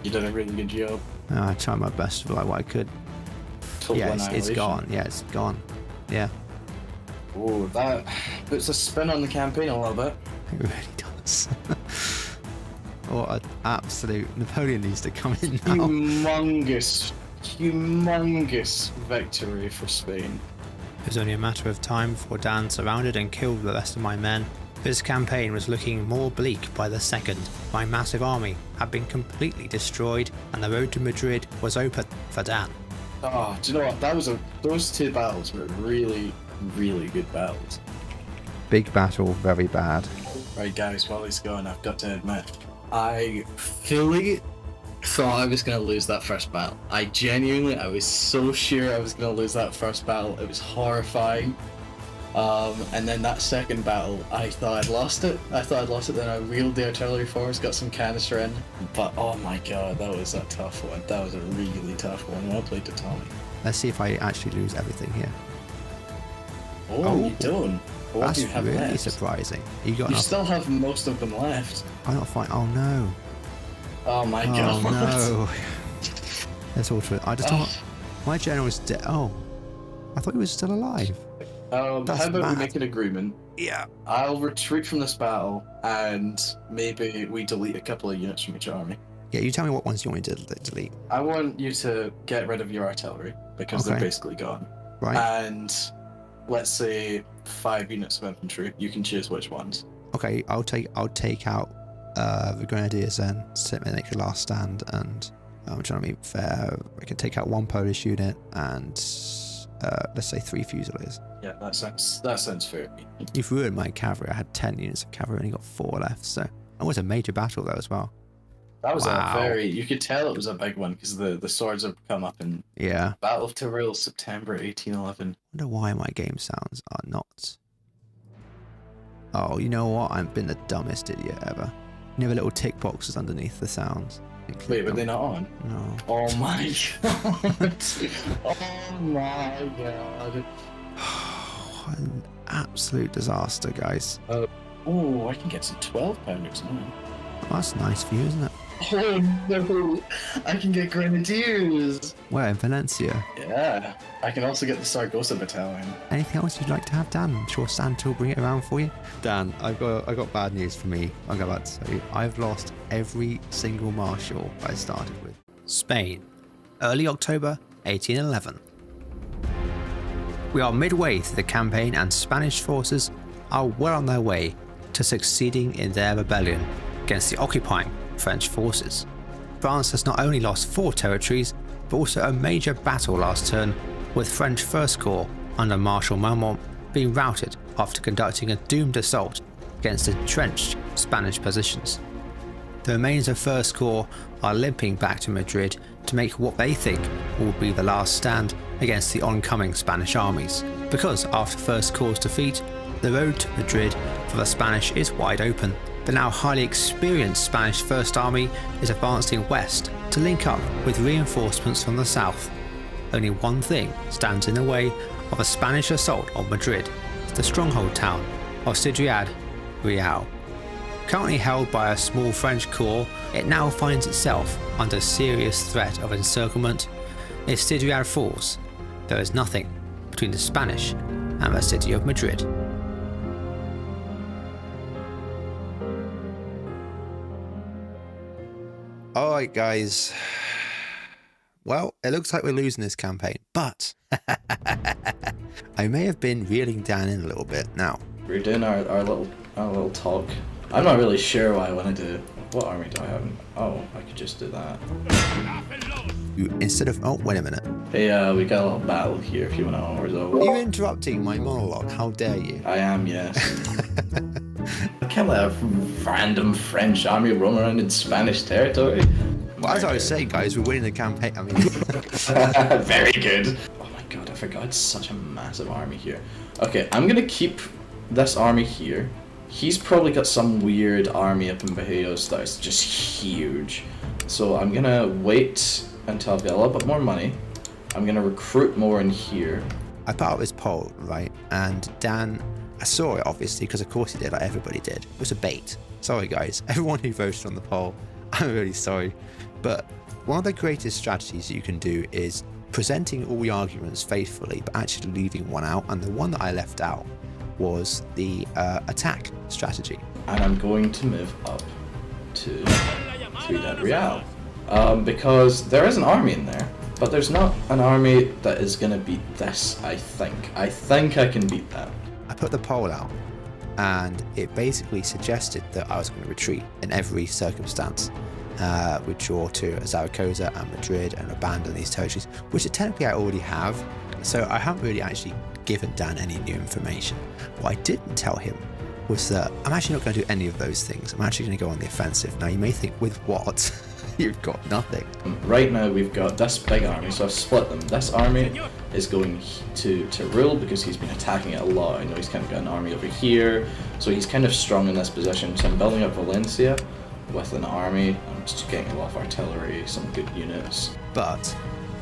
You did a really good job. I tried my best to like what I could. Total Yeah, it's annihilation. gone. Yeah, it's gone. Yeah, Oh, that puts a spin on the campaign a little bit. it really does. What an absolute Napoleon needs to come in now. Humongous victory for Spain. It was only a matter of time before Dan surrounded and killed the rest of my men. This campaign was looking more bleak by the second. My massive army had been completely destroyed and the road to Madrid was open for Dan. Oh, do you know what? Those two battles were really, really good battles. Big battle, very bad. Right, guys, while he's gone, I've got to admit, I fully thought I was going to lose that first battle. I was so sure I was going to lose that first battle. It was horrifying. And then that second battle, I thought I'd lost it. Then I wheeled the artillery forwards, got some canister in. But oh my god, that was a tough one. That was a really tough one. Well played to Tommy. Let's see if I actually lose everything here. Oh, you don't. What That's do you have really left? surprising. You got You enough. still have most of them left. I'm not fine. Oh no. Oh my Oh god. no. That's all true. I just thought my general was dead. Oh, I thought he was still alive. That's How about mad. we make an agreement? Yeah. I'll retreat from this battle, and maybe we delete a couple of units from each army. Yeah, you tell me what ones you want me to delete. I want you to get rid of your artillery, because they're Okay. basically gone. Right? And let's say 5 units of infantry. You can choose which ones. Okay, I'll take out the grenadiers then, to make the last stand, and I'm trying to be fair. I can take out 1 Polish unit and let's say 3 Fusiliers. Yeah, that sounds fair. You've ruined my cavalry. I had 10 units of cavalry, only got 4 left, so it was a major battle though as well. That was Wow. you could tell it was a big one because the swords have come up in Yeah. Battle of Teruel, September 1811. I wonder why my game sounds are not. Oh, you know what? I've been the dumbest idiot ever. You know the little tick boxes underneath the sounds? Wait, were they not on? No. Oh my god! Oh my god! What an absolute disaster, guys. Oh, I can get some 12-pounders now. That's nice for you, isn't it? Oh no! I can get grenadiers! Where, in Valencia? Yeah. I can also get the Saragossa battalion. Anything else you'd like to have, Dan? I'm sure Santa will bring it around for you. Dan, I got bad news for me. I'm about to say I've lost every single marshal I started with. Spain, early October 1811. We are midway through the campaign and Spanish forces are well on their way to succeeding in their rebellion against the occupying French forces. France has not only lost 4 territories, but also a major battle last turn, with French First Corps under Marshal Marmont being routed after conducting a doomed assault against entrenched Spanish positions. The remains of First Corps are limping back to Madrid to make what they think will be the last stand against the oncoming Spanish armies, because after First Corps' defeat, the road to Madrid for the Spanish is wide open. The now highly experienced Spanish First Army is advancing west to link up with reinforcements from the south. Only one thing stands in the way of a Spanish assault on Madrid, the stronghold town of Ciudad Real. Currently held by a small French corps, it now finds itself under serious threat of encirclement. If Ciudad falls, there is nothing between the Spanish and the city of Madrid. Alright guys, well, it looks like we're losing this campaign, but I may have been reeling Dan in a little bit now. We're doing our little talk. I'm not really sure what I want to do. What army do I have? Oh, I could just do that. Instead of, oh, wait a minute. Hey, we got a little battle here if you want to know where it's over. Are you interrupting my monologue? How dare you? I am, yes. I can't let a random French army roam around in Spanish territory. Well, as I was saying, guys, we're winning the campaign. I mean, very good. Oh my god, I forgot it's such a massive army here. Okay, I'm gonna keep this army here. He's probably got some weird army up in Badajoz that is just huge. So I'm gonna wait until I've got a little bit more money. I'm gonna recruit more in here. I put out this poll, right? And Dan, I saw it obviously, because of course he did, like everybody did. It was a bait. Sorry guys, everyone who voted on the poll, I'm really sorry. But one of the greatest strategies you can do is presenting all the arguments faithfully, but actually leaving one out. And the one that I left out was the attack strategy. And I'm going to move up to Ciudad Real. Because there is an army in there, but there's not an army that is going to beat this, I think. I think I can beat that. I put the poll out, and it basically suggested that I was going to retreat in every circumstance, withdraw to Zaragoza and Madrid and abandon these territories, which technically I already have. So I haven't really actually given Dan any new information. What I didn't tell him was that I'm actually not going to do any of those things. I'm actually going to go on the offensive. Now you may think, with what? You've got nothing. Right now we've got this big army, so I've split them. This army is going to Teruel because he's been attacking it a lot. I know he's kind of got an army over here, so he's kind of strong in this position. So I'm building up Valencia with an army. I'm just getting a lot of artillery, some good units. But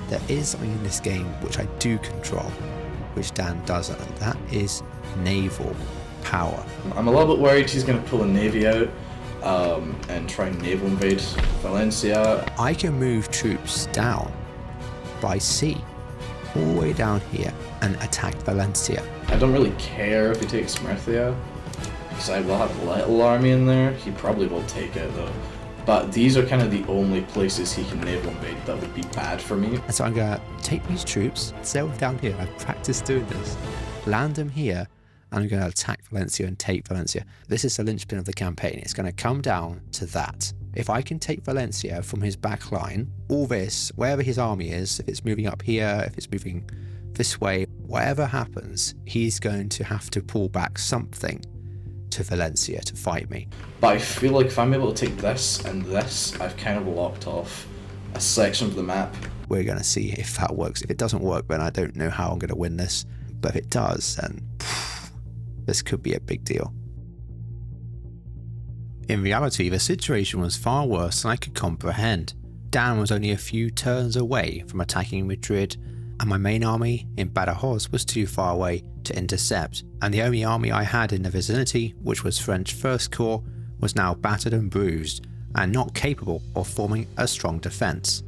there is something in this game which I do control, which Dan doesn't, and that is naval power. I'm a little bit worried he's going to pull a navy out and try and naval invade Valencia. I can move troops down by sea, all the way down here, and attack Valencia. I don't really care if he takes Murcia, because I will have a little army in there. He probably will take it though. but these are kind of the only places he can naval invade that would be bad for me. And so I'm going to take these troops, sail down here. I've practiced doing this. Land them here, and I'm going to attack Valencia and take Valencia. This is the linchpin of the campaign. It's going to come down to that. If I can take Valencia from his back line, all this, wherever his army is, if it's moving up here, if it's moving this way, whatever happens, he's going to have to pull back something to Valencia to fight me. But I feel like if I'm able to take this and this, I've kind of locked off a section of the map. We're going to see if that works. If it doesn't work, then I don't know how I'm going to win this. But if it does, then this could be a big deal. In reality, the situation was far worse than I could comprehend. Dan was only a few turns away from attacking Madrid, and my main army in Badajoz was too far away to intercept, and the only army I had in the vicinity, which was French First Corps, was now battered and bruised, and not capable of forming a strong defence.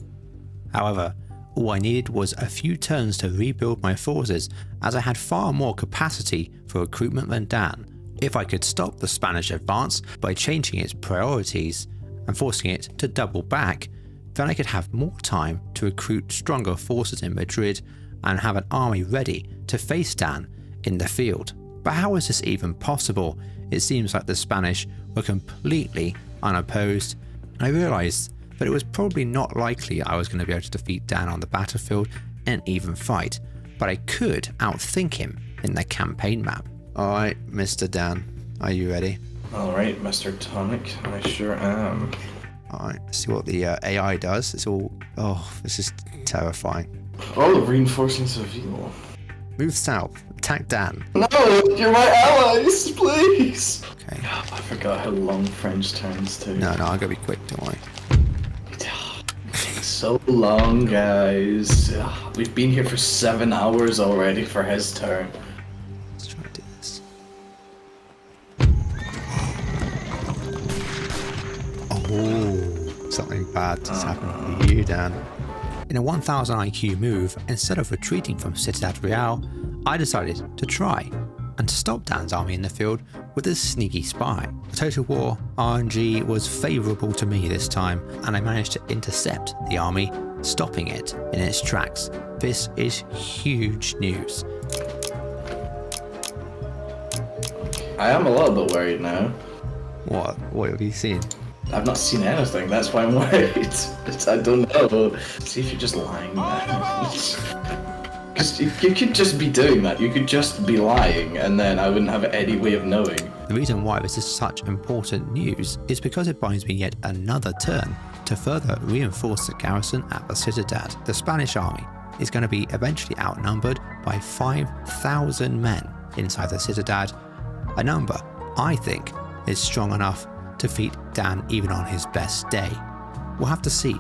However, all I needed was a few turns to rebuild my forces, as I had far more capacity for recruitment than Dan. If I could stop the Spanish advance by changing its priorities and forcing it to double back, then I could have more time to recruit stronger forces in Madrid and have an army ready to face Dan in the field. But how is this even possible? It seems like the Spanish were completely unopposed. I realised that it was probably not likely I was going to be able to defeat Dan on the battlefield in an even fight, but I could outthink him in the campaign map. Alright, Mr. Dan, are you ready? Alright, Mr. Tonic, I sure am. Alright, let's see what the AI does. It's all... oh, this is terrifying. Oh, reinforcing Seville. Move south, attack Dan. No, you're my allies, please! Okay. I forgot how long French turns to. No, I'm gonna be quick, don't worry. It takes so long, guys. We've been here for 7 hours already for his turn. Let's try to do this. Oh, something bad has happened to you, Dan. In a 1000 IQ move, instead of retreating from Ciudad Real, I decided to try and to stop Dan's army in the field with a sneaky spy. The Total War RNG was favourable to me this time, and I managed to intercept the army, stopping it in its tracks. This is huge news. I am a little bit worried now. What have you seen? I've not seen anything, that's why I'm worried. I don't know. See if you're just lying now. Because you could just be doing that. You could just be lying, and then I wouldn't have any way of knowing. The reason why this is such important news is because it buys me yet another turn to further reinforce the garrison at the Ciudad. The Spanish army is going to be eventually outnumbered by 5,000 men inside the Ciudad, a number I think is strong enough to defeat Dan even on his best day. We'll have to see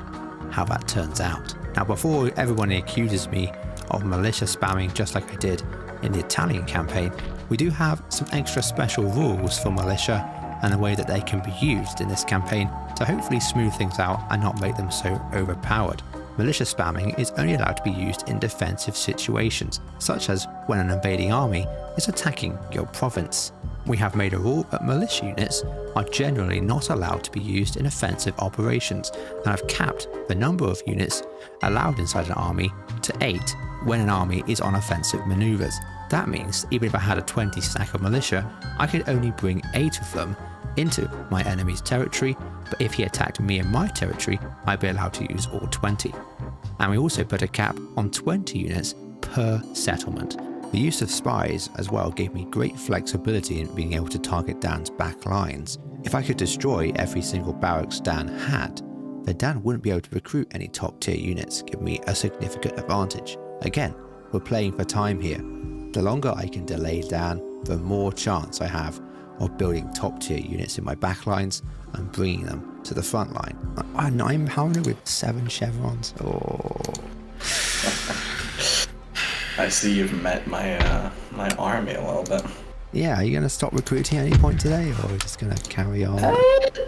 how that turns out. Now, before everyone accuses me of militia spamming just like I did in the Italian campaign, we do have some extra special rules for militia and the way that they can be used in this campaign to hopefully smooth things out and not make them so overpowered. Militia spamming is only allowed to be used in defensive situations, such as when an invading army is attacking your province. We have made a rule that militia units are generally not allowed to be used in offensive operations, and have capped the number of units allowed inside an army to 8 when an army is on offensive maneuvers. That means even if I had a 20 stack of militia, I could only bring 8 of them into my enemy's territory, but if he attacked me in my territory, I'd be allowed to use all 20. And we also put a cap on 20 units per settlement. The use of spies as well gave me great flexibility in being able to target Dan's back lines. If I could destroy every single barracks Dan had, then Dan wouldn't be able to recruit any top tier units, giving me a significant advantage. Again, we're playing for time here. The longer I can delay Dan, the more chance I have of building top tier units in my back lines and bringing them to the front line. I'm having with 7 chevrons. Oh. I see you've met my my army a little bit. Yeah, are you going to stop recruiting at any point today, or are we just going to carry on?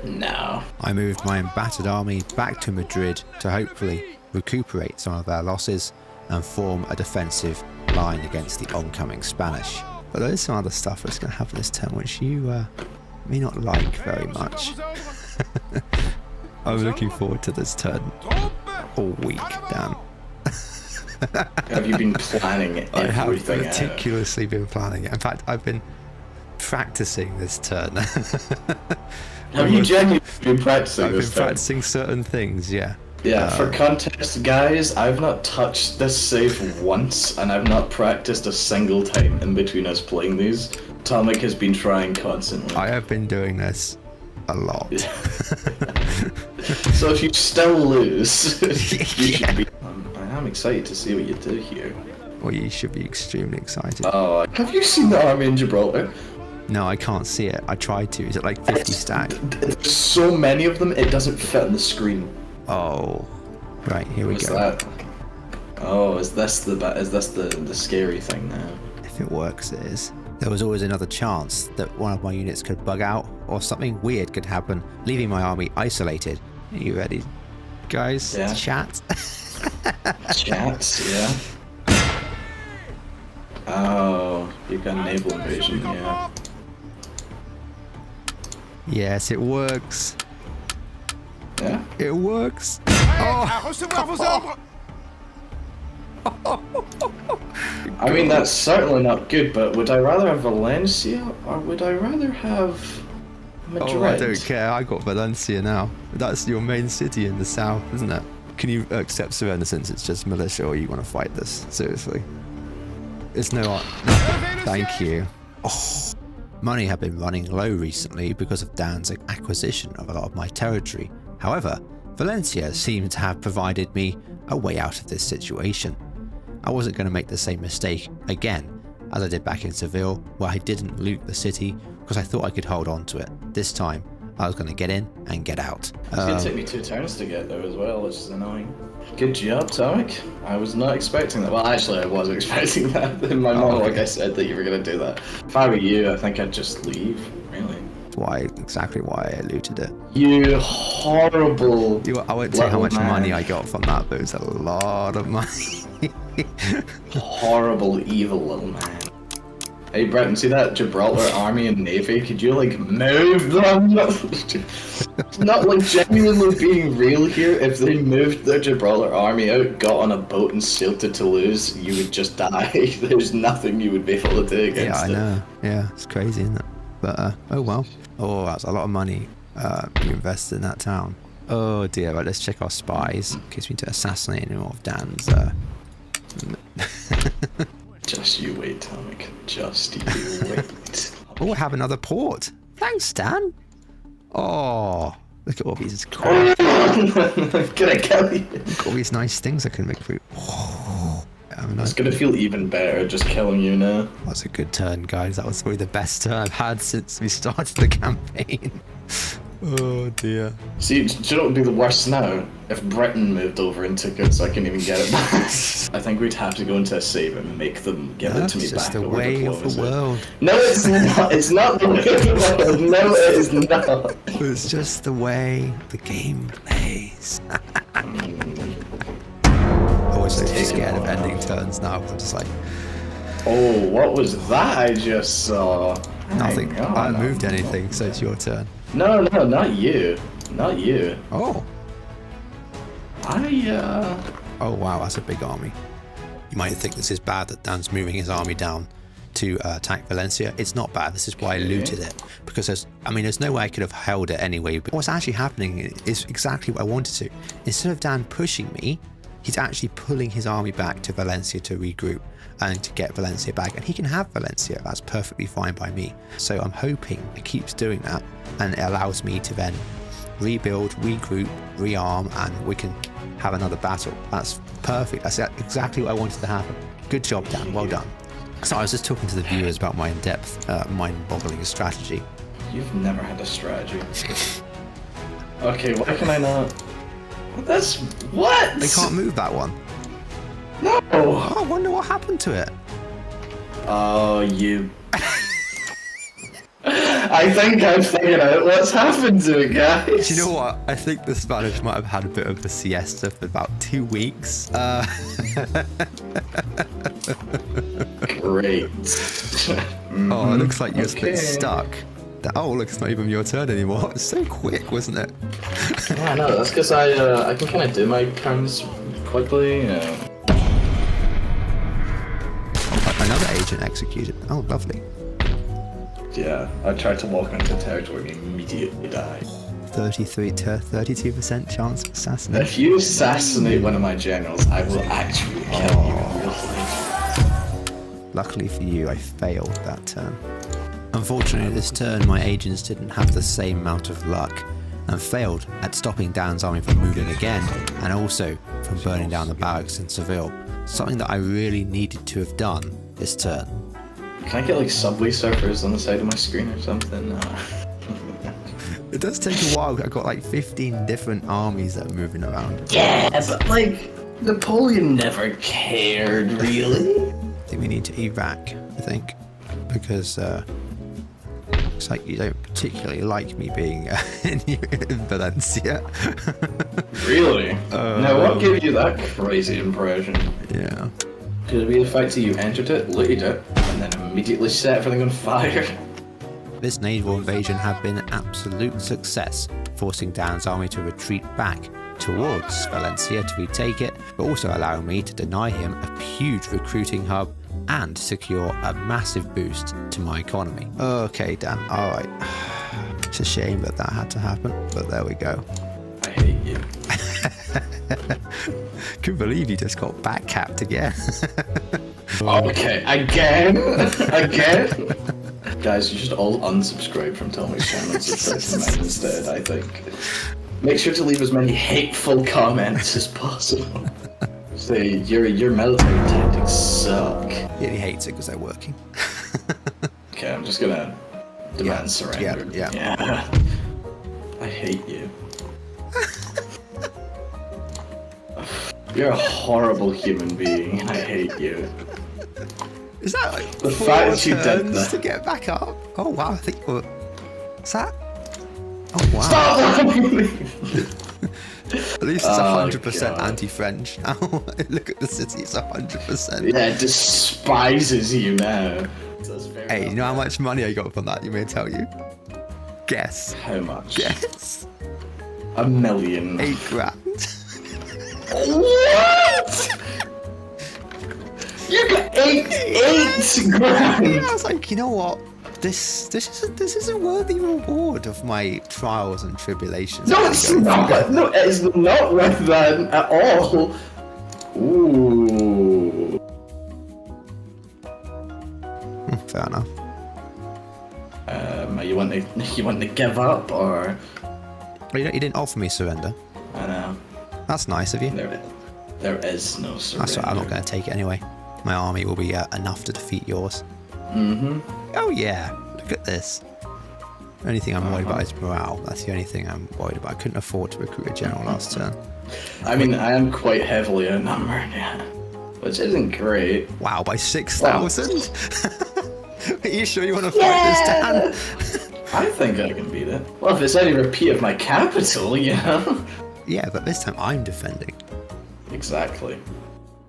No. I moved my embattled army back to Madrid to hopefully recuperate some of their losses and form a defensive line against the oncoming Spanish. But there is some other stuff that's going to happen this turn which you may not like very much. I'm looking forward to this turn all week, Dan. Have you been planning I have everything out? meticulously been planning it. In fact, I've been practicing this turn. Have you genuinely been practicing I've been this turn? practicing certain things, yeah. Yeah, for context, guys, I've not touched this save once, and I've not practiced a single time in between us playing these. Tomic has been trying constantly. I have been doing this a lot. So if you still lose, you should be... I am excited to see what you do here. Well, you should be extremely excited. Oh, have you seen the army in Gibraltar? No, I can't see it. I tried to. Is it like 50 stack? There's so many of them, it doesn't fit on the screen. Oh, right, here we What's go. that? Oh, is this the scary thing now? If it works, it is. There was always another chance that one of my units could bug out or something weird could happen, leaving my army isolated. Are you ready, guys? Yeah. Chat? Chats, yeah. Oh, you've got naval invasion, yeah. Yes, it works. Yeah? It works. I mean, that's certainly not good, but would I rather have Valencia, or would I rather have Madrid? Oh, I don't care. I got Valencia now. That's your main city in the south, isn't it? Can you accept surrender since it's just militia, or you want to fight this? Seriously. It's no... Thank you. Oh. Money have been running low recently because of Dan's acquisition of a lot of my territory. However, Valencia seemed to have provided me a way out of this situation. I wasn't going to make the same mistake again as I did back in Seville, where I didn't loot the city because I thought I could hold on to it. This time, I was going to get in and get out. It's going to take me 2 turns to get there as well, which is annoying. Good job, Tomic. I was not expecting that. Well, actually, I was expecting that. In my monologue, okay. I said that you were going to do that. If I were you, I think I'd just leave, really. Exactly why I looted it. You horrible... I won't say how much little man. money I got from that, but it was a lot of money. Horrible, evil little man. Hey, Bretton, see that Gibraltar army and navy? Could you, like, move them? Not, like, genuinely being real here. If they moved the Gibraltar army out, got on a boat and sailed to Toulouse, you would just die. There's nothing you would be able to do against Yeah, I know. Yeah, it's crazy, isn't it? But, oh well. Oh, that's a lot of money you invested in that town. Oh dear, right, let's check our spies in case we need to assassinate any more of Dan's... Just you wait, Tomic. Just you wait. Oh, I have another port. Thanks, Dan. Oh, look at all these cool, Can I kill you? look at all these nice things I can make for you. Oh, It's gonna feel even better just killing you now. that's a good turn, guys. That was probably the best turn I've had since we started the campaign. Oh dear. See, do you know what would be the worst now? If Britain moved over and took it so I can even get it back. I think we'd have to go into a save and make them give it That's to me just back the over way of the diplomacy. world. No, it's not. It's not the way of the world. No, it is not. It's just the way the game plays. Always so scared of ending turns now. I'm just like, Oh, what was that I just saw? nothing. Hang on. I haven't moved anything, so it's your turn. No, not you. Not you. Oh. Oh wow, that's a big army. You might think this is bad that Dan's moving his army down to attack Valencia. It's not bad. This is why I looted it, because there's no way I could have held it anyway. But what's actually happening is exactly what I wanted to. Instead of Dan pushing me, he's actually pulling his army back to Valencia to regroup and to get Valencia back, and he can have Valencia. That's perfectly fine by me. So I'm hoping it keeps doing that, and it allows me to then rebuild, regroup, rearm, and we can have another battle. That's perfect. That's exactly what I wanted to happen. Good job, Dan. Well done. So I was just talking to the viewers about my in-depth, mind-boggling strategy. You've never had a strategy. Okay, why can I not? That's what? They can't move that one. No. Oh, I wonder what happened to it. Oh, you. I think I've figured out what's happened to it, guys. Do you know what? I think the Spanish might have had a bit of a siesta for about 2 weeks. Great. Oh, it looks like you're a Okay. bit stuck. Oh, look, it's not even your turn anymore. It's so quick, wasn't it? Yeah, no, that's because I can kind of do my turns quickly. Another agent executed. Oh, lovely. Yeah, I tried to walk into territory and immediately die. 33 to 32% chance of assassination. If you assassinate one of my generals, I will actually kill you in real life. Luckily for you, I failed that turn. Unfortunately, this turn my agents didn't have the same amount of luck and failed at stopping Dan's army from moving again and also from burning down the barracks in Seville. Something that I really needed to have done this turn. Can I get like subway surfers on the side of my screen or something? It does take a while. I've got like 15 different armies that are moving around. Yeah, but like, Napoleon never cared, really. I think we need to evac, I think, because it's like you don't particularly like me being in Valencia. Really? Now, what gave you that crazy impression? Yeah. Could it be the fact that you entered it, looted it, and then immediately set everything on fire? This naval invasion had been an absolute success, forcing Dan's army to retreat back towards Valencia to retake it, but also allowing me to deny him a huge recruiting hub and secure a massive boost to my economy. Okay, Dan, alright. It's a shame that that had to happen, but there we go. I hate you. Couldn't believe you just got backcapped again. Okay, again? Again? Guys, you should all unsubscribe from Tommy's channel and subscribe to mine instead, I think. Make sure to leave as many hateful comments as possible. Say, your military tactics suck. Yeah, he hates it because they're working. Okay, I'm just gonna demand surrender. Yeah. I hate you. You're a horrible human being, and I hate you. Is that like The 4 fact you did turns that. to get back up? Oh wow, I think we're... Is that... Oh wow. Stop! At least it's 100% God. anti-French now. Look at the city, it's 100%. Yeah, it despises you now. Hey, you know how much money I got from that? You may tell you. Guess. How much? Guess. $1 million. 8 grand. What? You got eight grand. I was like, you know what? This is a worthy reward of my trials and tribulations. No, it's not. No, it is not worth that at all. Ooh. Fair enough. You want to give up, or? You didn't offer me surrender. I know. That's nice of you. There is no surrender. That's right, I'm not going to take it anyway. My army will be enough to defeat yours. Mm-hmm. Oh yeah, look at this. The only thing I'm worried about is morale. That's the only thing I'm worried about. I couldn't afford to recruit a general last turn. I mean, I am quite heavily outnumbered, yeah. Which isn't great. Wow, by 6,000? Are you sure you want to fight this, Dan? I think I can beat it. Well, if it's any repeat of my capital, you know? Yeah, but this time I'm defending. Exactly.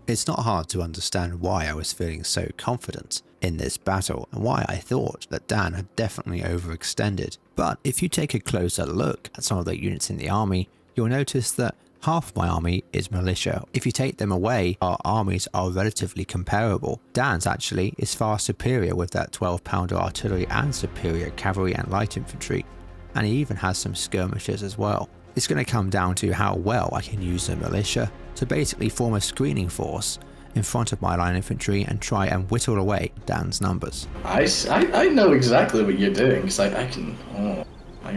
It's not hard to understand why I was feeling so confident in this battle and why I thought that Dan had definitely overextended. But if you take a closer look at some of the units in the army, you'll notice that half my army is militia. If you take them away, our armies are relatively comparable. Dan's actually is far superior with that 12-pounder artillery and superior cavalry and light infantry, and he even has some skirmishers as well. It's going to come down to how well I can use the militia to basically form a screening force in front of my line infantry and try and whittle away Dan's numbers. I know exactly what you're doing, because I can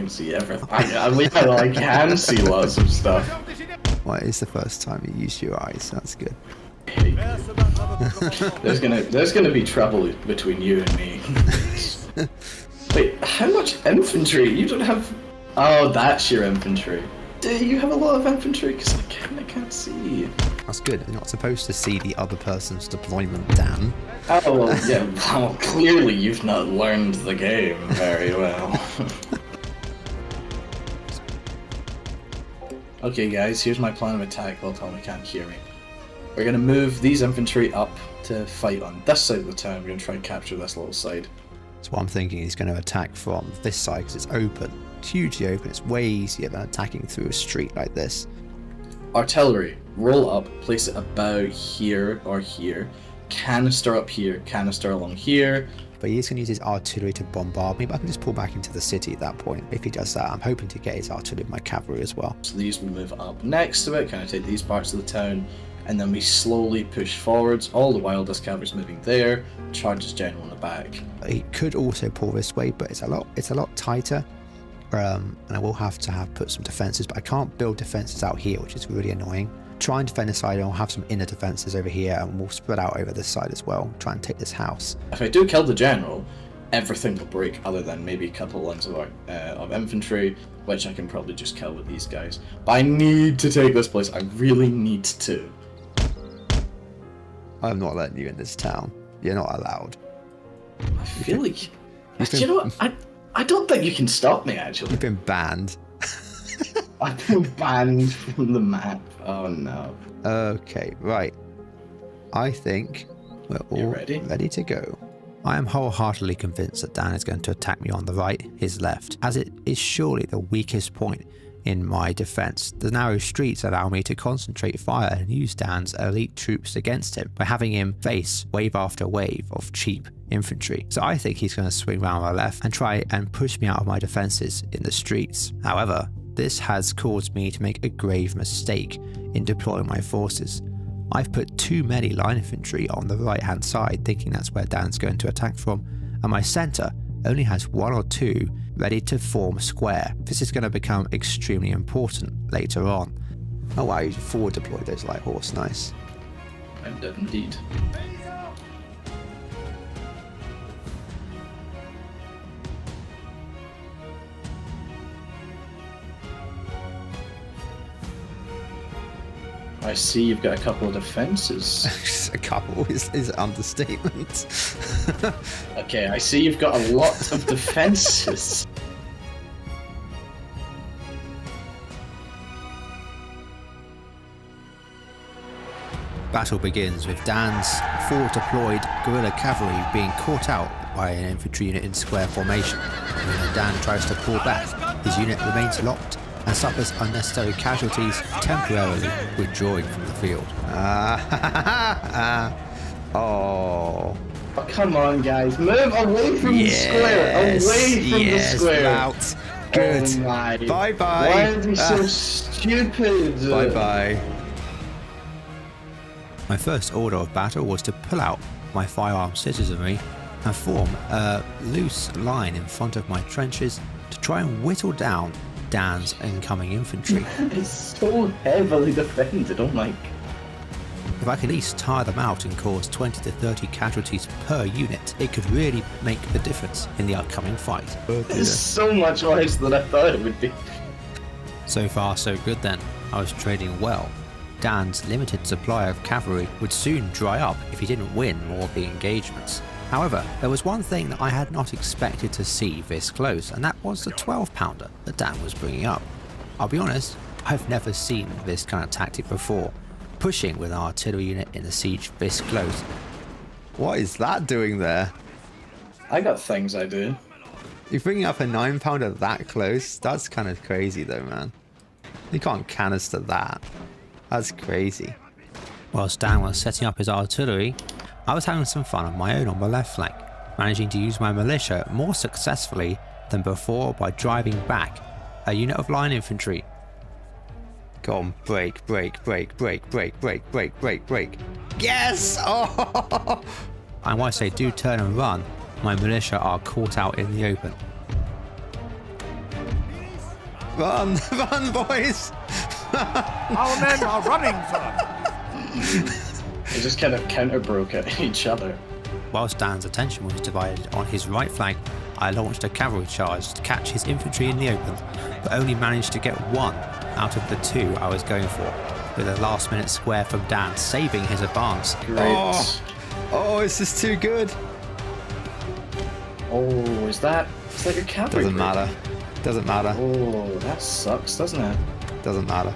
see everything. I can see lots of stuff. Well, it's the first time you use your eyes, that's good. There's gonna be trouble between you and me. Wait, how much infantry? You don't have... Oh, that's your infantry. Do you have a lot of infantry? Because I can't see. That's good. You're not supposed to see the other person's deployment, Dan. Oh, well, yeah, well, clearly you've not learned the game very well. Okay, guys, here's my plan of attack while Tommy can't hear me. We're going to move these infantry up to fight on this side of the town. We're going to try and capture this little side. So what I'm thinking, he's going to attack from this side because it's open, hugely open. It's way easier than attacking through a street like this. Artillery, roll up, place it about here or here. Canister up here, canister along here. But he's going to use his artillery to bombard me, but I can just pull back into the city at that point. If he does that, I'm hoping to get his artillery with my cavalry as well. So these will move up next to it, kind of take these parts of the town, and then we slowly push forwards, all the while this cavalry's moving there, charges general in the back. He could also pull this way, but it's a lot tighter. And I will have to put some defenses, but I can't build defenses out here, which is really annoying. Try and defend this side, and I'll have some inner defenses over here, and we'll spread out over this side as well. Try and take this house. If I do kill the general, everything will break other than maybe a couple of lines of infantry, which I can probably just kill with these guys. But I need to take this place. I really need to. I'm not letting you in this town. You're not allowed. I feel like... Do you know what? I don't think you can stop me, actually. You've been banned. I've been banned from the map. Oh no. Okay, right. I think we're all ready to go. I am wholeheartedly convinced that Dan is going to attack me on the right, his left, as it is surely the weakest point in my defense. The narrow streets allow me to concentrate fire and use Dan's elite troops against him by having him face wave after wave of cheap infantry. So I think he's going to swing round my left and try and push me out of my defenses in the streets. However, this has caused me to make a grave mistake in deploying my forces. I've put too many line infantry on the right hand side, thinking that's where Dan's going to attack from, and my centre only has 1 or 2 ready to form a square. This is going to become extremely important later on. Oh wow, you forward deployed those light horse, nice. I did indeed. I see you've got a couple of defences. A couple is an understatement. Okay, I see you've got a lot of defences. Battle begins with Dan's forward deployed guerrilla cavalry being caught out by an infantry unit in square formation. When Dan tries to pull back, his unit remains locked and suffers unnecessary casualties, temporarily withdrawing from the field. Oh. Oh, come on, guys. Move away from the square. Away from the square. Route. Good. Oh my. Bye-bye. Why are they so stupid? Bye-bye. My first order of battle was to pull out my firearm citizenry and form a loose line in front of my trenches to try and whittle down Dan's incoming infantry. It's so heavily defended, oh my. If I could at least tire them out and cause 20 to 30 casualties per unit, it could really make the difference in the upcoming fight. It's so much worse than I thought it would be. So far so good then. I was trading well. Dan's limited supply of cavalry would soon dry up if he didn't win more of the engagements. However, there was one thing that I had not expected to see this close, and that was the 12-pounder that Dan was bringing up. I'll be honest, I've never seen this kind of tactic before, pushing with an artillery unit in the siege this close. What is that doing there? I got things I do. You're bringing up a 9-pounder that close? That's kind of crazy though, man. You can't canister that. That's crazy. Whilst Dan was setting up his artillery, I was having some fun on my own on the left flank, managing to use my militia more successfully than before by driving back a unit of line infantry. Go on, break, break, break, break, break, break, break, break, break. Yes! Oh! And once they do turn and run, my militia are caught out in the open. Run! Run, boys! Our men are running, sir! They just kind of counter-broke at each other. Whilst Dan's attention was divided on his right flank, I launched a cavalry charge to catch his infantry in the open, but only managed to get 1 out of the 2 I was going for, with a last-minute square from Dan saving his advance. Great. Oh, this is too good. Oh, is that... It's like a cavalry. Doesn't matter. Doesn't matter. Oh, that sucks, doesn't it? Doesn't matter.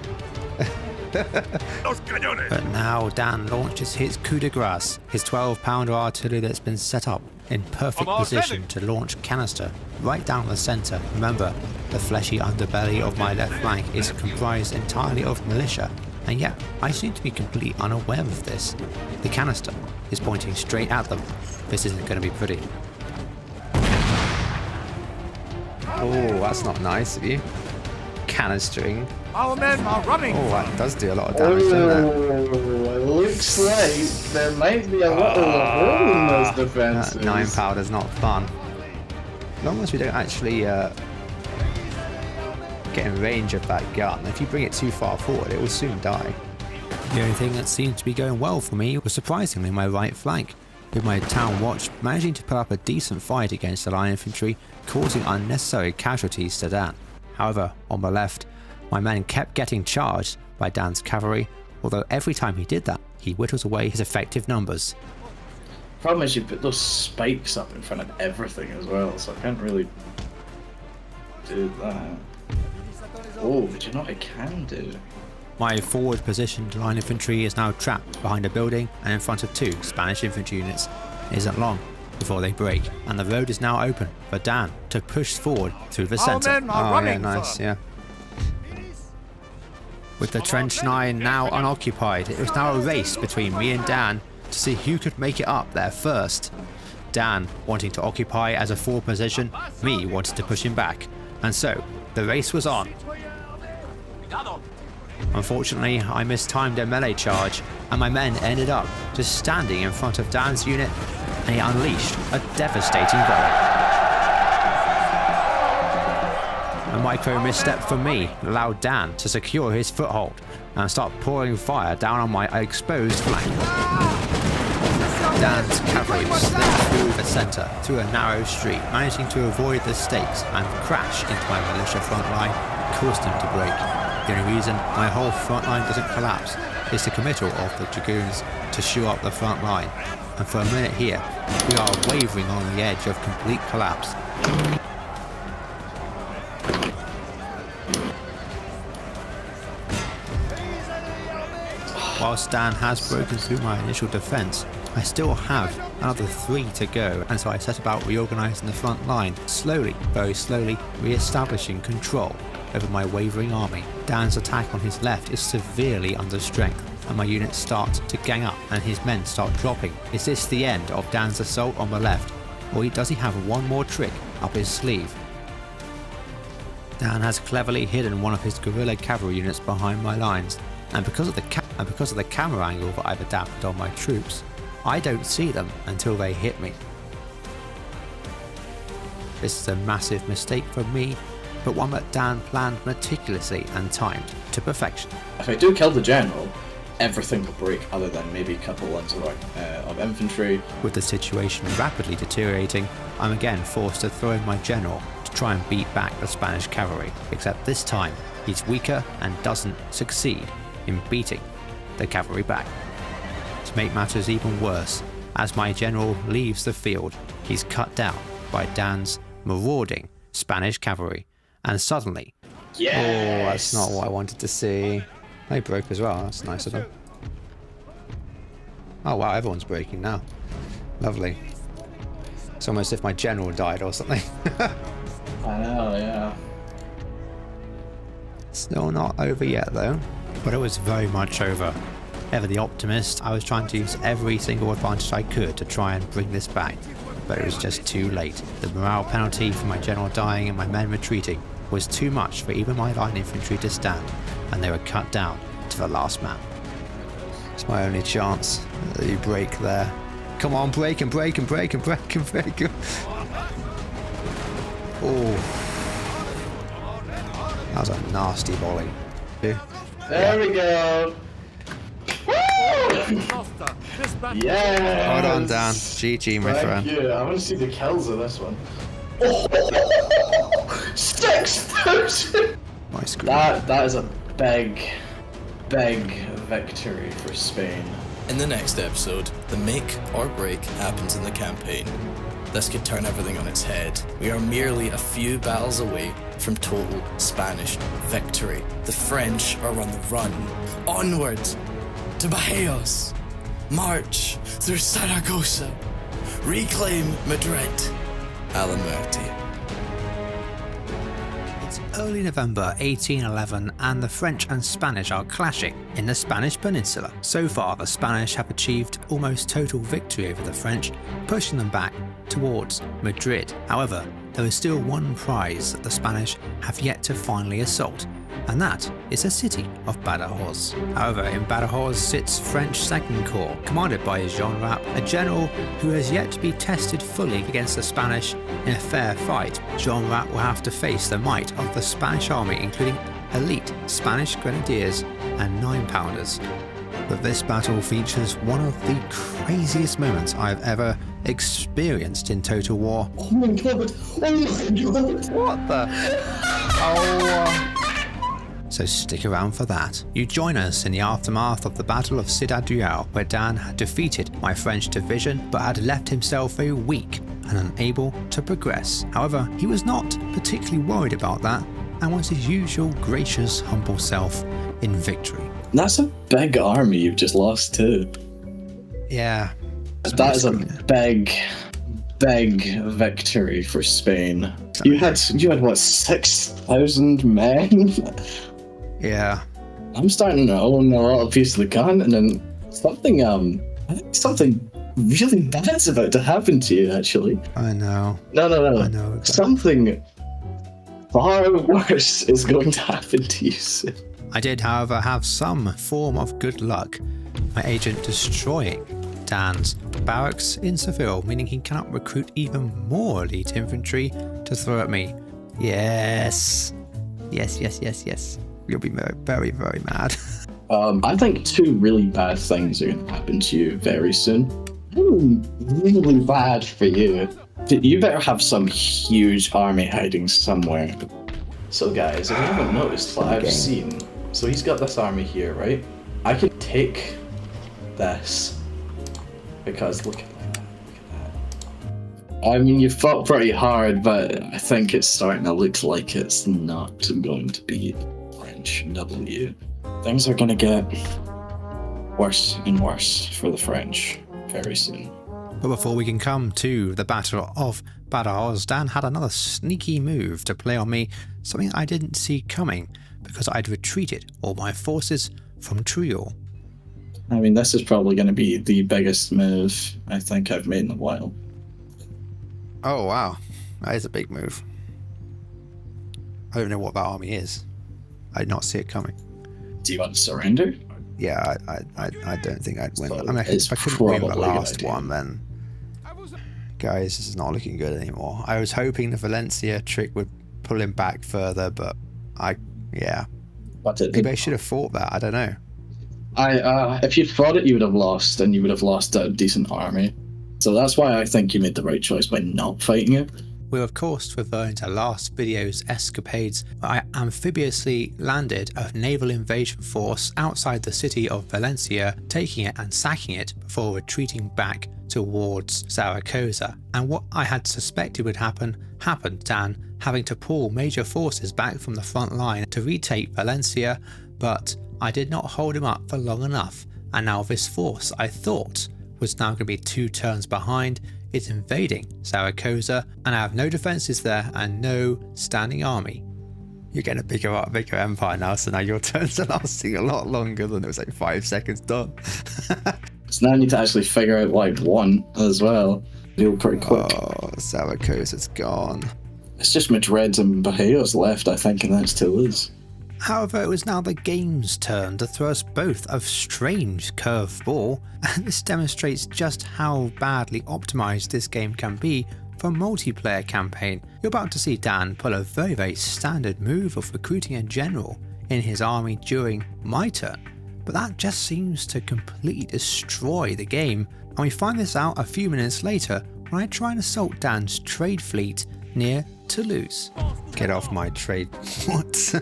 But now Dan launches his coup de grace, his 12-pounder artillery that's been set up in perfect position to launch canister right down the centre. Remember, the fleshy underbelly of my left flank is comprised entirely of militia, and yet I seem to be completely unaware of this. The canister is pointing straight at them. This isn't going to be pretty. Oh, that's not nice of you. Canistering. Our men are running. Oh, that does do a lot of damage, doesn't it? It looks like there might be a little hole in those defenses. That 9 powder's not fun. As long as we don't actually get in range of that gun, if you bring it too far forward, it will soon die. The only thing that seemed to be going well for me was surprisingly my right flank, with my town watch managing to put up a decent fight against the line infantry, causing unnecessary casualties to Dan. However, on the left, my men kept getting charged by Dan's cavalry, although every time he did that, he whittles away his effective numbers. Problem is you put those spikes up in front of everything as well, so I can't really do that. Oh, but you know what I can do? My forward positioned line infantry is now trapped behind a building and in front of 2 Spanish infantry units. It isn't long before they break, and the road is now open for Dan to push forward through the centre. men are running, yeah, nice, sir. yeah. With the trench 9 now unoccupied, it was now a race between me and Dan to see who could make it up there first. Dan wanting to occupy as a forward position, me wanted to push him back, and so the race was on. Unfortunately, I mistimed a melee charge, and my men ended up just standing in front of Dan's unit, and he unleashed a devastating volley. A micro misstep from me allowed Dan to secure his foothold and start pouring fire down on my exposed flank. Dan's cavalry slipped through the centre through a narrow street, managing to avoid the stakes and crash into my militia front line, caused them to break. The only reason my whole front line doesn't collapse is the committal of the dragoons to shore up the front line, and for a minute here, we are wavering on the edge of complete collapse. Whilst Dan has broken through my initial defence, I still have another 3 to go, and so I set about reorganising the front line, slowly, very slowly, re-establishing control over my wavering army. Dan's attack on his left is severely under strength, and my units start to gang up and his men start dropping. Is this the end of Dan's assault on the left, or does he have one more trick up his sleeve? Dan has cleverly hidden one of his guerrilla cavalry units behind my lines, and because of the camera angle that I've adapted on my troops, I don't see them until they hit me. This is a massive mistake from me, but one that Dan planned meticulously and timed to perfection. If I do kill the general, everything will break other than maybe a couple ones of infantry. With the situation rapidly deteriorating, I'm again forced to throw in my general to try and beat back the Spanish cavalry, except this time he's weaker and doesn't succeed in beating the cavalry back. To make matters even worse, as my general leaves the field, he's cut down by Dan's marauding Spanish cavalry, and suddenly, Yes! oh, that's not what I wanted to see. They broke as well, that's nice of them. Oh wow, everyone's breaking now. Lovely. It's almost as if my general died or something. I know, yeah. Still not over yet though, but it was very much over. Ever the optimist, I was trying to use every single advantage I could to try and bring this back, but it was just too late. The morale penalty for my general dying and my men retreating was too much for even my line infantry to stand, and they were cut down to the last man. It's my only chance that you break there. Come on, break and break and break and break and break. Oh. That was a nasty volley. There we go. Yeah. Hold on, Dan. GG, my friend. Thank you. I want to see the kills of this one. Oh, 6,000. My screen. That is a big victory for Spain. In the next episode, the make or break happens in the campaign. This could turn everything on its head. We are merely a few battles away from total Spanish victory. The French are on the run. Onwards to Badajoz. March through Saragossa. Reclaim Madrid. A la muerte. It's early November 1811 and the French and Spanish are clashing in the Spanish peninsula. So far, the Spanish have achieved almost total victory over the French, pushing them back towards Madrid. However, there is still one prize that the Spanish have yet to finally assault, and that is the city of Badajoz. However, in Badajoz sits French Second Corps, commanded by Jean Rapp, a general who has yet to be tested fully against the Spanish in a fair fight. Jean Rapp will have to face the might of the Spanish army, including elite Spanish grenadiers and 9-pounders. But this battle features one of the craziest moments I've ever experienced in Total War. Oh my god! Oh my god! What the? Oh. So stick around for that. You join us in the aftermath of the Battle of Ciudad, where Dan had defeated my French division but had left himself very weak and unable to progress. However, he was not particularly worried about that and was his usual gracious, humble self in victory. That's a big army you've just lost too. Yeah. That is a big victory for Spain. You had what, 6,000 men? Yeah. I'm starting to own a lot of piece of the continent. Something really bad's about to happen to you, actually. I know. No. I know. Exactly. Something far worse is going to happen to you soon. I did, however, have some form of good luck. My agent destroying Dan's barracks in Seville, meaning he cannot recruit even more elite infantry to throw at me. Yes. You'll be very, very mad. I think 2 really bad things are going to happen to you very soon. Really bad for you. You better have some huge army hiding somewhere. So guys, if you haven't noticed what I've seen, so he's got this army here, right? I could take this, because look at that. I mean, you fought pretty hard, but I think it's starting to look like it's not going to be French W. Things are going to get worse and worse for the French very soon. But before we can come to the Battle of Badajoz, Dan had another sneaky move to play on me, something I didn't see coming, because I'd retreated all my forces from Teruel. I mean, this is probably going to be the biggest move I think I've made in a while. Oh wow, that is a big move. I don't know what that army is. I did not see it coming. Do you want to surrender? Yeah, I don't think I'd win. So I mean, it's if I couldn't win the probably a good last idea. one, then... Guys, this is not looking good anymore. I was hoping the Valencia trick would pull him back further, but yeah. But it Maybe I should have fought that, I don't know. if you fought it, you would have lost, and you would have lost a decent army. So that's why I think you made the right choice by not fighting it. We're of course referring to last video's escapades where I amphibiously landed a naval invasion force outside the city of Valencia, taking it and sacking it before retreating back towards Zaragoza. And what I had suspected would happen, happened, Dan having to pull major forces back from the front line to retake Valencia, but I did not hold him up for long enough, and now this force I thought was now going to be 2 turns behind is invading Zaragoza, and I have no defences there and no standing army. You're getting a bigger empire now, so now your turns are lasting a lot longer than it was like 5 seconds done. So now I need to actually figure out like one as well. Deal pretty quick. Oh, Zaragoza's gone. It's just Madrid and Badajoz left, I think, and that's Toulouse. However, it was now the game's turn to throw us both a strange curveball, and this demonstrates just how badly optimised this game can be for a multiplayer campaign. You're about to see Dan pull a very, very standard move of recruiting a general in his army during my turn, but that just seems to completely destroy the game, and we find this out a few minutes later when I try and assault Dan's trade fleet near Toulouse. Get off my trade. What?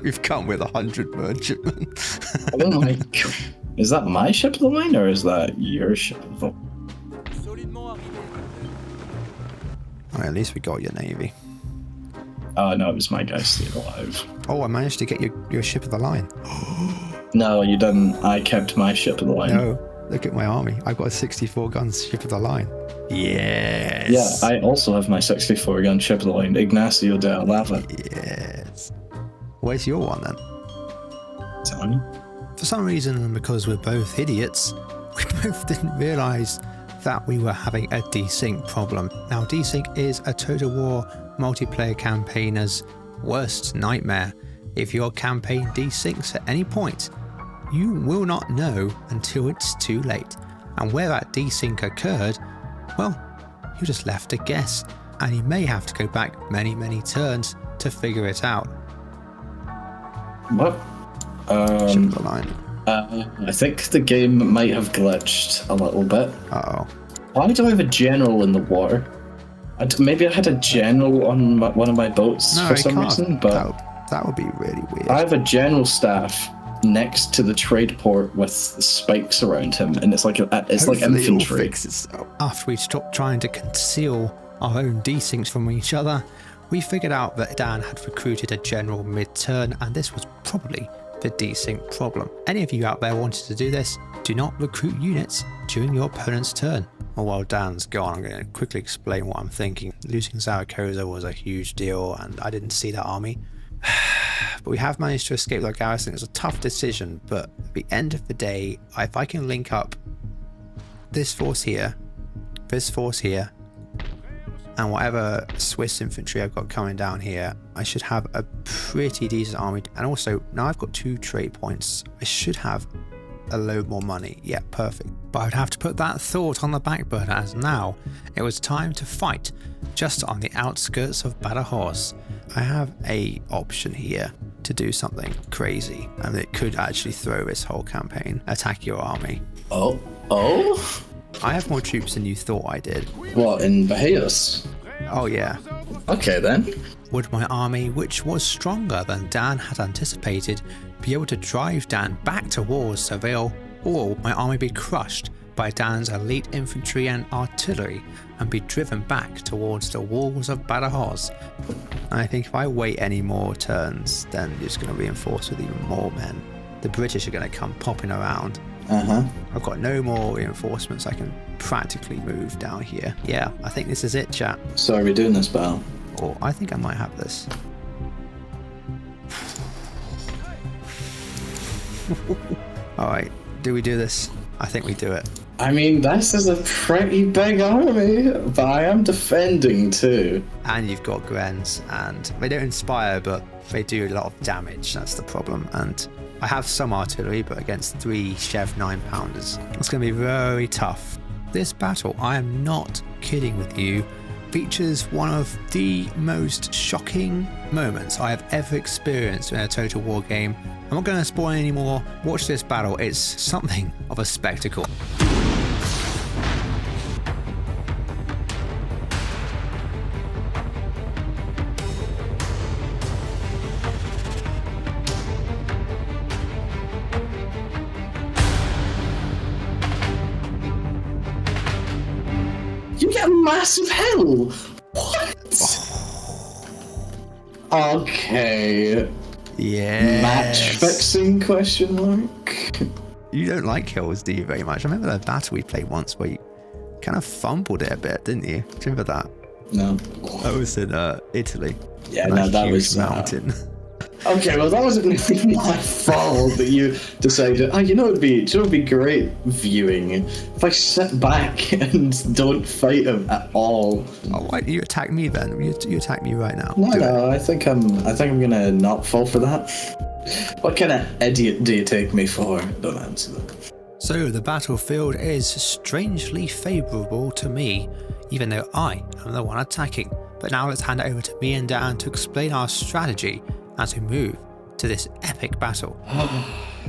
We've come with 100 merchantmen. Oh my god. Is that my ship of the line or is that your ship of the line? Alright, at least we got your navy. Oh no, it was my guy staying alive. Oh, I managed to get your ship of the line. No, you didn't. I kept my ship of the line. No, Look at my army. I've got a 64 gun ship of the line. Yes. Yeah, I also have my 64 gun ship of the line, Ignacio de Lava. Yes. Where's your one then? Tony? For some reason, and because we're both idiots, we both didn't realise that we were having a desync problem. Now, desync is a Total War multiplayer campaigner's worst nightmare. If your campaign desyncs at any point, you will not know until it's too late. And where that desync occurred, well, you're just left to guess, and you may have to go back many, many turns to figure it out. What? Ship of the line. I think the game might have glitched a little bit. Uh-oh. Why do I have a general in the water? Maybe I had a general on one of my boats for some reason, but that would be really weird. I have a general staff next to the trade port with spikes around him, and it's like infantry. After we stopped trying to conceal our own desyncs from each other, we figured out that Dan had recruited a general mid-turn, and this was probably the desync problem. Any of you out there wanted to do this, do not recruit units during your opponent's turn. Well, while Dan's gone, I'm going to quickly explain what I'm thinking. Losing Zaragoza was a huge deal, and I didn't see that army. But we have managed to escape our garrison. It was a tough decision, but at the end of the day, if I can link up this force here, and whatever Swiss infantry I've got coming down here, I should have a pretty decent army. And also, now I've got 2 trade points, I should have a load more money. Yeah, perfect. But I would have to put that thought on the back burner, as now it was time to fight just on the outskirts of Badajoz. I have a option here to do something crazy, and it could actually throw this whole campaign. Attack your army. Oh? I have more troops than you thought I did. What, in Badajoz? Oh yeah. Okay then. Would my army, which was stronger than Dan had anticipated, be able to drive Dan back towards Seville, or would my army be crushed by Dan's elite infantry and artillery and be driven back towards the walls of Badajoz? And I think if I wait any more turns, then you're just going to reinforce with even more men. The British are going to come popping around. I've got no more reinforcements. I can practically move down here. Yeah, I think this is it, chat. So are we doing this battle? Or I think I might have this. Alright, do we do this? I think we do it. I mean, this is a pretty big army, but I am defending too. And you've got Grens, and they don't inspire, but they do a lot of damage. That's the problem. And I have some artillery, but against 3 Chev 9-pounders, it's going to be very tough. This battle, I am not kidding with you, features one of the most shocking moments I have ever experienced in a Total War game. I'm not going to spoil any more. Watch this battle. It's something of a spectacle. You get a massive hill! What? Okay. Yeah. Match fixing question mark? You don't like hills, do you, very much? I remember the battle we played once where you kind of fumbled it a bit, didn't you? Do you remember that? No. That was in Italy. Yeah, no, that was mountain. Okay, well that wasn't really my fault that you decided, it'd be great viewing if I sit back and don't fight him at all. Oh, why don't you attack me then? You attack me right now. No, I think I'm gonna not fall for that. What kind of idiot do you take me for? Don't answer that. So the battlefield is strangely favourable to me, even though I am the one attacking. But now let's hand it over to me and Dan to explain our strategy as we move to this epic battle.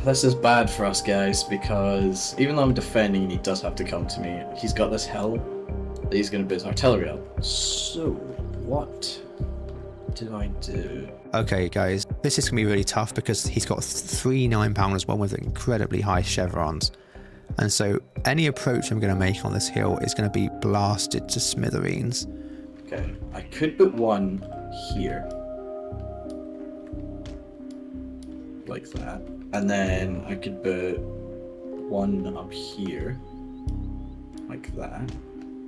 This is bad for us guys, because even though I'm defending, he does have to come to me. He's got this hill that he's going to put his artillery up. So, what do I do? Okay guys, this is going to be really tough because he's got 3 9-pounders, one with incredibly high chevrons. And so any approach I'm going to make on this hill is going to be blasted to smithereens. Okay, I could put one here. Like that. And then I could put one up here, like that.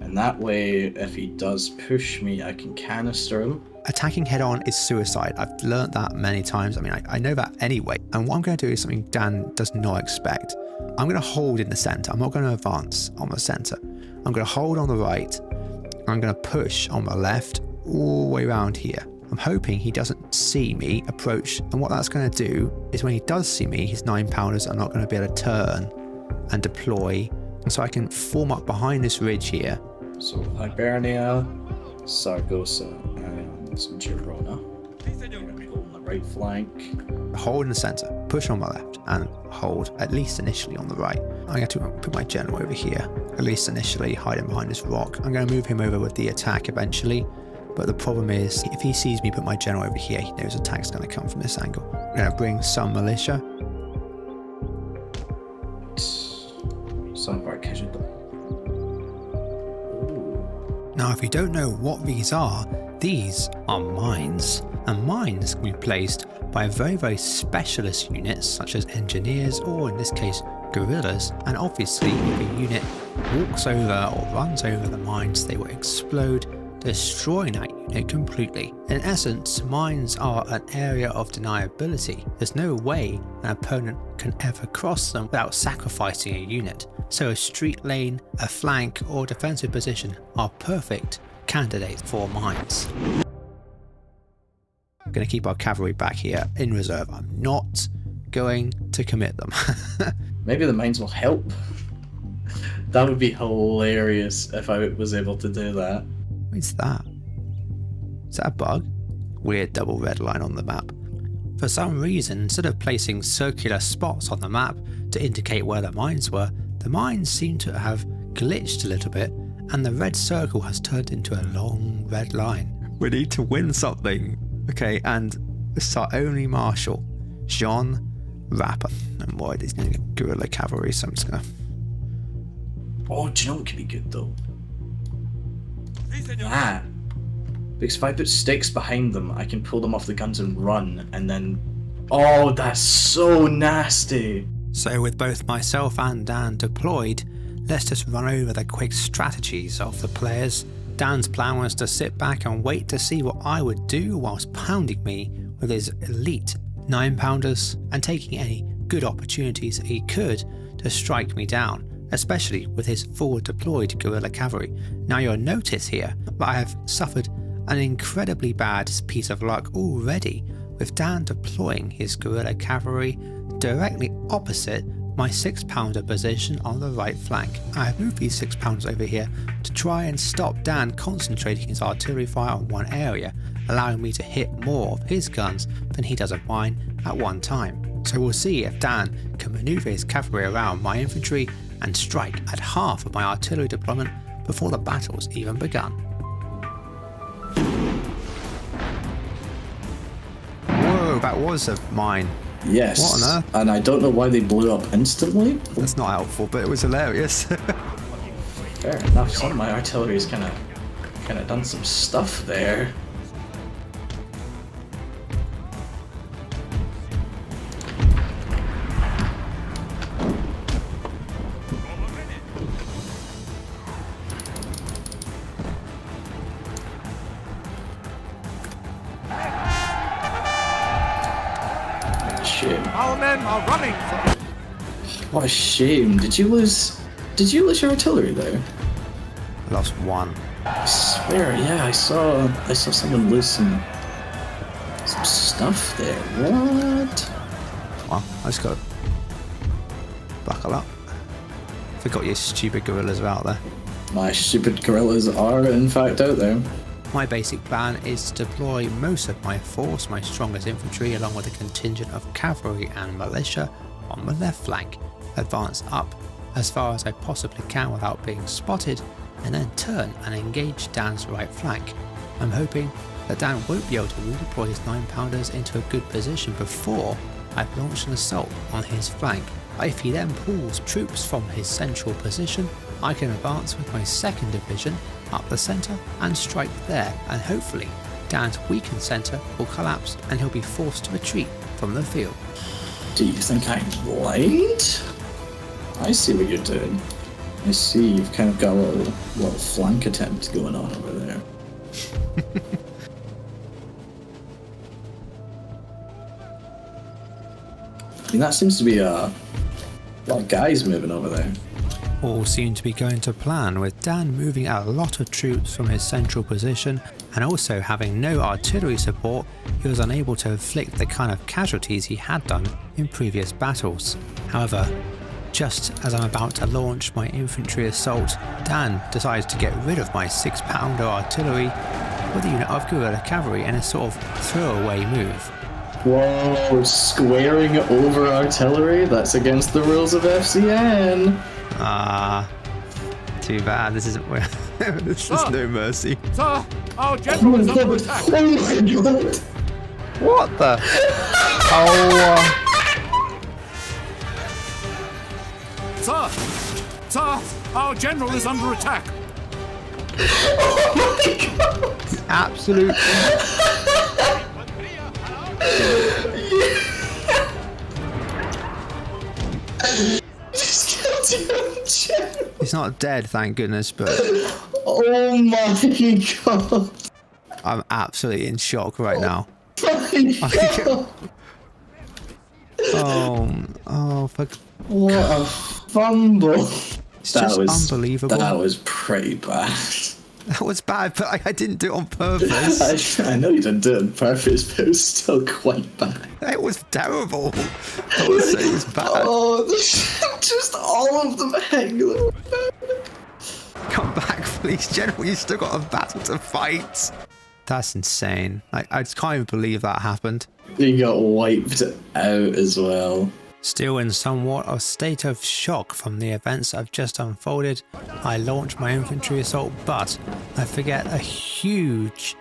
And that way, if he does push me, I can canister him. Attacking head on is suicide. I've learned that many times. I mean, I know that anyway. And what I'm going to do is something Dan does not expect. I'm going to hold in the center. I'm not going to advance on the center. I'm going to hold on the right. I'm going to push on the left all the way around here. I'm hoping he doesn't see me approach. And what that's going to do is when he does see me, his 9-pounders are not going to be able to turn and deploy. And so I can form up behind this ridge here. So Hibernia, Saragossa, and Girona. On the right flank. Hold in the center, push on my left, and hold, at least initially, on the right. I'm going to put my general over here, at least initially, hide him behind this rock. I'm going to move him over with the attack eventually, but the problem is, if he sees me put my general over here, he knows attack's going to come from this angle. I'm going to bring some militia. Some of our casualty. Now, if you don't know what these are mines. And mines can be placed by very, very specialist units such as engineers, or in this case, guerrillas. And obviously, if a unit walks over or runs over the mines, they will explode, destroying that unit completely. In essence, mines are an area of deniability. There's no way an opponent can ever cross them without sacrificing a unit. So a street lane, a flank, or defensive position are perfect candidates for mines. I'm going to keep our cavalry back here in reserve. I'm not going to commit them. Maybe the mines will help. That would be hilarious if I was able to do that. What's that? Is that a bug? Weird double red line on the map. For some reason, instead of placing circular spots on the map to indicate where the mines were, the mines seem to have glitched a little bit, and the red circle has turned into a long red line. We need to win something. Okay, and it's our only marshal, Jean Rapper. And boy, he's going to get guerrilla cavalry, so I'm just going to... Oh, do you know what could be good though? That. Because if I put sticks behind them, I can pull them off the guns and run, and then... Oh, that's so nasty! So with both myself and Dan deployed, let's just run over the quick strategies of the players. Dan's plan was to sit back and wait to see what I would do whilst pounding me with his elite 9-pounders and taking any good opportunities he could to strike me down, especially with his forward deployed guerrilla cavalry. Now you'll notice here that I have suffered an incredibly bad piece of luck already, with Dan deploying his guerrilla cavalry directly opposite my 6-pounder position on the right flank. I have moved these 6-pounders over here to try and stop Dan concentrating his artillery fire on one area, allowing me to hit more of his guns than he does of mine at one time. So we'll see if Dan can maneuver his cavalry around my infantry and strike at half of my artillery deployment before the battle's even begun. Whoa, that was a mine. Yes. What on earth? And I don't know why they blew up instantly. That's not helpful, but it was hilarious. Fair enough. Some of my artillery's kind of done some stuff there. Our men are running from... What a shame. Did you lose your artillery there? I lost one. I swear, yeah, I saw someone lose some stuff there. What? Well, I just got to buckle up. Forgot your stupid guerrillas are out there. My stupid guerrillas are in fact out there. My basic plan is to deploy most of my force, my strongest infantry, along with a contingent of cavalry and militia on the left flank, advance up as far as I possibly can without being spotted, and then turn and engage Dan's right flank. I'm hoping that Dan won't be able to redeploy his 9-pounders into a good position before I launch an assault on his flank. If he then pulls troops from his central position, I can advance with my 2nd division up the centre and strike there, and hopefully Dan's weakened centre will collapse and he'll be forced to retreat from the field. Do you think I'm blind? I see what you're doing. I see you've kind of got a little flank attempt going on over there. I mean, that seems to be a lot of guys moving over there. All seemed to be going to plan, with Dan moving a lot of troops from his central position, and also having no artillery support. He was unable to inflict the kind of casualties he had done in previous battles. However, just as I'm about to launch my infantry assault, Dan decides to get rid of my 6-pounder artillery with a unit of guerrilla cavalry in a sort of throwaway move. Whoa, squaring over artillery? That's against the rules of FCN. Too bad. This isn't where. This is no mercy. Sir, our general is under attack. Oh my god! What the? Sir, our general is under attack. Oh my god! Absolute. He's not dead, thank goodness, but Oh my god! I'm absolutely in shock right now. God. Oh, fuck. What a fumble! It's just unbelievable. That was pretty bad. That was bad, but I didn't do it on purpose. I know you didn't do it on purpose, but it was still quite bad. It was terrible. I would say it was bad. Oh, just all of them hanging. Come back, please, General. You still got a battle to fight. That's insane. I just can't even believe that happened. You got wiped out as well. Still in somewhat a state of shock from the events that have just unfolded, I launch my infantry assault, but I forget a huge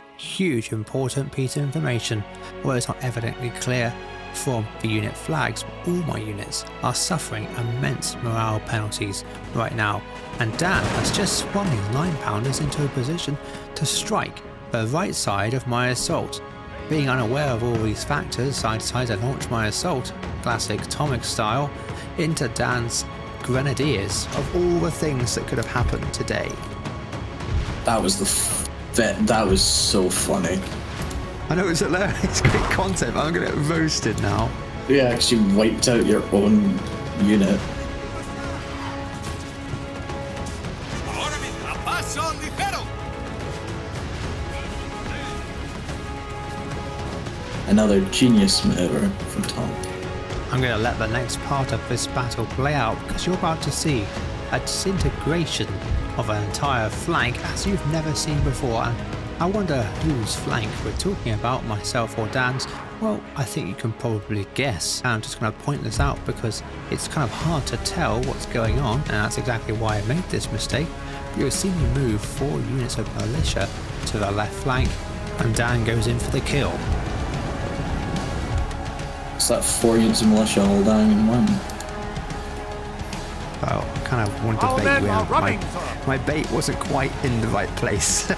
important piece of information. Where it's not evidently clear from the unit flags, all my units are suffering immense morale penalties right now, and Dan has just swung his 9-pounders into a position to strike the right side of my assault. Being unaware of all these factors, I decided to launch my assault, classic Atomic style, into Dan's Grenadiers. Of all the things that could have happened today. That was that was so funny. I know, it's hilarious, great content, but I'm going to get roasted now. Yeah, because you wiped out your own unit. Another genius maneuver from Tom. I'm going to let the next part of this battle play out, because you're about to see a disintegration of an entire flank as you've never seen before. And I wonder whose flank we're talking about, myself or Dan's. Well, I think you can probably guess. I'm just going to point this out because it's kind of hard to tell what's going on, and that's exactly why I made this mistake. You'll see me move 4 units of militia to the left flank, and Dan goes in for the kill. It's that 4 units of militia all down in one. Well, I kind of wanted to bait you in. My bait wasn't quite in the right place.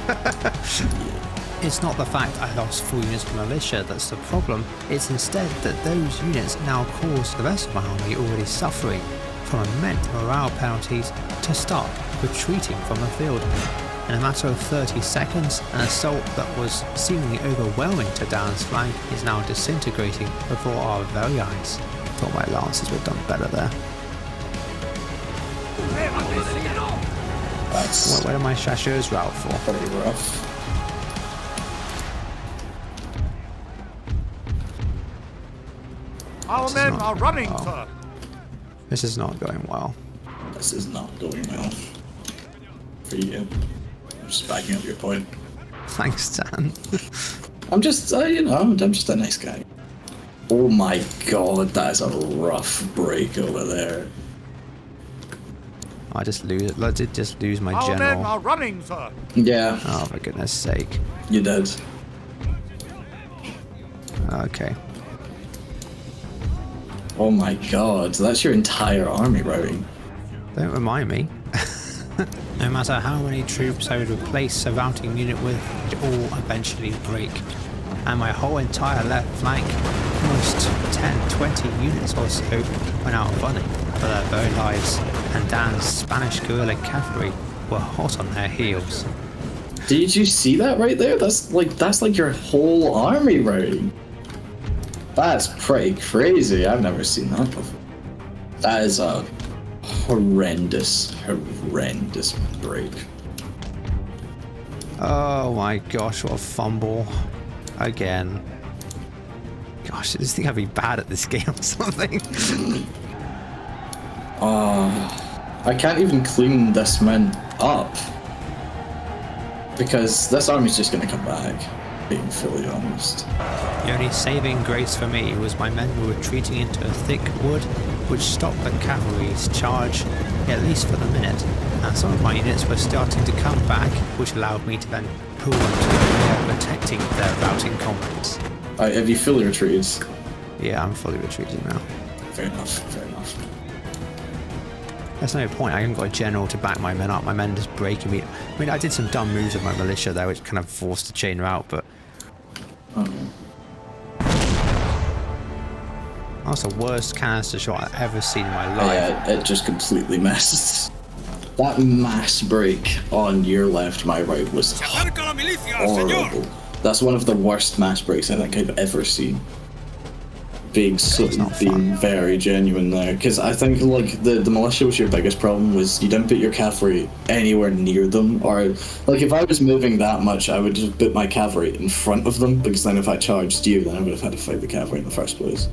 It's not the fact I lost 4 units of militia that's the problem. It's instead that those units now cause the rest of my army, already suffering from immense morale penalties, to start retreating from the field. In a matter of 30 seconds, an assault that was seemingly overwhelming to Dan's flank is now disintegrating before our very eyes. Thought my lancers were done better there. That's Where are my chasseurs route for? pretty rough. Our This is men not are going running, well. sir. This is not going well. This is not going well. For you. I'm just backing up your point. Thanks, Dan. I'm just, I'm just a nice guy. Oh my god, that is a rough break over there. I did just lose my Our men general. are running, sir. Yeah, Oh, for goodness sake. you did. Okay. Oh my god, that's your entire army routing. Don't remind me. No matter how many troops I would replace a routing unit with, it all eventually break. And my whole entire left flank, almost 10-20 units or so, went out running. for their very lives, and Dan's Spanish guerrilla cavalry were hot on their heels. Did you see that right there? That's like your whole army routing. That's pretty crazy. I've never seen that before. That is a horrendous break. Oh my gosh, what a fumble. Again. Gosh, I just think I'd be bad at this game or something. I can't even clean this man up. Because this army's just gonna come back, being fully honest. The only saving grace for me was my men were retreating into a thick wood, which stopped the cavalry's charge, at least for the minute, and some of my units were starting to come back, which allowed me to then pull them to the rear, protecting their routing comrades. Have you fully retreated? Yeah, I'm fully retreating now. Fair enough. There's no point, I haven't got a general to back my men up, my men just breaking me. I mean, I did some dumb moves with my militia there, which kind of forced the chain route, but... That's the worst canister shot I've ever seen in my life. Yeah, it just completely messed. That mass break on your left, my right was horrible. That's one of the worst mass breaks I think I've ever seen. Being very genuine there, because I think like the militia was your biggest problem, was you didn't put your cavalry anywhere near them, or like if I was moving that much I would just put my cavalry in front of them, because then if I charged you then I would have had to fight the cavalry in the first place.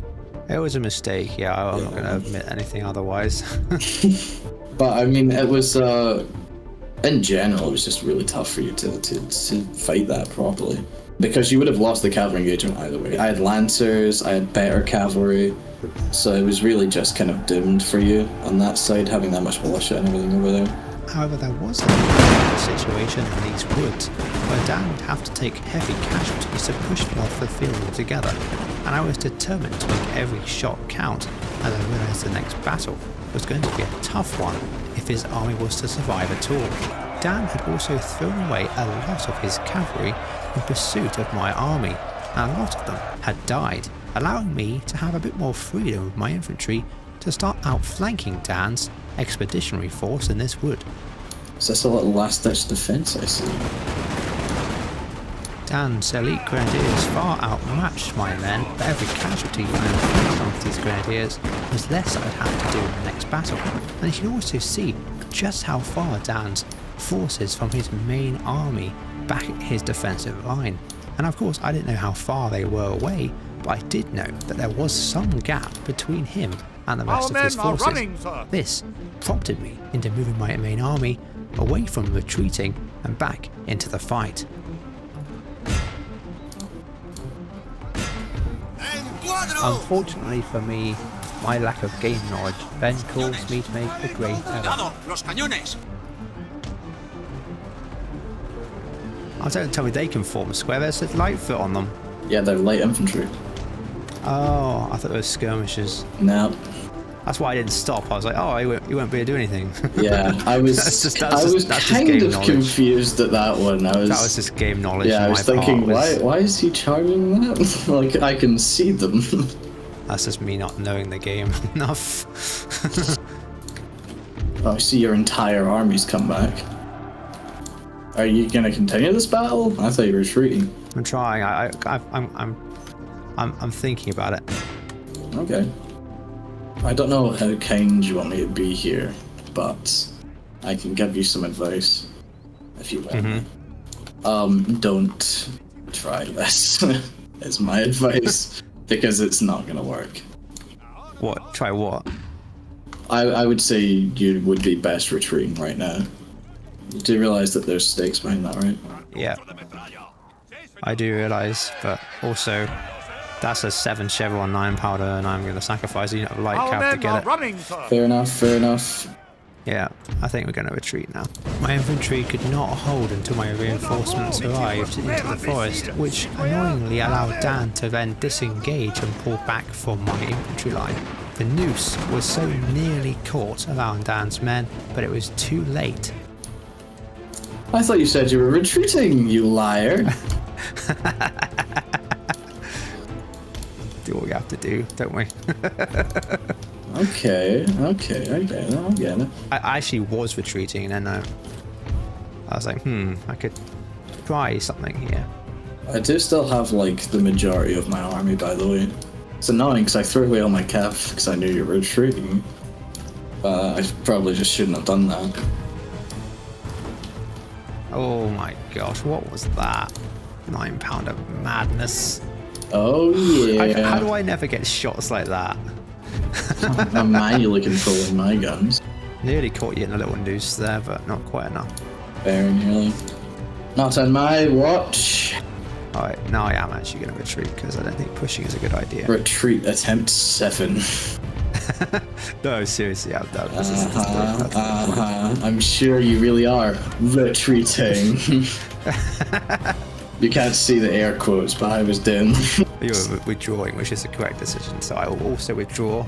It was a mistake, yeah, I'm not going to admit anything otherwise. But I mean, it was in general it was just really tough for you to fight that properly. Because you would have lost the cavalry engagement either way. I had lancers, I had better cavalry, so it was really just kind of doomed for you on that side, having that much militia and everything over there. However, there was a situation in these woods where Dan would have to take heavy casualties to push them off the field altogether, and I was determined to make every shot count, as I realised the next battle was going to be a tough one if his army was to survive at all. Dan had also thrown away a lot of his cavalry in pursuit of my army, and a lot of them had died, allowing me to have a bit more freedom with my infantry to start outflanking Dan's expeditionary force in this wood. Is this a little last-ditch defense I see? Dan's elite grenadiers far outmatched my men, but every casualty I inflicted on these grenadiers was less I'd have to do in the next battle, and you can also see just how far Dan's forces from his main army back at his defensive line. And of course I didn't know how far they were away, but I did know that there was some gap between him and the rest of his forces. This prompted me into moving my main army away from retreating and back into the fight. Unfortunately for me, my lack of game knowledge then caused me to make a great error. Oh, don't tell me they can form a square, there's a light foot on them. Yeah, they're light infantry. Oh, I thought it was skirmishers. No. That's why I didn't stop. I was like, oh, you won't be able to do anything. Yeah, I was kind of confused at that one. That was just game knowledge. Yeah, I was thinking, why is he charging that? Like, I can see them. That's just me not knowing the game enough. Oh, I see your entire army's come back. Are you gonna continue this battle? I thought you were retreating. I'm trying. I'm thinking about it. Okay. I don't know how kind you want me to be here, but I can give you some advice if you want. Don't try this. Is my advice, because it's not gonna work. What? Try what? I would say you would be best retreating right now. You do realise that there's stakes behind that, right? Yeah. I do realise, but also that's a 7 Chevron 9 powder, and I'm going to sacrifice a unit of light cav to get it. Fair enough. Yeah, I think we're going to retreat now. My infantry could not hold until my reinforcements arrived into the forest, which annoyingly allowed Dan to then disengage and pull back from my infantry line. The noose was so nearly caught around Dan's men, but it was too late. I thought you said you were retreating, you liar. Do what we have to do, don't we? Okay, I get it. I actually was retreating, and then I was like, I could try something here. I do still have, like, the majority of my army, by the way. It's annoying because I threw away all my cav because I knew you were retreating. But I probably just shouldn't have done that. Oh my gosh, what was that? 9 pounder madness. Oh yeah. How do I never get shots like that? I'm manually controlling my guns. Nearly caught you in a little noose there, but not quite enough. Very nearly. Not on my watch. Alright, now I am actually going to retreat because I don't think pushing is a good idea. Retreat attempt 7. No, seriously, I'm done. I'm sure you really are retreating. You can't see the air quotes, but I was doing. You were withdrawing, which is the correct decision, so I will also withdraw.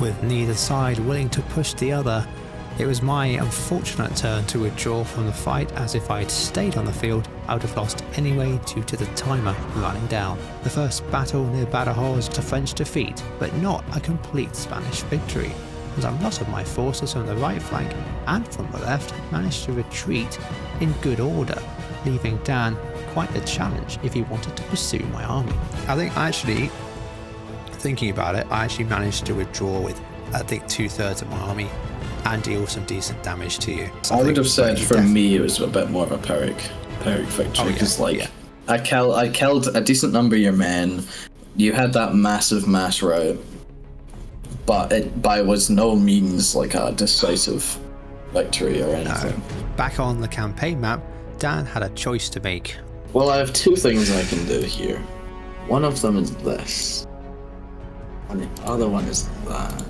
With neither side willing to push the other, it was my unfortunate turn to withdraw from the fight, as if I'd stayed on the field, I would have lost anyway due to the timer running down. The first battle near Badajoz was a French defeat, but not a complete Spanish victory, as a lot of my forces from the right flank and from the left managed to retreat in good order, leaving Dan quite a challenge if he wanted to pursue my army. I think actually, thinking about it, I actually managed to withdraw with I think 2/3 of my army and deal some decent damage to you. So I would have said for me it was a bit more of a Pyrrhic victory because I killed a decent number of your men. You had that massive mass rout, but it by was no means like a decisive victory or anything. No. Back on the campaign map, Dan had a choice to make. Well, I have 2 things I can do here. One of them is this, and the other one is that.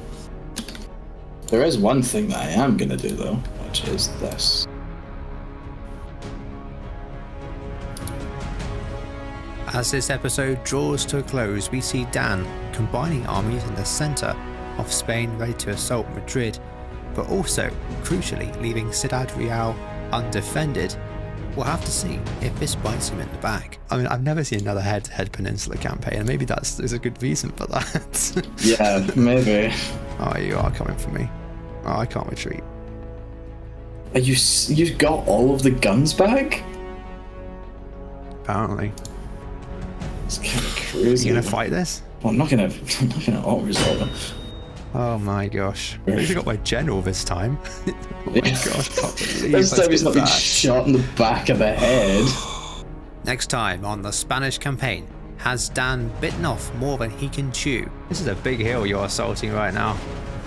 There is one thing that I am gonna do though, which is this. As this episode draws to a close, we see Dan combining armies in the centre of Spain ready to assault Madrid, but also, crucially, leaving Ciudad Real undefended. We'll have to see if this bites him in the back. I mean, I've never seen another head-to-head Peninsula campaign, and maybe there's a good reason for that. Yeah, maybe. Oh, you are coming for me. Oh, I can't retreat. Are you got all of the guns back? Apparently. It's kind of crazy. You gonna fight this? Well, I'm not gonna auto-resolve it. Oh my gosh. I even got my general this time. Oh my gosh, I can't believe This time he's not been that. shot in the back of the head. Next time on the Spanish campaign, has Dan bitten off more than he can chew? This is a big hill you're assaulting right now.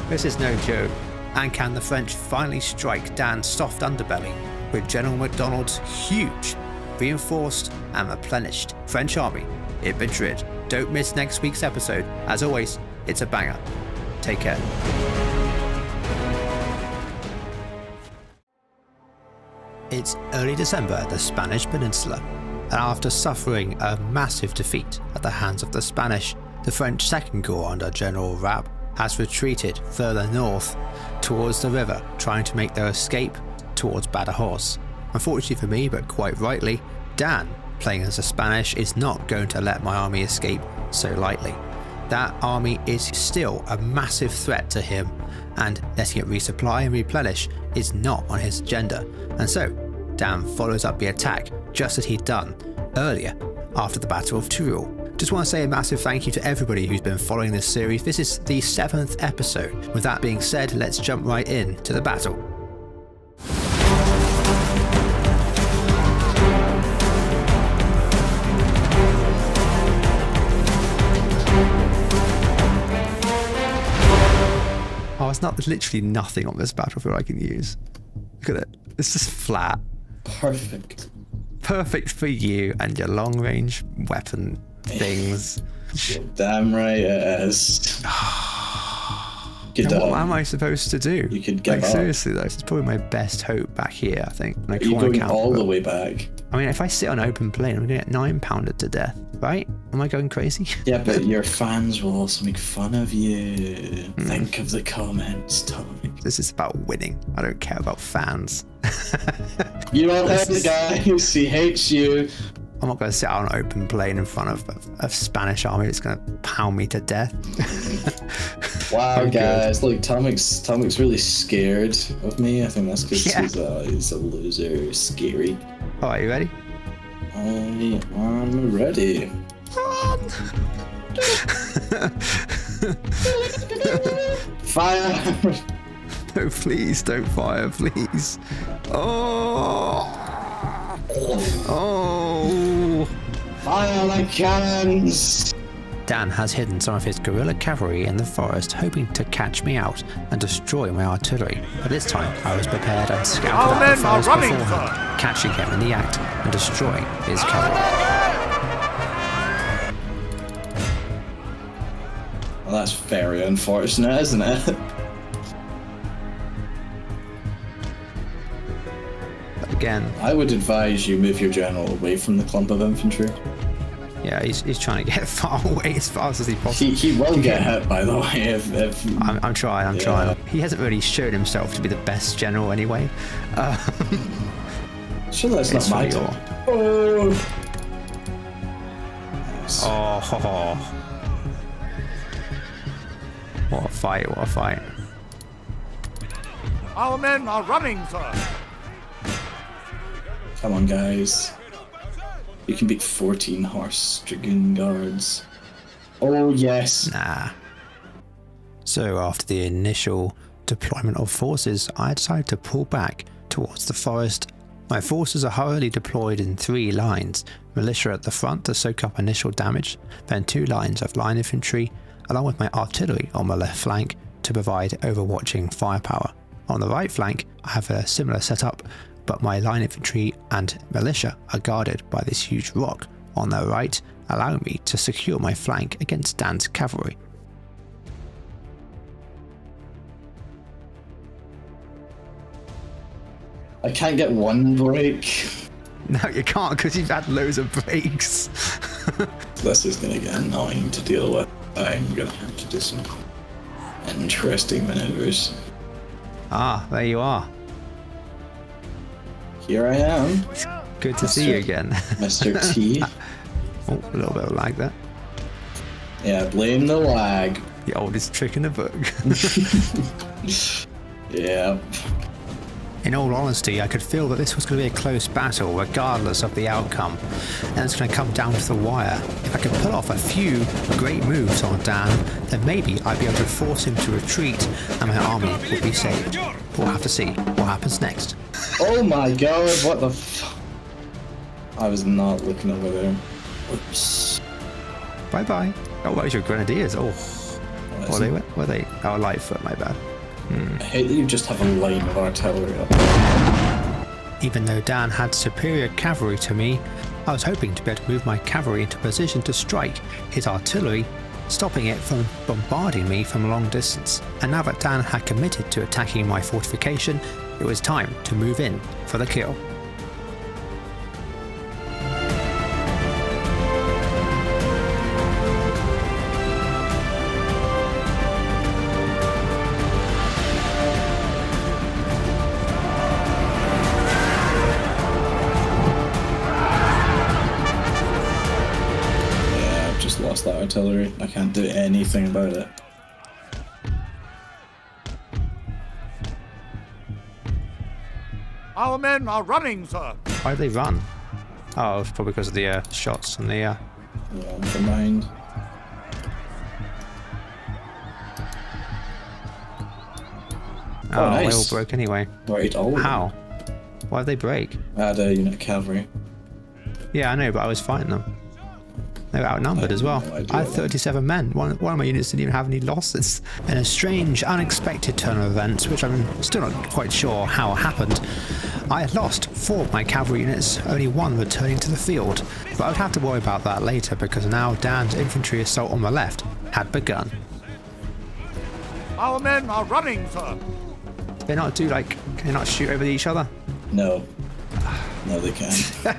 This is no joke. And can the French finally strike Dan's soft underbelly with General MacDonald's huge, reinforced and replenished French army in Madrid? Don't miss next week's episode. As always, it's a banger. Take care. It's early December at the Spanish Peninsula, and after suffering a massive defeat at the hands of the Spanish, the French Second Corps under General Rapp has retreated further north towards the river, trying to make their escape towards Badajoz. Unfortunately for me, but quite rightly, Dan, playing as the Spanish, is not going to let my army escape so lightly. That army is still a massive threat to him, and letting it resupply and replenish is not on his agenda, and so Dan follows up the attack just as he'd done earlier after the Battle of Teruel. Just want to say a massive thank you to everybody who's been following this series. This is the 7th episode. With that being said, let's jump right in to the battle. Oh, it's not, there's literally nothing on this battlefield I can use. Look at it. It's just flat. Perfect. Perfect for you and your long range weapon things. Damn right it is. What am I supposed to do? You could give up. Seriously though, it's probably my best hope back here, I think. Are you going all the way back? I mean, if I sit on open plain, I'm going to get 9-pounded to death, right? Am I going crazy? Yeah, but your fans will also make fun of you. Think of the comments, Tommy. This is about winning. I don't care about fans. You don't have the guy who hates you. I'm not going to sit on an open plain in front of a Spanish army that's going to pound me to death. Wow, I'm guys, look, Tomic's really scared of me. I think that's because he's a loser, scary. All right, you ready? I'm ready. Fire! No, please don't fire, please. Oh! Fire like cannons! Dan has hidden some of his guerrilla cavalry in the forest, hoping to catch me out and destroy my artillery. But this time, I was prepared and scouted out the foes beforehand, catching him in the act and destroying his cavalry. Well, that's very unfortunate, isn't it? Again, I would advise you move your general away from the clump of infantry. yeah, he's trying to get far away as fast as he possibly. He will get hit, by the way. If I'm trying. He hasn't really shown himself to be the best general anyway. Sure, that's not my your... turn. Oh. Nice. Oh, what a fight! What a fight! Our men are running, sir. Come on, guys. You can beat 14 horse dragoon guards. Oh, yes. Nah. So after the initial deployment of forces, I decided to pull back towards the forest. My forces are hurriedly deployed in 3 lines. Militia at the front to soak up initial damage, then 2 lines of line infantry, along with my artillery on the left flank to provide overwatching firepower. On the right flank, I have a similar setup, but my line infantry and militia are guarded by this huge rock on their right, allowing me to secure my flank against Dan's cavalry. I can't get one break. No, you can't because you've had loads of breaks. This is going to get annoying to deal with. I'm going to have to do some interesting maneuvers. Ah, there you are. Here I am. Good to see you again. Mr. T. Oh, a little bit of lag there. Yeah, blame the lag. The oldest trick in the book. Yeah. In all honesty, I could feel that this was going to be a close battle regardless of the outcome, and it's going to come down to the wire. If I could pull off a few great moves on Dan, then maybe I'd be able to force him to retreat and my army would be saved. But we'll have to see what happens next. Oh my god, what the f... I was not looking over there. Oops. Bye bye. Oh, those are grenadiers. Oh, were they? Oh, Lightfoot, my bad. I hate that you just have a line of artillery up. Even though Dan had superior cavalry to me, I was hoping to be able to move my cavalry into position to strike his artillery, stopping it from bombarding me from a long distance. And now that Dan had committed to attacking my fortification, it was time to move in for the kill. That artillery. I can't do anything about it. Our men are running, sir. Why did they run? Oh, it's probably because of the shots and the... Yeah, never mind. Oh, nice. They all broke anyway. Right, all How? Why did they break? I had a unit of cavalry. Yeah, I know, but I was fighting them. They were outnumbered as well. I had 37 men. One of my units didn't even have any losses. In a strange, unexpected turn of events, which I'm still not quite sure how it happened, I had lost 4 of my cavalry units, only 1 returning to the field. But I would have to worry about that later because now Dan's infantry assault on the left had begun. Our men are running, sir. Can they not shoot over each other? No. No, they can't.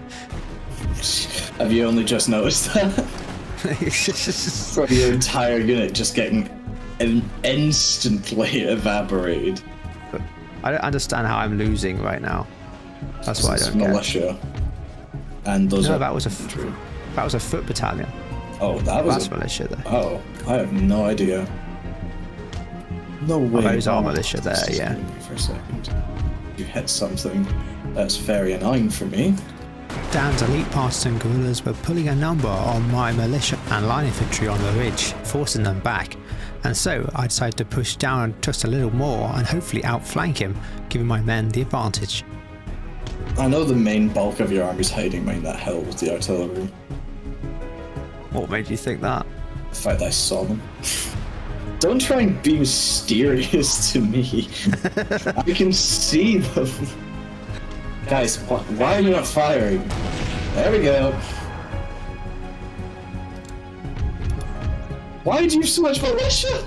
Have you only just noticed that? From your entire unit just getting instantly evaporated. I don't understand how I'm losing right now. That's what I don't militia. And those No, are that was a foot battalion. Oh, that was That's militia there. Oh, I have no idea. No way. Those are militia there, yeah. For a second. You hit something that's very annoying for me. Dan's elite partisan guerrillas were pulling a number on my militia and line infantry on the ridge, forcing them back. And so I decided to push down just a little more and hopefully outflank him, giving my men the advantage. I know the main bulk of your army's hiding behind that hill with the artillery. What made you think that? The fact that I saw them. Don't try and be mysterious to me. I can see them. Guys, why are you not firing? There we go. Why do you have so much militia?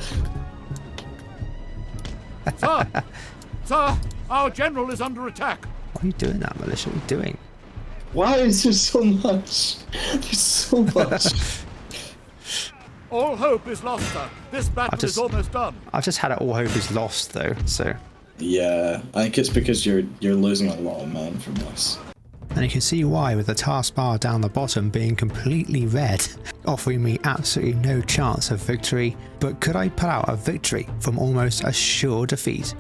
Sir, our general is under attack. What are you doing that, militia? What are you doing? Why is there so much? There's so much. All hope is lost, sir. This battle is almost done. I've just had it all hope is lost though, so. Yeah, I think it's because you're losing a lot of men from this. And you can see why with the taskbar down the bottom being completely red, offering me absolutely no chance of victory. But could I pull out a victory from almost a sure defeat?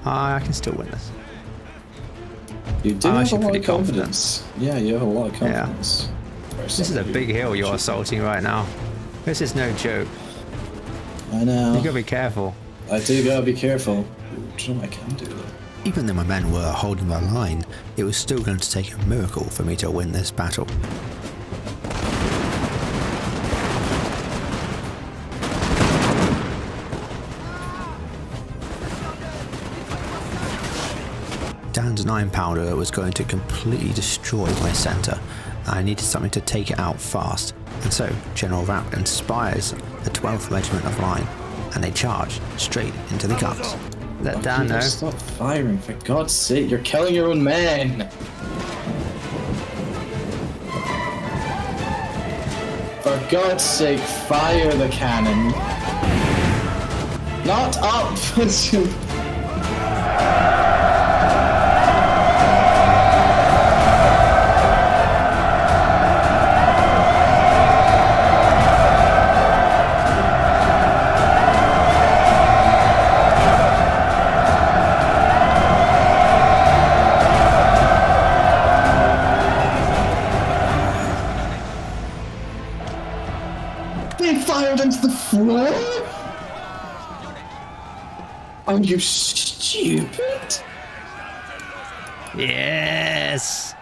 I can still win this. You do I'm have a actually lot pretty of confidence. Yeah, you have a lot of confidence. This is a big hill you're assaulting right now. This is no joke. I know. You gotta be careful. I do gotta be careful. Do you know what I can do though? Even though my men were holding the line, it was still going to take a miracle for me to win this battle. Dan's 9-pounder was going to completely destroy my centre. I needed something to take it out fast, and so General Rapp inspires the 12th Regiment of Line, and they charge straight into the guns. Let Dan know. Stop firing, for God's sake, you're killing your own men! For God's sake, fire the cannon! Not up! They fired into the floor? Are you stupid? Yes!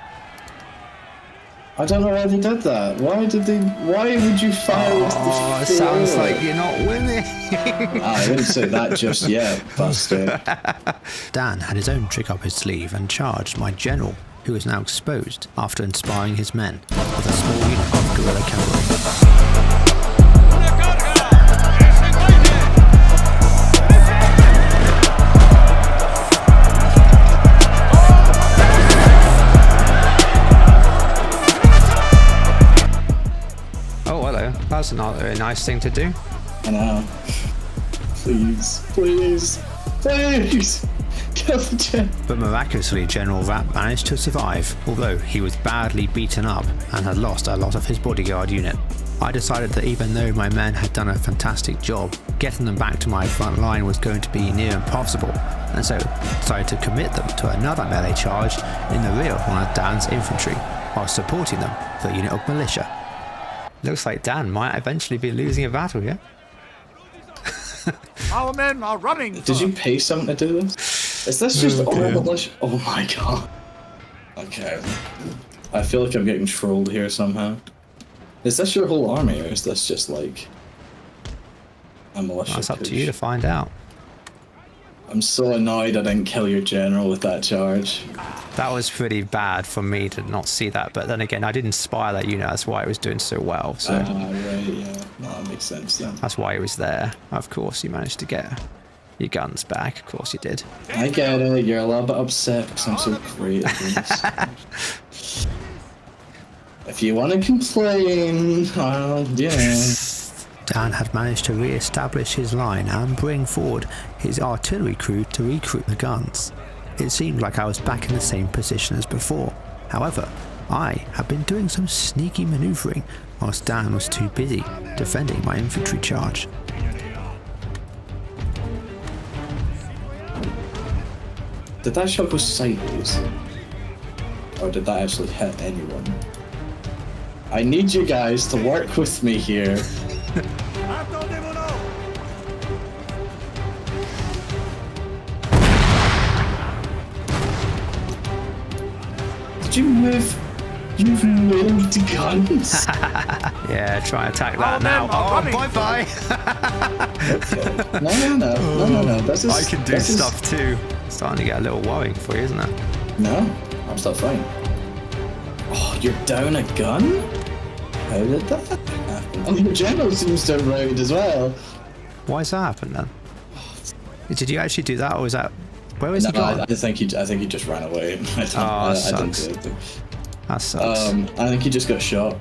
I don't know why they did that. Why would you fire into the floor? Oh, it sounds like you're not winning. I wouldn't say that just yet, Buster. Dan had his own trick up his sleeve and charged my general, who is now exposed after inspiring his men with a small unit of guerrilla cavalry. That's not a very nice thing to do. I know. Please, please, please! Kill the gen. But miraculously, General Rapp managed to survive, although he was badly beaten up and had lost a lot of his bodyguard unit. I decided that even though my men had done a fantastic job, getting them back to my front line was going to be near impossible, and so decided to commit them to another melee charge in the rear of one of Dan's infantry, while supporting them with a unit of militia. Looks like Dan might eventually be losing a battle, yeah? Our men are running. Did you pay someone to do this? Is this just all militia? Oh my god. Okay. I feel like I'm getting trolled here somehow. Is this your whole army, or is this just like a militia? That's up to you to find out. I'm so annoyed I didn't kill your general with that charge. That was pretty bad for me to not see that, but then again, I did inspire that unit, that's why it was doing so well, so... Right, yeah. No, that makes sense then. That's why it was there. Of course, you managed to get your guns back, of course you did. I get it, you're a little bit upset because I'm so great at this. If you want to complain, yeah. Dan had managed to re-establish his line and bring forward his artillery crew to recruit the guns. It seemed like I was back in the same position as before. However, I had been doing some sneaky manoeuvring whilst Dan was too busy defending my infantry charge. Did that shot go sideways? Or did that actually hit anyone? I need you guys to work with me here. Did you move? You've moved guns? Yeah, try and attack that now. Oh, bye-bye! No. This is, I can do stuff too. Starting to get a little worrying for you, isn't it? No, I'm still fine. Oh, you're down a gun? How did that happen? Oh, your general seems to have routed as well. Why's that happen then? Did you actually do that, or was that... Where was he gone? I think he just ran away. I didn't do anything. That sucks. I think he just got shot.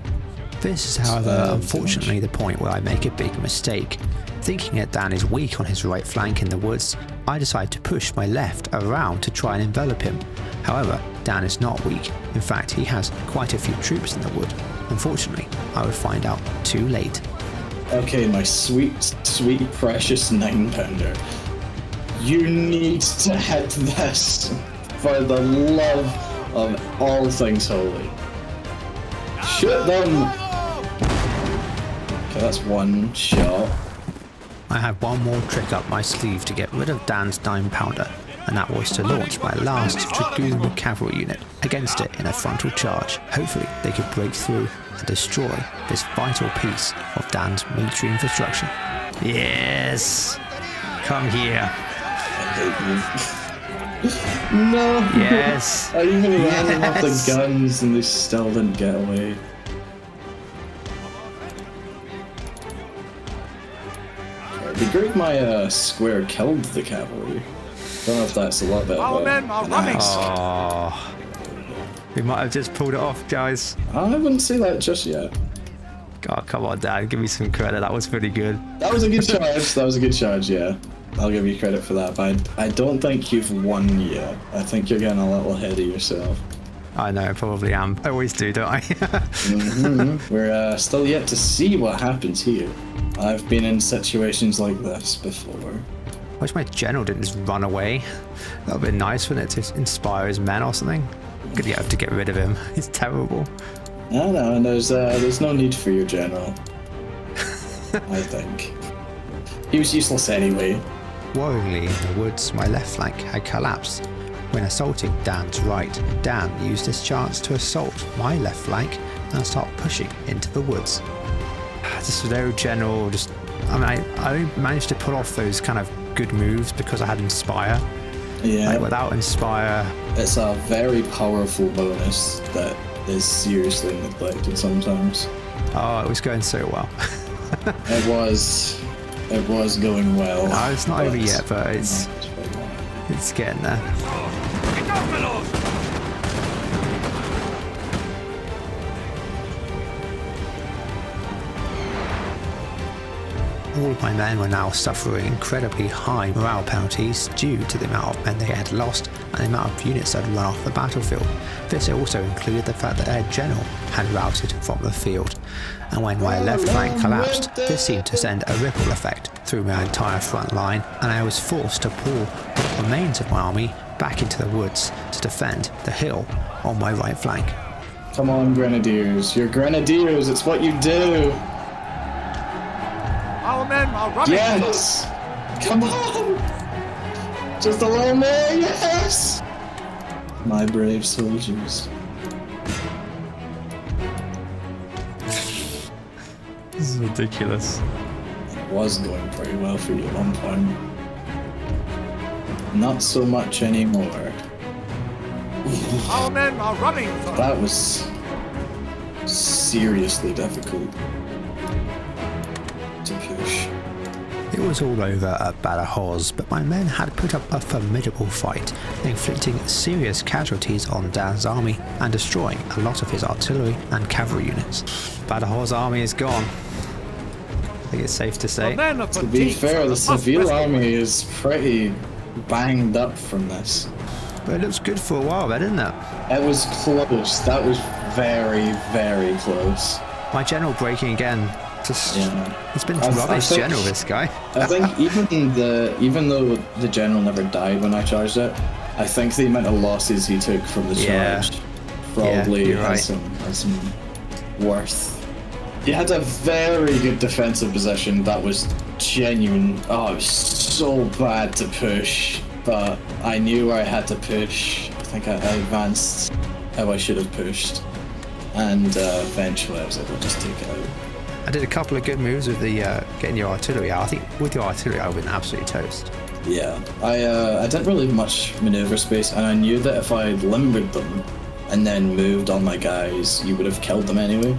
This is, however, unfortunately the point where I make a big mistake. Thinking that Dan is weak on his right flank in the woods, I decide to push my left around to try and envelop him. However, Dan is not weak. In fact, he has quite a few troops in the wood. Unfortunately, I would find out too late. Okay, my sweet, sweet, precious 9-pounder. You need to hit this for the love of all things holy. Shoot them! Okay, that's one shot. I had one more trick up my sleeve to get rid of Dan's 9-pounder, and that was to launch my last Dragoon cavalry unit against it in a frontal charge. Hopefully they could break through and destroy this vital piece of Dan's military infrastructure. Yes! Come here. No! Yes! I even ran them off the guns and they still didn't get away. It'd be great if my square killed the cavalry. Don't know if that's a lot better. Our men are running. Oh, we might have just pulled it off, guys. I wouldn't say that just yet. God, come on, Dan, give me some credit. That was pretty good. That was a good charge. That was a good charge, yeah. I'll give you credit for that, but I don't think you've won yet. I think you're getting a little ahead of yourself. I know, I probably am. I always do, don't I? We're still yet to see what happens here. I've been in situations like this before. I wish my general didn't just run away. That would have been nice, wouldn't it, to inspire his men or something? Good, you have to get rid of him. He's terrible. No, and there's no need for your general. I think. He was useless anyway. Worryingly, in the woods, my left flank had collapsed. When assaulting Dan's right, Dan used this chance to assault my left flank and start pushing into the woods. This no general, I only managed to pull off those kind of good moves because I had Inspire. Yeah. Like, without Inspire... It's a very powerful bonus that is seriously neglected sometimes. Oh, it was going so well. It was going well. No, it's not over yet, but it's getting there. All of my men were now suffering incredibly high morale penalties due to the amount of men they had lost and the amount of units that had run off the battlefield. This also included the fact that their general had routed from the field. And when my left flank collapsed, this seemed to send a ripple effect through my entire front line, and I was forced to pull the remains of my army back into the woods to defend the hill on my right flank. Come on, Grenadiers. You're Grenadiers. It's what you do. Our men are running. Yes! Come on! Just a little more, yes! My brave soldiers. This is ridiculous. It was going pretty well for you at one point. Not so much anymore. Our men are running. That was seriously difficult to push. It was all over at Badajoz, but my men had put up a formidable fight, inflicting serious casualties on Dan's army and destroying a lot of his artillery and cavalry units. Badajoz army is gone. I think it's safe to say. To be fair, the Seville army is pretty banged up from this. But it looks good for a while, then, didn't it? It was close. That was very, very close. My general breaking again. Just, Yeah. He's been I rubbish think- general, this guy. I think even though the general never died when I charged it, I think the amount of losses he took from the Yeah. charge probably you're has some worth. He had a very good defensive position that was genuine. Oh, it was so bad to push, but I knew I had to push. I think I advanced how I should have pushed, and eventually I was able to just take it out. I did a couple of good moves with the getting your artillery out. I think with your artillery, I would have been absolutely toast. Yeah, I didn't really have much maneuver space, and I knew that if I limbered them and then moved on my guys, you would have killed them anyway,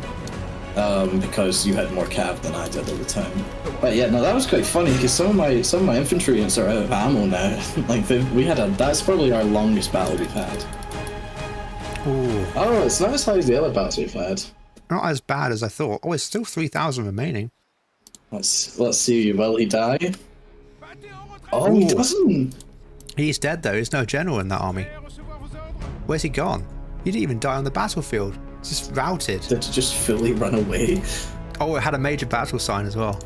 because you had more cav than I did at the time. But yeah, no, that was quite funny because some of my infantry units are out of ammo now. Like that's probably our longest battle we've had. Ooh, Oh, it's not as high as the other battles we've had. not as bad as I thought. Oh, it's still 3,000 remaining. Let's see. Will he die? Oh, he Ooh. doesn't. He's dead though. There's no general in that army. Where's he gone? He didn't even die on the battlefield. It's just routed. Did he just fully run away? Oh, it had a major battle sign as well.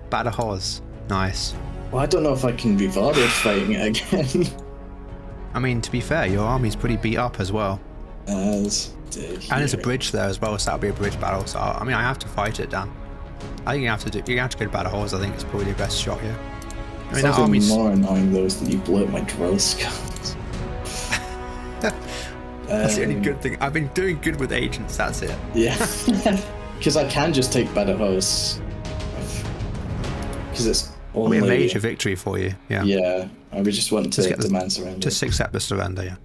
Badajoz. Nice. Well, I don't know if I can be bothered fighting it again. I mean, to be fair, your army's pretty beat up as well. As And there's a bridge there as well, so that'll be a bridge battle. So, I mean, I have to fight it, Dan. I think you have to go to Badajoz. I think it's probably the best shot here. I mean, that Something army's... more annoying though is that you blew up my drill skulls. That's the only good thing. I've been doing good with agents, that's it. Yeah, because I can just take Badajoz. Because it's It'll only be a major victory for you, yeah. Yeah, we just want to Just get the- demand surrender. Just accept the surrender, yeah.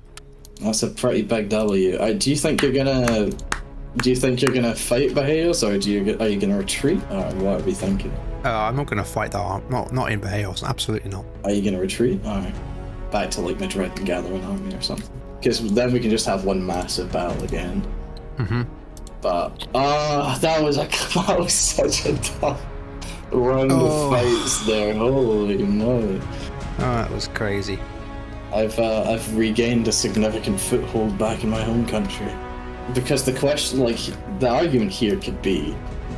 That's a pretty big W. Do you think you're gonna fight Badajoz, or are you gonna retreat, or what are we thinking? I'm not going to fight that army. Not in Badajoz, absolutely not. Are you gonna retreat, or back to like Madrid and gather an army or something? Because then we can just have one massive battle again. Mm-hmm. But that was such a tough round of fights there. Holy moly! Oh, that was crazy. I've regained a significant foothold back in my home country. Because the question, like, the argument here could be,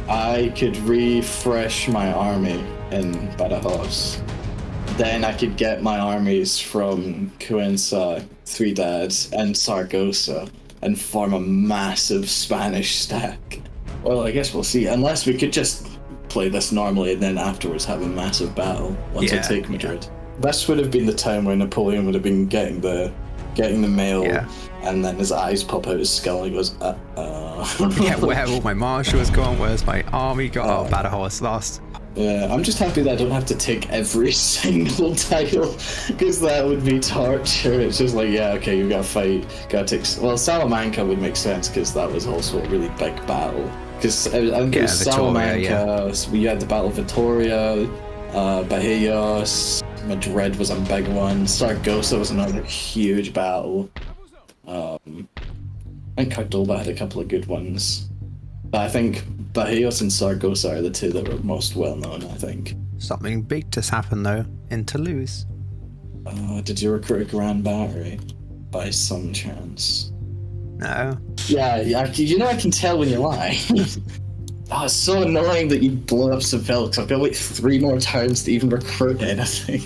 I could refresh my army in Badajoz. Then I could get my armies from Cuenca, Ciudad, and Saragossa and form a massive Spanish stack. Well, I guess we'll see. Unless we could just play this normally and then afterwards have a massive battle once I Yeah, take Madrid. This would have been the time where Napoleon would have been getting the mail, and then his eyes pop out his skull and he goes, Yeah, where have all my marshals gone? Where's my army gone? Oh, Badajoz lost. Yeah, I'm just happy that I don't have to take every single title, because that would be torture. It's just like, yeah, okay, you gotta fight, gotta take... Well, Salamanca would make sense, because that was also a really big battle. Because I think it was Salamanca, we had the Battle of Vitoria, Badajoz, Madrid was a big one, Saragossa was another huge battle. And Cordoba had a couple of good ones. But I think Badajoz and Saragossa are the two that were most well known, I think. Something big just happened though in Toulouse. Did you recruit a Grand Battery by some chance? No. Yeah, you know I can tell when you lie. Oh, it's so annoying that you blew up Seville, because I've got like 3 more times to even recruit anything.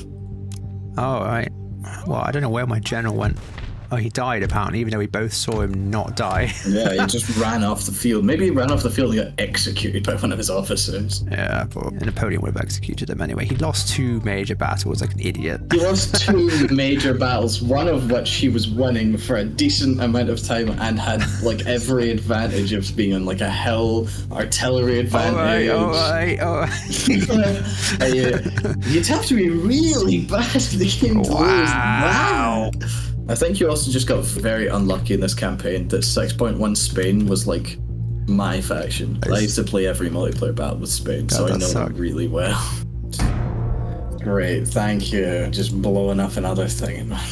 Oh, right. Well, I don't know where my general went. Oh, he died apparently, even though we both saw him not die. Yeah, he just ran off the field. Maybe he ran off the field and got executed by one of his officers. Yeah, but Napoleon would have executed him anyway. He lost 2 major battles like an idiot. He lost 2 major battles, one of which he was winning for a decent amount of time and had like every advantage of being on like a hill, artillery advantage. Alright. You'd have to be really bad if the game blows. Wow. I think you also just got very unlucky in this campaign that 6.1 Spain was like my faction. I used to play every multiplayer battle with Spain, so I know them really well. Great, thank you. Just blowing up another thing, man.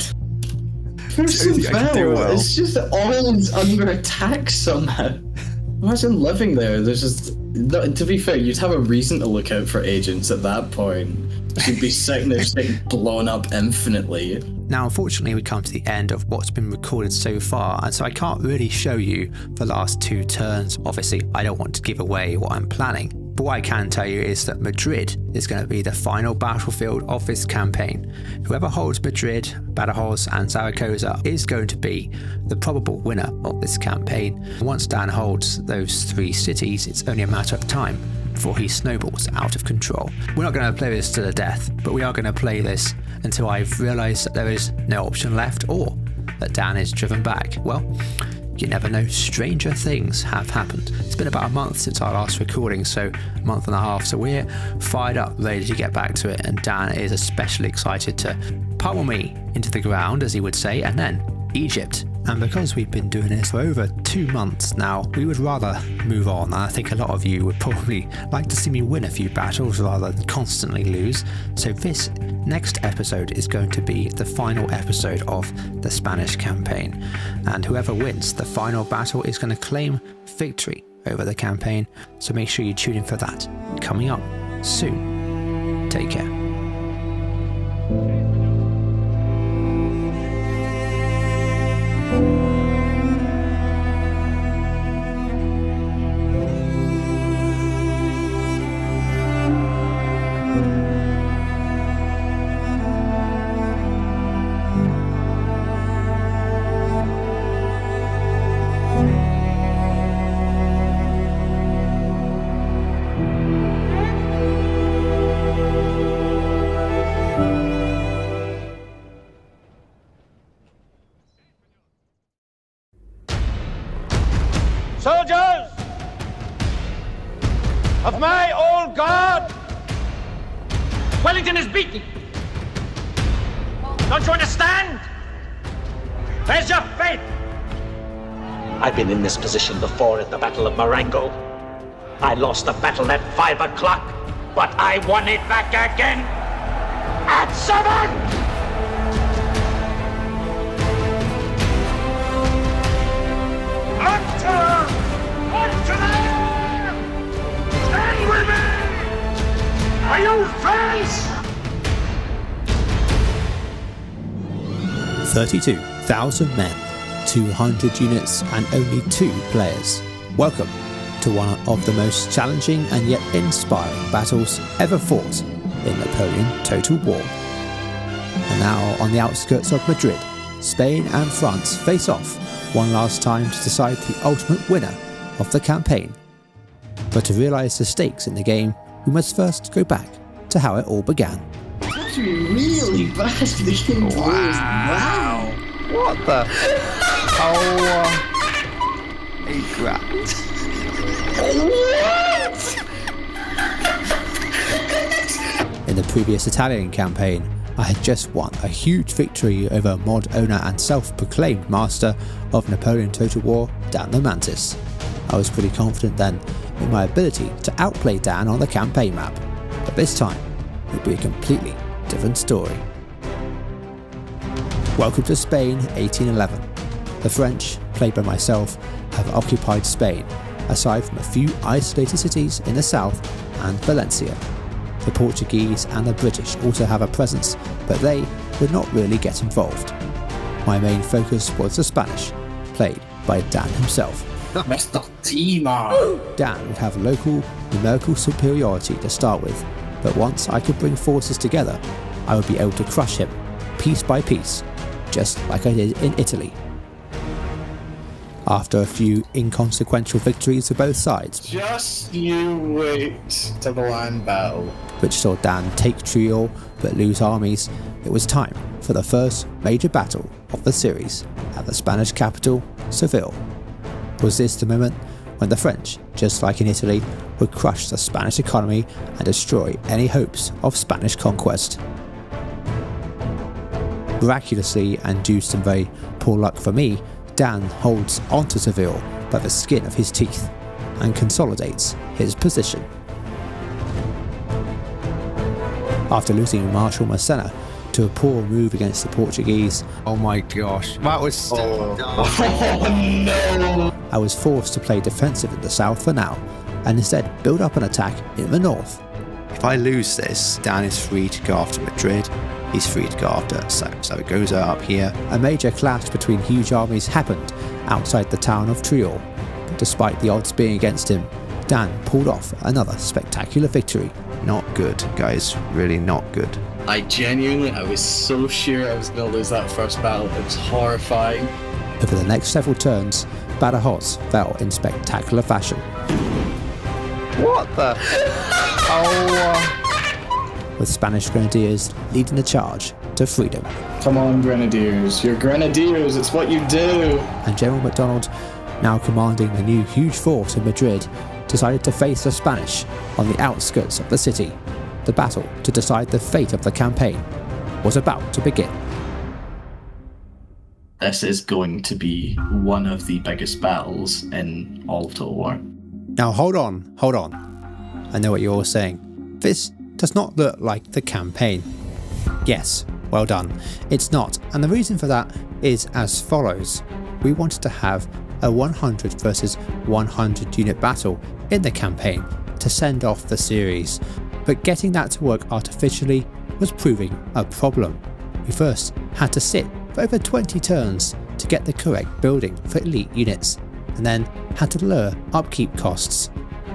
It's just always under attack somehow. Imagine living there. There's just, to be fair, you'd have a reason to look out for agents at that point. You'd be sitting there getting blown up infinitely. Now, unfortunately, we come to the end of what's been recorded so far, and so I can't really show you the last 2 turns. Obviously, I don't want to give away what I'm planning. But what I can tell you is that Madrid is going to be the final battlefield of this campaign. Whoever holds Madrid, Badajoz and Zaragoza is going to be the probable winner of this campaign. Once Dan holds those 3 cities, it's only a matter of time before he snowballs out of control. We're not going to play this to the death, but we are going to play this until I've realised that there is no option left or that Dan is driven back. Well, you never know, stranger things have happened. It's been about a month since our last recording, so a month and a half, so we're fired up, ready to get back to it, and Dan is especially excited to pummel me into the ground, as he would say, and then Egypt. And because we've been doing this for over 2 months now, we would rather move on. And I think a lot of you would probably like to see me win a few battles rather than constantly lose. So this next episode is going to be the final episode of the Spanish campaign. And whoever wins the final battle is going to claim victory over the campaign. So make sure you tune in for that. Coming up soon. Take care. Soldiers of my old guard, Wellington is beaten. Don't you understand? There's your fate. I've been in this position before at the Battle of Marengo. I lost the battle at 5 o'clock, but I won it back again at 7! Onto them! Stand with me! Are you friends? 32,000 men, 200 units and only 2 players. Welcome to one of the most challenging and yet inspiring battles ever fought in Napoleon Total War. And now on the outskirts of Madrid, Spain and France face off one last time to decide the ultimate winner of the campaign. But to realise the stakes in the game, we must first go back to how it all began. That's really bad for the game. Wow. What the? Crap. In the previous Italian campaign, I had just won a huge victory over mod owner and self-proclaimed master of Napoleon Total War, Dan the Mantis. I was pretty confident then in my ability to outplay Dan on the campaign map, but this time it would be a completely different story. Welcome to Spain 1811. The French, played by myself, have occupied Spain, aside from a few isolated cities in the south and Valencia. The Portuguese and the British also have a presence, but they would not really get involved. My main focus was the Spanish, played by Dan himself. Mr. Tima! Dan would have local numerical superiority to start with, but once I could bring forces together, I would be able to crush him, piece by piece, just like I did in Italy. After a few inconsequential victories for both sides, Just you wait to the land battle. which saw Dan take Teruel but lose armies, it was time for the first major battle of the series at the Spanish capital, Seville. Was this the moment when the French, just like in Italy, would crush the Spanish economy and destroy any hopes of Spanish conquest? Miraculously, and due to some very poor luck for me, Dan holds onto Seville by the skin of his teeth and consolidates his position. After losing Marshal Massena to a poor move against the Portuguese, oh my gosh, that was so I was forced to play defensive in the south for now, and instead build up an attack in the north. If I lose this, Dan is free to go after Madrid, he's free to go after. So it goes up here. A major clash between huge armies happened outside the town of Teruel, but despite the odds being against him, Dan pulled off another spectacular victory. Not good, guys, really not good. I was so sure I was going to lose that first battle. It was horrifying. Over the next several turns, Badajoz fell in spectacular fashion. What the? With Spanish grenadiers leading the charge to freedom. Come on, Grenadiers. You're Grenadiers. It's what you do. And General MacDonald, now commanding the new huge force in Madrid, decided to face the Spanish on the outskirts of the city. The battle to decide the fate of the campaign was about to begin. This is going to be one of the biggest battles in all of Total War. Now hold on. I know what you're all saying. This does not look like the campaign. Yes, well done. It's not, and the reason for that is as follows. We wanted to have a 100 versus 100 unit battle in the campaign to send off the series, but getting that to work artificially was proving a problem. We first had to sit for over 20 turns to get the correct building for elite units, and then had to lower upkeep costs.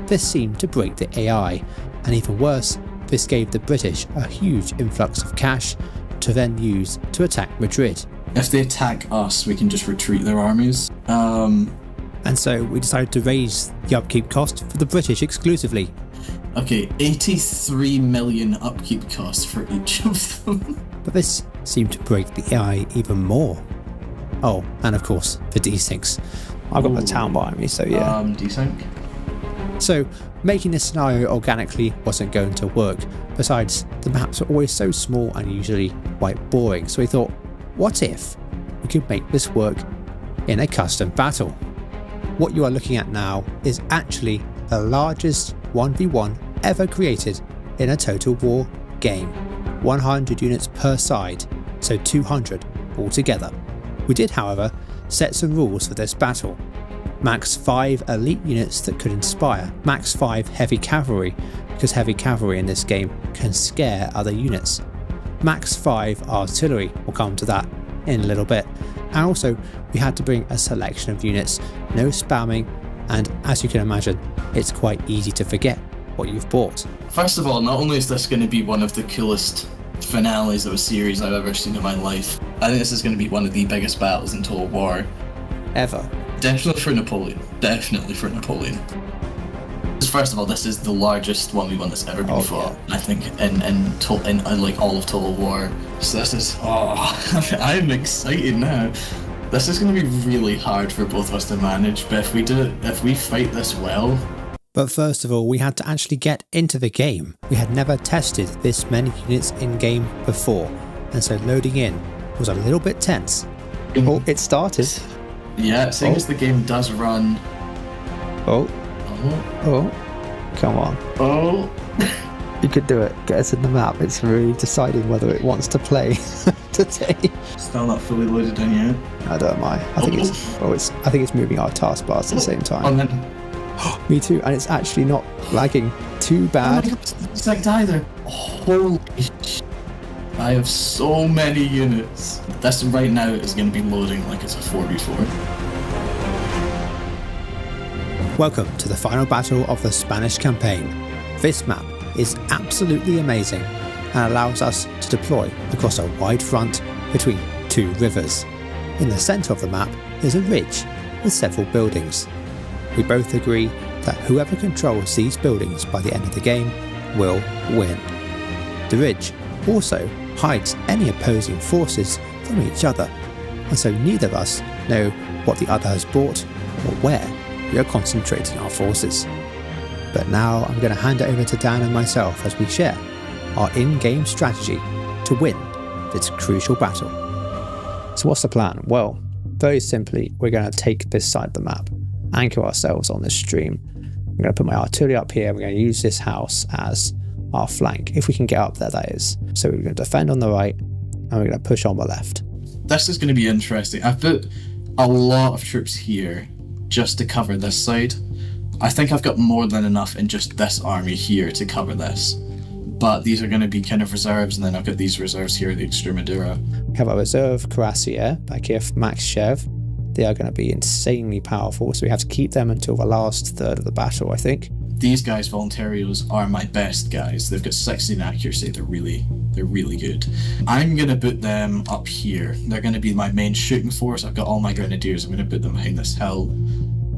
This seemed to break the AI, and even worse, this gave the British a huge influx of cash to then use to attack Madrid. If they attack us, we can just retreat their armies. And so we decided to raise the upkeep cost for the British exclusively. Okay, 83 million upkeep costs for each of them. But this seemed to break the AI even more. Oh, and of course, the desyncs. I've got the town behind me, so yeah. Desync? So, making this scenario organically wasn't going to work. Besides, the maps are always so small and usually quite boring, so we thought, what if we could make this work in a custom battle? What you are looking at now is actually the largest 1v1 ever created in a Total War game. 100 units per side, so 200 altogether. We did, however, set some rules for this battle. Max 5 elite units that could inspire, max 5 heavy cavalry, because heavy cavalry in this game can scare other units. Max 5 artillery, we'll come to that in a little bit. And also, we had to bring a selection of units, no spamming, and as you can imagine, it's quite easy to forget what you've bought. First of all, not only is this going to be one of the coolest finales of a series I've ever seen in my life, I think this is going to be one of the biggest battles in Total War. Ever. Definitely for Napoleon. First of all, this is the largest 1v1 that's ever been fought, yeah. I think, in like all of Total War. So this is, I'm excited now. This is going to be really hard for both of us to manage, but if we fight this well. But first of all, we had to actually get into the game. We had never tested this many units in game before, and so loading in was a little bit tense. Oh, it started. Yeah, seeing as the game does run. Oh, come on. Oh. You could do it. Get us in the map. It's really deciding whether it wants to play today. Still not fully loaded in yet. I don't mind. I think it's moving our taskbars at the same time. Me too, and it's actually not lagging too bad. Oh my God, it's not either. Holy shit. I have so many units. This right now is going to be loading like it's a 4v4. Welcome to the final battle of the Spanish campaign. This map is absolutely amazing and allows us to deploy across a wide front between two rivers. In the centre of the map is a ridge with several buildings. We both agree that whoever controls these buildings by the end of the game will win. The ridge also hides any opposing forces from each other, and so neither of us know what the other has bought or where we are concentrating our forces. But now I'm going to hand it over to Dan and myself as we share our in-game strategy to win this crucial battle. So what's the plan? Well, very simply, we're going to take this side of the map, anchor ourselves on this stream. I'm going to put my artillery up here. We're going to use this house as our flank, if we can get up there, that is. So we're going to defend on the right, and we're going to push on the left. This is going to be interesting. I've put a lot of troops here just to cover this side. I think I've got more than enough in just this army here to cover this. but these are going to be kind of reserves, and then I've got these reserves here, the Extremadura. We have a reserve cuirassier back here for Max Chev. They are going to be insanely powerful, so we have to keep them until the last third of the battle, I think. These guys, Voluntarios, are my best guys. They've got 16 accuracy. They're really good. I'm going to put them up here. They're going to be my main shooting force. I've got all my grenadiers. I'm going to put them behind this hill.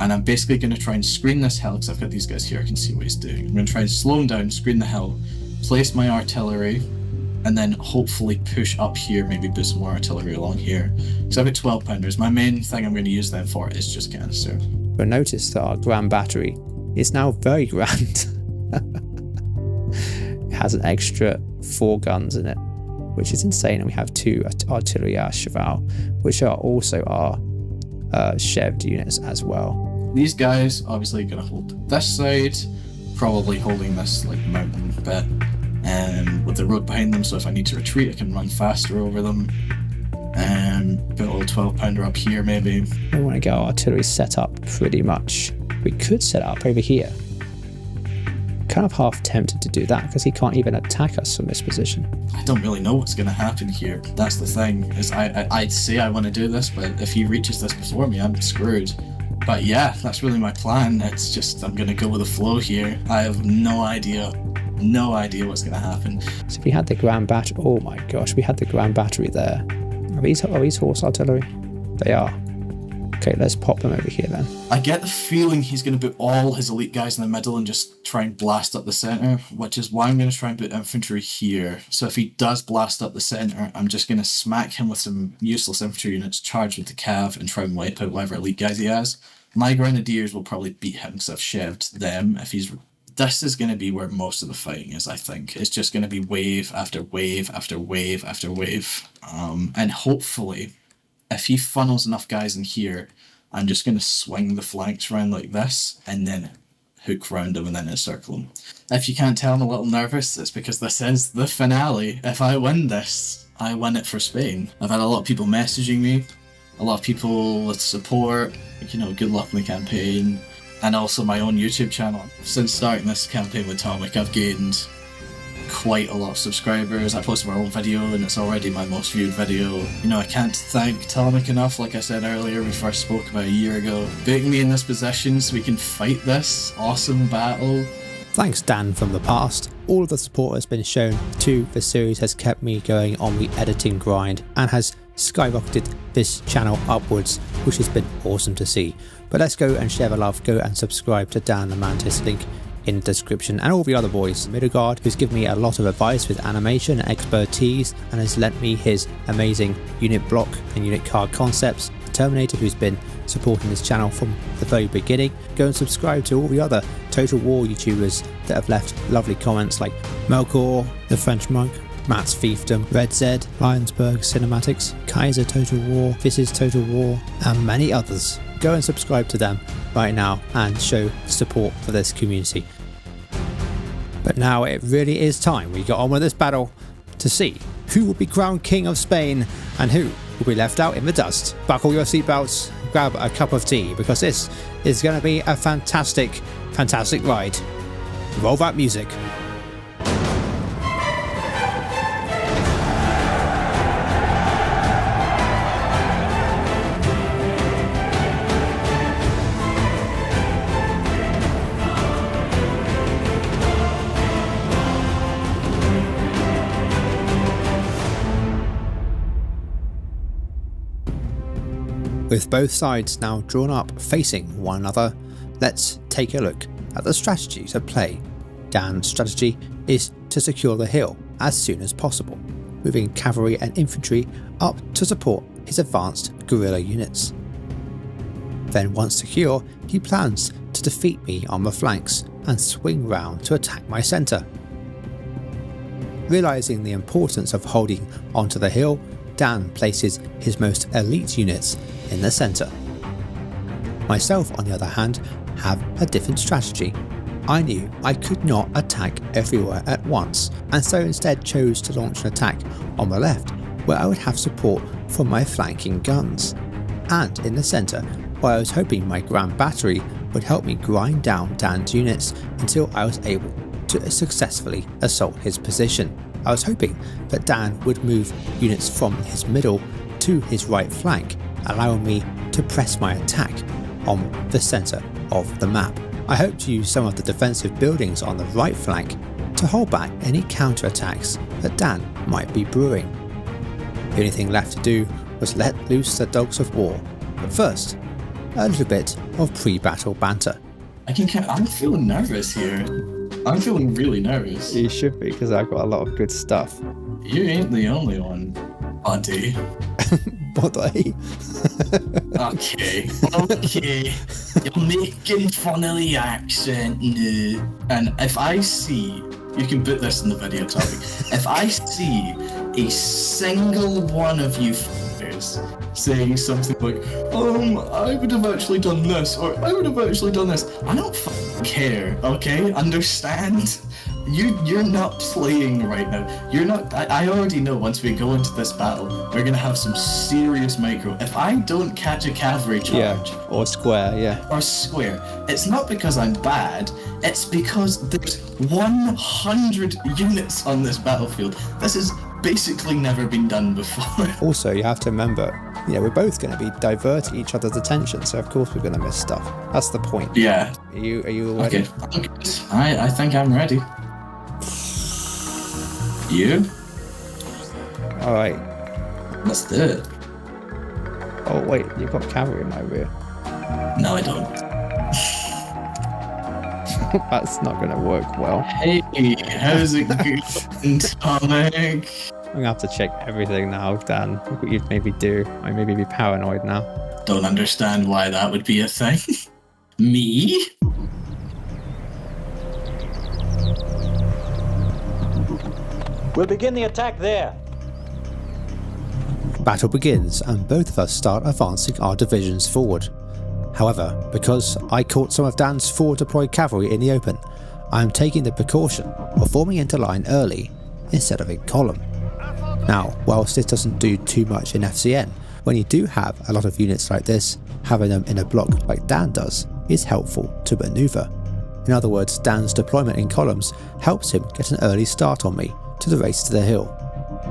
And I'm basically going to try and screen this hill, because I've got these guys here. I can see what he's doing. I'm going to try and slow him down, screen the hill, place my artillery, and then hopefully push up here, maybe put some more artillery along here. Because I've got 12 pounders. My main thing I'm going to use them for is just canister. But notice that our grand battery is now very grand. It has an extra 4 guns in it, which is insane. And we have 2 artillery à cheval, which are also our Cheved units as well. These guys obviously going to hold this side, probably holding this like mountain bit, with the road behind them, so if I need to retreat I can run faster over them. Put a little 12 pounder up here maybe. We want to get our artillery set up pretty much. We could set it up over here. Kind of half tempted to do that because he can't even attack us from this position. I don't really know what's going to happen here. That's the thing, is I'd say I want to do this, but if he reaches this before me, I'm screwed. But yeah, that's really my plan. It's just, I'm going to go with the flow here. I have no idea what's going to happen. So if we had the grand battery, oh my gosh, we had the grand battery there. Are these horse artillery? They are. Okay, let's pop them over here then. I get the feeling he's going to put all his elite guys in the middle and just try and blast up the centre, which is why I'm going to try and put infantry here. So if he does blast up the centre, I'm just going to smack him with some useless infantry units, charge with the cav, and try and wipe out whatever elite guys he has. My grenadiers will probably beat him because I've cheved them. This is going to be where most of the fighting is, I think. It's just going to be wave after wave after wave after wave. And hopefully, if he funnels enough guys in here, I'm just going to swing the flanks around like this and then hook round him and then encircle him. If you can't tell I'm a little nervous, it's because this is the finale. If I win this, I win it for Spain. I've had a lot of people messaging me, a lot of people with support, good luck in the campaign, and also my own YouTube channel. Since starting this campaign with Atomic, I've gained quite a lot of subscribers. I posted my own video and it's already my most viewed video. I can't thank Atomic enough. Like I said earlier, we first spoke about a year ago, putting me in this position so we can fight this awesome battle. Thanks Dan from the past. All of the support has been shown to the series has kept me going on the editing grind and has skyrocketed this channel upwards, which has been awesome to see. But let's go and share the love. Go and subscribe to Dan the Mantis, link in the description, and all the other boys. Midgard, who's given me a lot of advice with animation and expertise and has lent me his amazing unit block and unit card concepts. Terminator, who's been supporting this channel from the very beginning. Go and subscribe to all the other Total War YouTubers that have left lovely comments like Melkor, the French Monk, Matt's Fiefdom, Red Zed, Lionsberg Cinematics, Kaiser Total War, This is Total War, and many others. Go and subscribe to them right now and show support for this community. But now it really is time we get on with this battle to see who will be crowned King of Spain and who will be left out in the dust. Buckle your seatbelts, grab a cup of tea, because this is going to be a fantastic, fantastic ride. Roll that music. With both sides now drawn up facing one another, let's take a look at the strategies at play. Dan's strategy is to secure the hill as soon as possible, moving cavalry and infantry up to support his advanced guerrilla units. Then once secure, he plans to defeat me on the flanks and swing round to attack my centre. Realising the importance of holding onto the hill, Dan places his most elite units in the centre. Myself, on the other hand, have a different strategy. I knew I could not attack everywhere at once, and so instead chose to launch an attack on the left, where I would have support from my flanking guns, and in the centre, where I was hoping my grand battery would help me grind down Dan's units until I was able to successfully assault his position. I was hoping that Dan would move units from his middle to his right flank, allowing me to press my attack on the centre of the map. I hoped to use some of the defensive buildings on the right flank to hold back any counterattacks that Dan might be brewing. The only thing left to do was let loose the dogs of war, but first, a little bit of pre-battle banter. I'm feeling nervous here. I'm feeling really nervous. You should be, because I've got a lot of good stuff. You ain't the only one, buddy. Buddy? Okay. You're making fun of the accent now. And if I see, you can put this in the video topic, if I see a single one of you f***ers saying something like, I would have actually done this, or I would have actually done this, I don't f***ing care, okay? Understand? You're not playing right now. You're not. I already know once we go into this battle, we're gonna have some serious micro. If I don't catch a cavalry charge, or square, or square, it's not because I'm bad. It's because there's 100 units on this battlefield. This has basically never been done before. Also, you have to remember, we're both going to be diverting each other's attention, so of course we're going to miss stuff. That's the point. Yeah. Are you ready? Okay. I'm good. I think I'm ready. You? Alright. Let's do it. Oh wait, you've got cavalry in my rear. No, I don't. That's not going to work well. Hey, how's it going, Tonic? I'm going to have to check everything now, Dan. Look what you'd maybe do. I maybe be paranoid now. Don't understand why that would be a thing. Me? We'll begin the attack there. Battle begins and both of us start advancing our divisions forward. However, because I caught some of Dan's forward deployed cavalry in the open, I am taking the precaution of forming into line early instead of in column. Now, whilst this doesn't do too much in FCN, when you do have a lot of units like this, having them in a block like Dan does is helpful to maneuver. In other words, Dan's deployment in columns helps him get an early start on me to the race to the hill.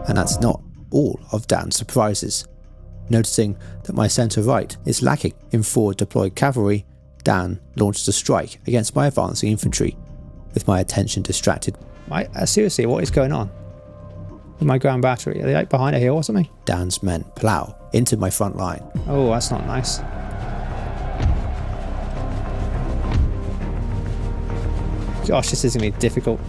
And that's not all of Dan's surprises. Noticing that my centre right is lacking in forward deployed cavalry, Dan launched a strike against my advancing infantry, with my attention distracted. Seriously, what is going on? With my ground battery, are they like behind a hill or something? Dan's men plough into my front line. Oh, that's not nice. Gosh, this is going to be difficult.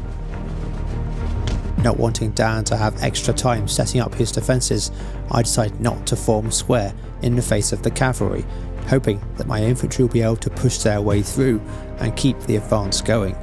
Not wanting Dan to have extra time setting up his defences, I decided not to form square in the face of the cavalry, hoping that my infantry will be able to push their way through and keep the advance going.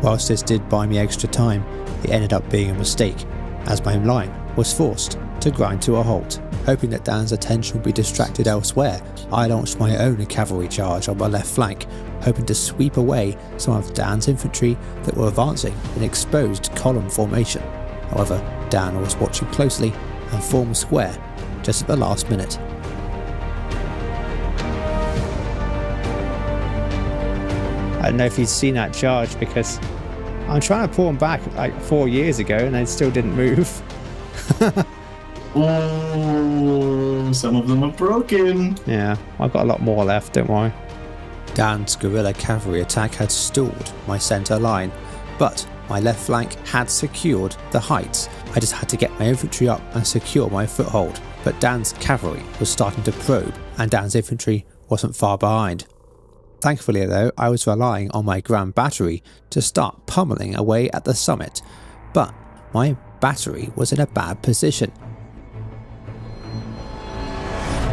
Whilst this did buy me extra time, it ended up being a mistake, as my line was forced to grind to a halt. Hoping that Dan's attention would be distracted elsewhere, I launched my own cavalry charge on my left flank, hoping to sweep away some of Dan's infantry that were advancing in exposed column formation. However, Dan was watching closely and formed square just at the last minute. I don't know if you've seen that charge, because I'm trying to pull them back like 4 years ago and they still didn't move. Oh, some of them are broken. Yeah, I've got a lot more left, don't worry. Dan's guerrilla cavalry attack had stalled my centre line, but my left flank had secured the heights. I just had to get my infantry up and secure my foothold, but Dan's cavalry was starting to probe and Dan's infantry wasn't far behind. Thankfully though, I was relying on my grand battery to start pummeling away at the summit, but my battery was in a bad position,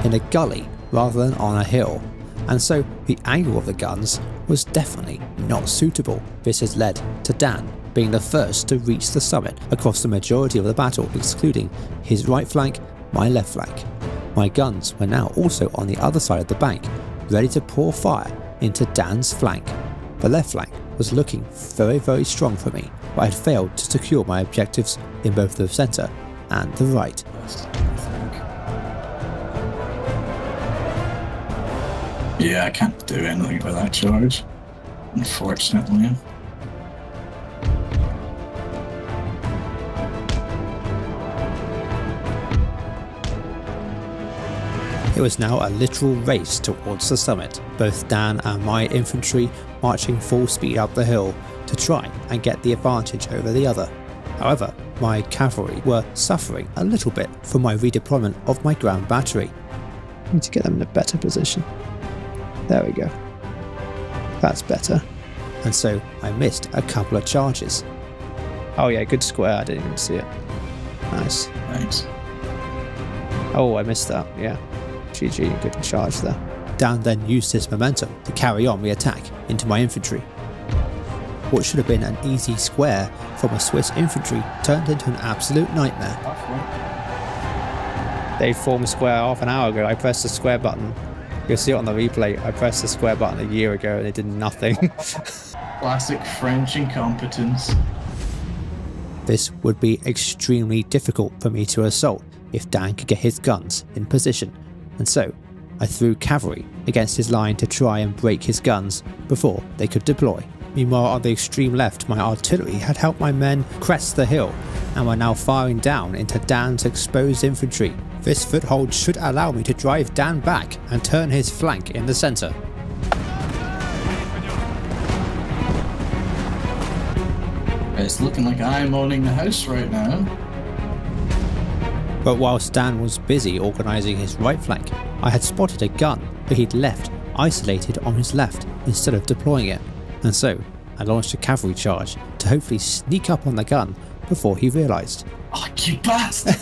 in a gully rather than on a hill, and so the angle of the guns was definitely not suitable. This has led to Dan being the first to reach the summit across the majority of the battle, excluding his right flank, my left flank. My guns were now also on the other side of the bank, ready to pour fire into Dan's flank. The left flank was looking very, very strong for me, but I had failed to secure my objectives in both the centre and the right. Yeah, I can't do anything with that charge, unfortunately. It was now a literal race towards the summit, both Dan and my infantry marching full speed up the hill to try and get the advantage over the other. However, my cavalry were suffering a little bit from my redeployment of my ground battery. I need to get them in a better position. There we go. That's better. And so I missed a couple of charges. Oh yeah, good square, I didn't even see it. Nice. Nice. Oh, I missed that, yeah. GG, good charge there. Dan then used his momentum to carry on the attack into my infantry. What should have been an easy square from a Swiss infantry turned into an absolute nightmare. They formed square half an hour ago. I pressed the square button. You'll see it on the replay. I pressed the square button a year ago and it did nothing. Classic French incompetence. This would be extremely difficult for me to assault if Dan could get his guns in position, and so I threw cavalry against his line to try and break his guns before they could deploy. Meanwhile, on the extreme left, my artillery had helped my men crest the hill and were now firing down into Dan's exposed infantry. This foothold should allow me to drive Dan back and turn his flank in the centre. It's looking like I'm owning the house right now. But whilst Dan was busy organising his right flank, I had spotted a gun that he'd left isolated on his left instead of deploying it, and so I launched a cavalry charge to hopefully sneak up on the gun before he realised. Oh, you bastard!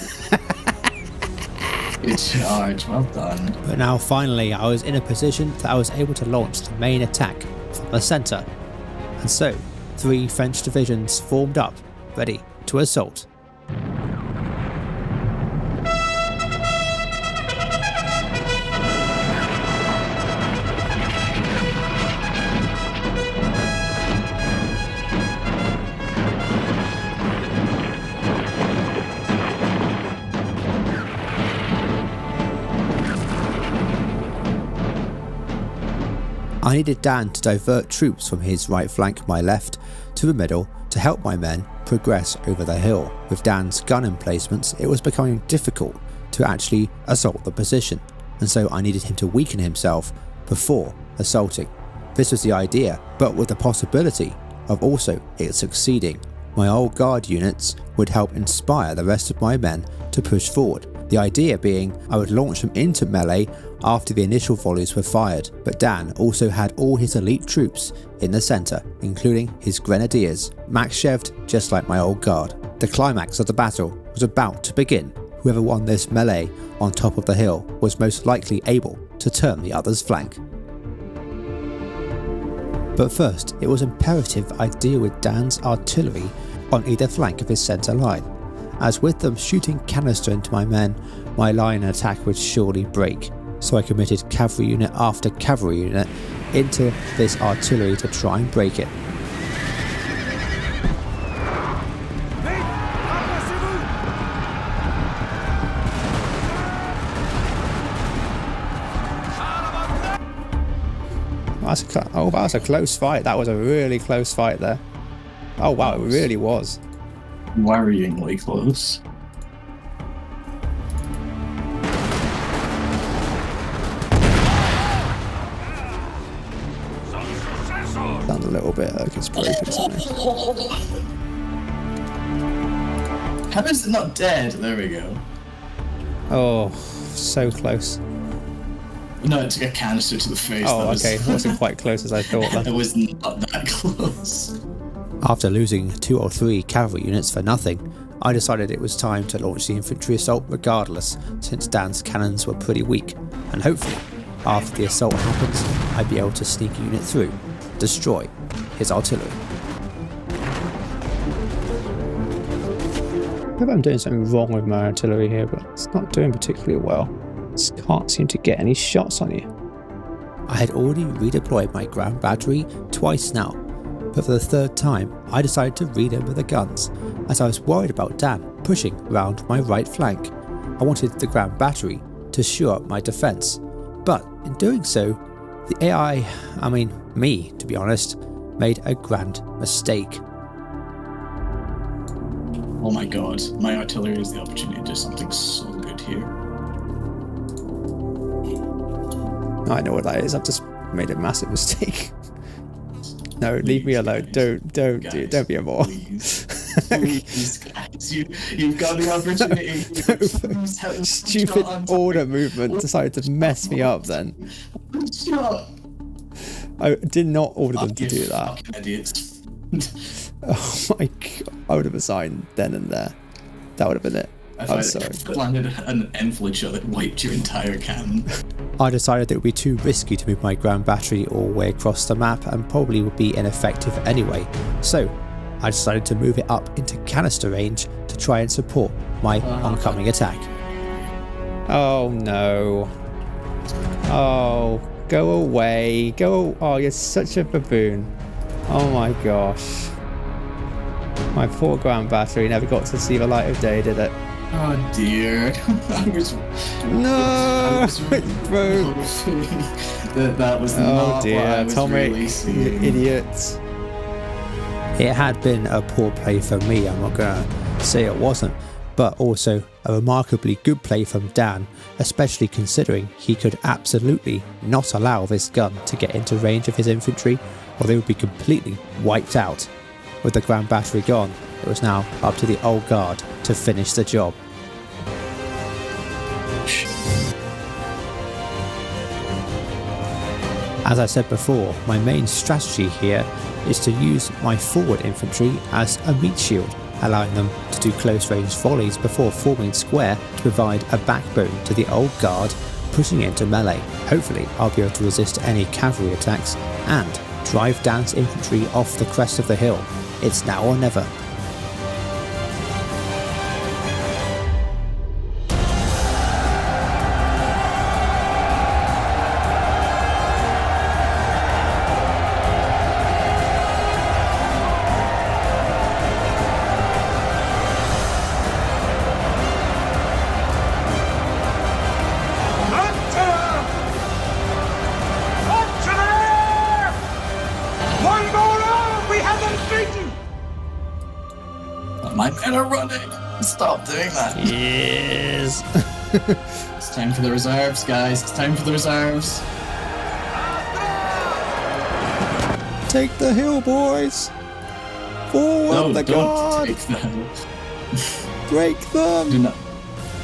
Good charge, well done. But now finally I was in a position that I was able to launch the main attack from the centre, and so 3 French divisions formed up, ready to assault. I needed Dan to divert troops from his right flank, my left, to the middle to help my men progress over the hill. With Dan's gun emplacements, it was becoming difficult to actually assault the position, and so I needed him to weaken himself before assaulting. This was the idea, but with the possibility of also it succeeding. My old guard units would help inspire the rest of my men to push forward. The idea being I would launch them into melee after the initial volleys were fired, but Dan also had all his elite troops in the centre, including his grenadiers, max-cheved just like my old guard. The climax of the battle was about to begin. Whoever won this melee on top of the hill was most likely able to turn the other's flank. But first, it was imperative I deal with Dan's artillery on either flank of his centre line, as with them shooting canister into my men, my line of attack would surely break. So I committed cavalry unit after cavalry unit into this artillery to try and break it. That was a close fight. That was a really close fight there. Oh wow, it really was. Worryingly close. Done a little bit like it's broken something. How is it not dead? There we go. Oh, so close. No, it took a canister to the face. Oh, okay. It wasn't quite close as I thought then. It was not that close. After losing 2 or 3 cavalry units for nothing, I decided it was time to launch the infantry assault regardless, since Dan's cannons were pretty weak, and hopefully, after the assault happens, I'd be able to sneak a unit through, destroy his artillery. Maybe I'm doing something wrong with my artillery here, but it's not doing particularly well. Just can't seem to get any shots on you. I had already redeployed my ground battery twice now, but for the 3rd time I decided to reload the guns, as I was worried about Dan pushing round my right flank. I wanted the ground battery to shore up my defence, but in doing so, the AI, me to be honest, made a grand mistake. Oh my god, my artillery is the opportunity to do something so good here. I know what that is. I've just made a massive mistake. No, leave me alone. Don't be a moron. Please, guys, you've got the opportunity. Stupid order movement decided to mess me up then. Shut. I did not order them to do that. Fucking idiots. Oh my god. I would have assigned then and there. That would have been it. I'm sorry. If it landed an inflict shot that wiped your entire cannon. I decided that it would be too risky to move my ground battery all the way across the map and probably would be ineffective anyway. So I decided to move it up into canister range to try and support my oncoming attack. Oh no. Oh, go away. Oh, you're such a baboon. Oh my gosh. My poor ground battery never got to see the light of day, did it? Oh dear. No! It broke. that was not what I was really seeing. You idiot. It had been a poor play for me, I'm not gonna say it wasn't, but also a remarkably good play from Dan, especially considering he could absolutely not allow this gun to get into range of his infantry, or they would be completely wiped out. With the ground battery gone, it was now up to the old guard to finish the job. As I said before, my main strategy here is to use my forward infantry as a meat shield, allowing them to do close range volleys before forming square to provide a backbone to the old guard pushing into melee. Hopefully I'll be able to resist any cavalry attacks and drive Dan's infantry off the crest of the hill. It's now or never. My men are running! Stop doing that! Yes! It's time for the reserves, guys. It's time for the reserves. Take the hill, boys! Forward the guard! Don't take the hill. Break them!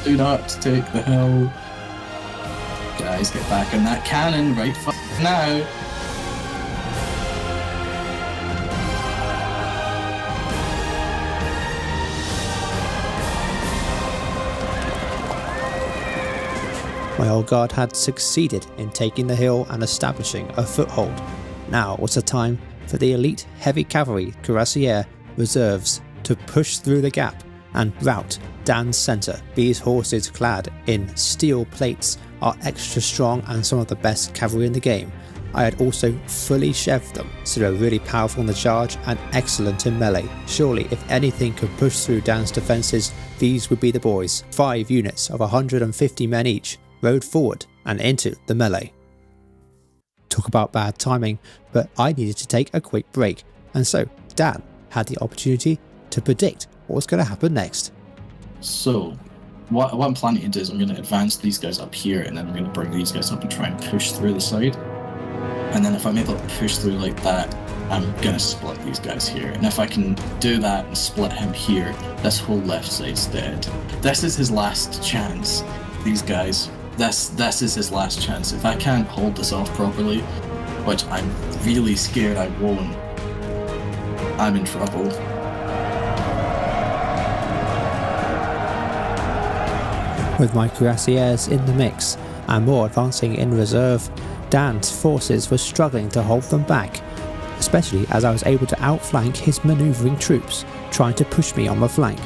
Do not take the hill. Guys, get back on that cannon right now. My old guard had succeeded in taking the hill and establishing a foothold. Now was the time for the elite heavy cavalry cuirassier reserves to push through the gap and rout Dan's centre. These horses, clad in steel plates, are extra strong and some of the best cavalry in the game. I had also fully cheved them, so they were really powerful in the charge and excellent in melee. Surely if anything could push through Dan's defences, these would be the boys. 5 units of 150 men each rode forward and into the melee. Talk about bad timing, but I needed to take a quick break, and so Dan had the opportunity to predict what was going to happen next. So, what I'm planning to do is I'm going to advance these guys up here, and then I'm going to bring these guys up and try and push through the side. And then if I'm able to push through like that, I'm going to split these guys here. And if I can do that and split him here, this whole left side's dead. This is his last chance, these guys. This is his last chance. If I can't hold this off properly, which I'm really scared I won't, I'm in trouble. With my cuirassiers in the mix and more advancing in reserve, Dan's forces were struggling to hold them back, especially as I was able to outflank his manoeuvring troops, trying to push me on the flank.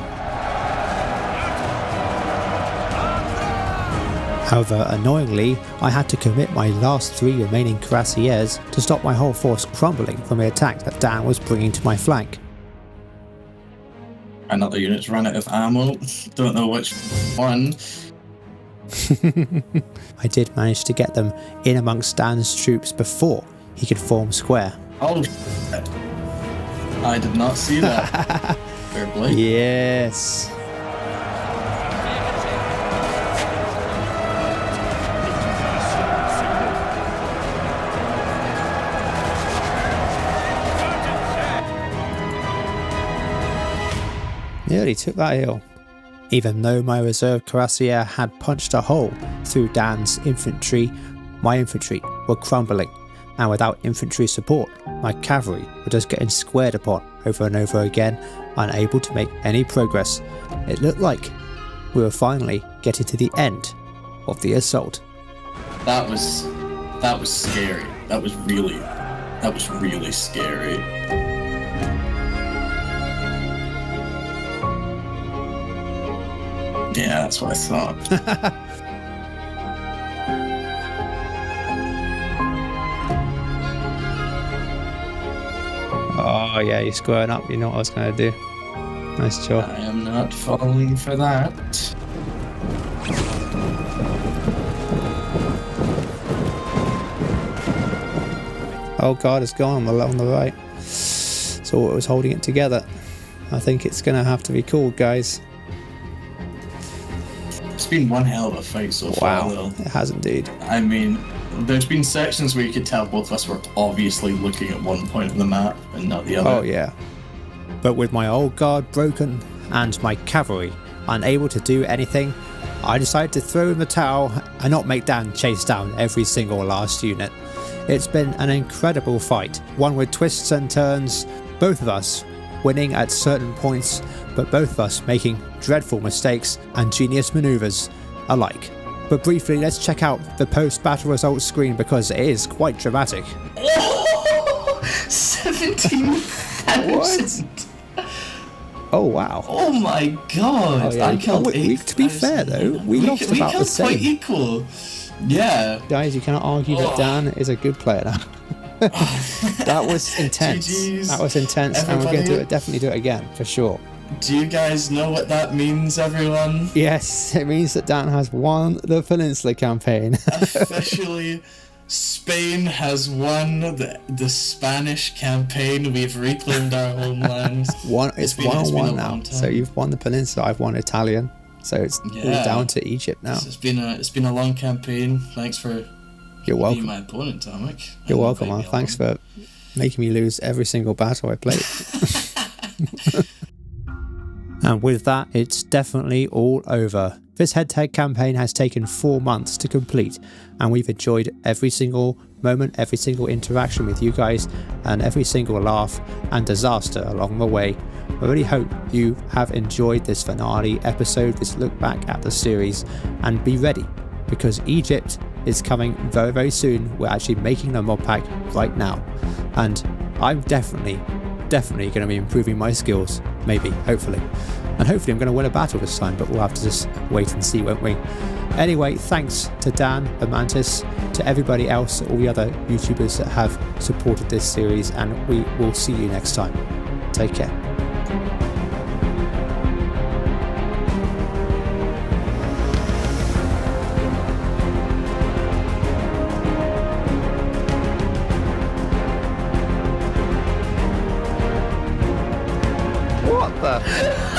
However, annoyingly, I had to commit my last 3 remaining cuirassiers to stop my whole force crumbling from the attack that Dan was bringing to my flank. Another unit's run out of ammo. Don't know which one. I did manage to get them in amongst Dan's troops before he could form square. Oh, shit. I did not see that. Fair play. Yes. Nearly took that hill. Even though my reserve cuirassier had punched a hole through Dan's infantry, my infantry were crumbling, and without infantry support, my cavalry were just getting squared upon over and over again, unable to make any progress. It looked like we were finally getting to the end of the assault. That was scary. That was really scary. Yeah, that's what I thought. Oh yeah, you're squaring up. You know what I was going to do. Nice job. I am not falling for that. Oh god, it's gone on the right. So what was holding it together? I think it's going to have to be called, guys. It's been one hell of a fight so far, though. It has indeed. I mean, there's been sections where you could tell both of us were obviously looking at one point of the map and not the other. Oh yeah. But with my old guard broken and my cavalry unable to do anything, I decided to throw in the towel and not make Dan chase down every single last unit. It's been an incredible fight, one with twists and turns, both of us winning at certain points, but both of us making dreadful mistakes and genius maneuvers alike. But briefly, let's check out the post-battle results screen because it is quite dramatic. Oh, 17,000! Oh wow. Oh my god! Oh, yeah. I killed To be fair though, we lost about the same. Quite equal. Yeah. Guys, you cannot argue that Dan is a good player now. That was intense. GGs, that was intense, and we're going to definitely do it again for sure. Do you guys know what that means, everyone? Yes, it means that Dan has won the Peninsula campaign. Officially, Spain has won the Spanish campaign. We've reclaimed our homeland. It's 1-1 now. So you've won the Peninsula. I've won Italian. So it's all down to Egypt now. It's been a long campaign. Thanks for You're welcome. being my opponent, Tomic. You're welcome, man. Thanks for making me lose every single battle I played. And with that, it's definitely all over. This head-to-head campaign has taken 4 months to complete, and we've enjoyed every single moment, every single interaction with you guys, and every single laugh and disaster along the way. I really hope you have enjoyed this finale episode, this look back at the series, and be ready, because Egypt is coming very, very soon. We're actually making the mod pack right now, and I'm definitely going to be improving my skills, maybe, hopefully. And hopefully I'm going to win a battle this time, but we'll have to just wait and see, won't we? Anyway, thanks to Dan, the Mantis, to everybody else, all the other YouTubers that have supported this series, and we will see you next time. Take care. What the?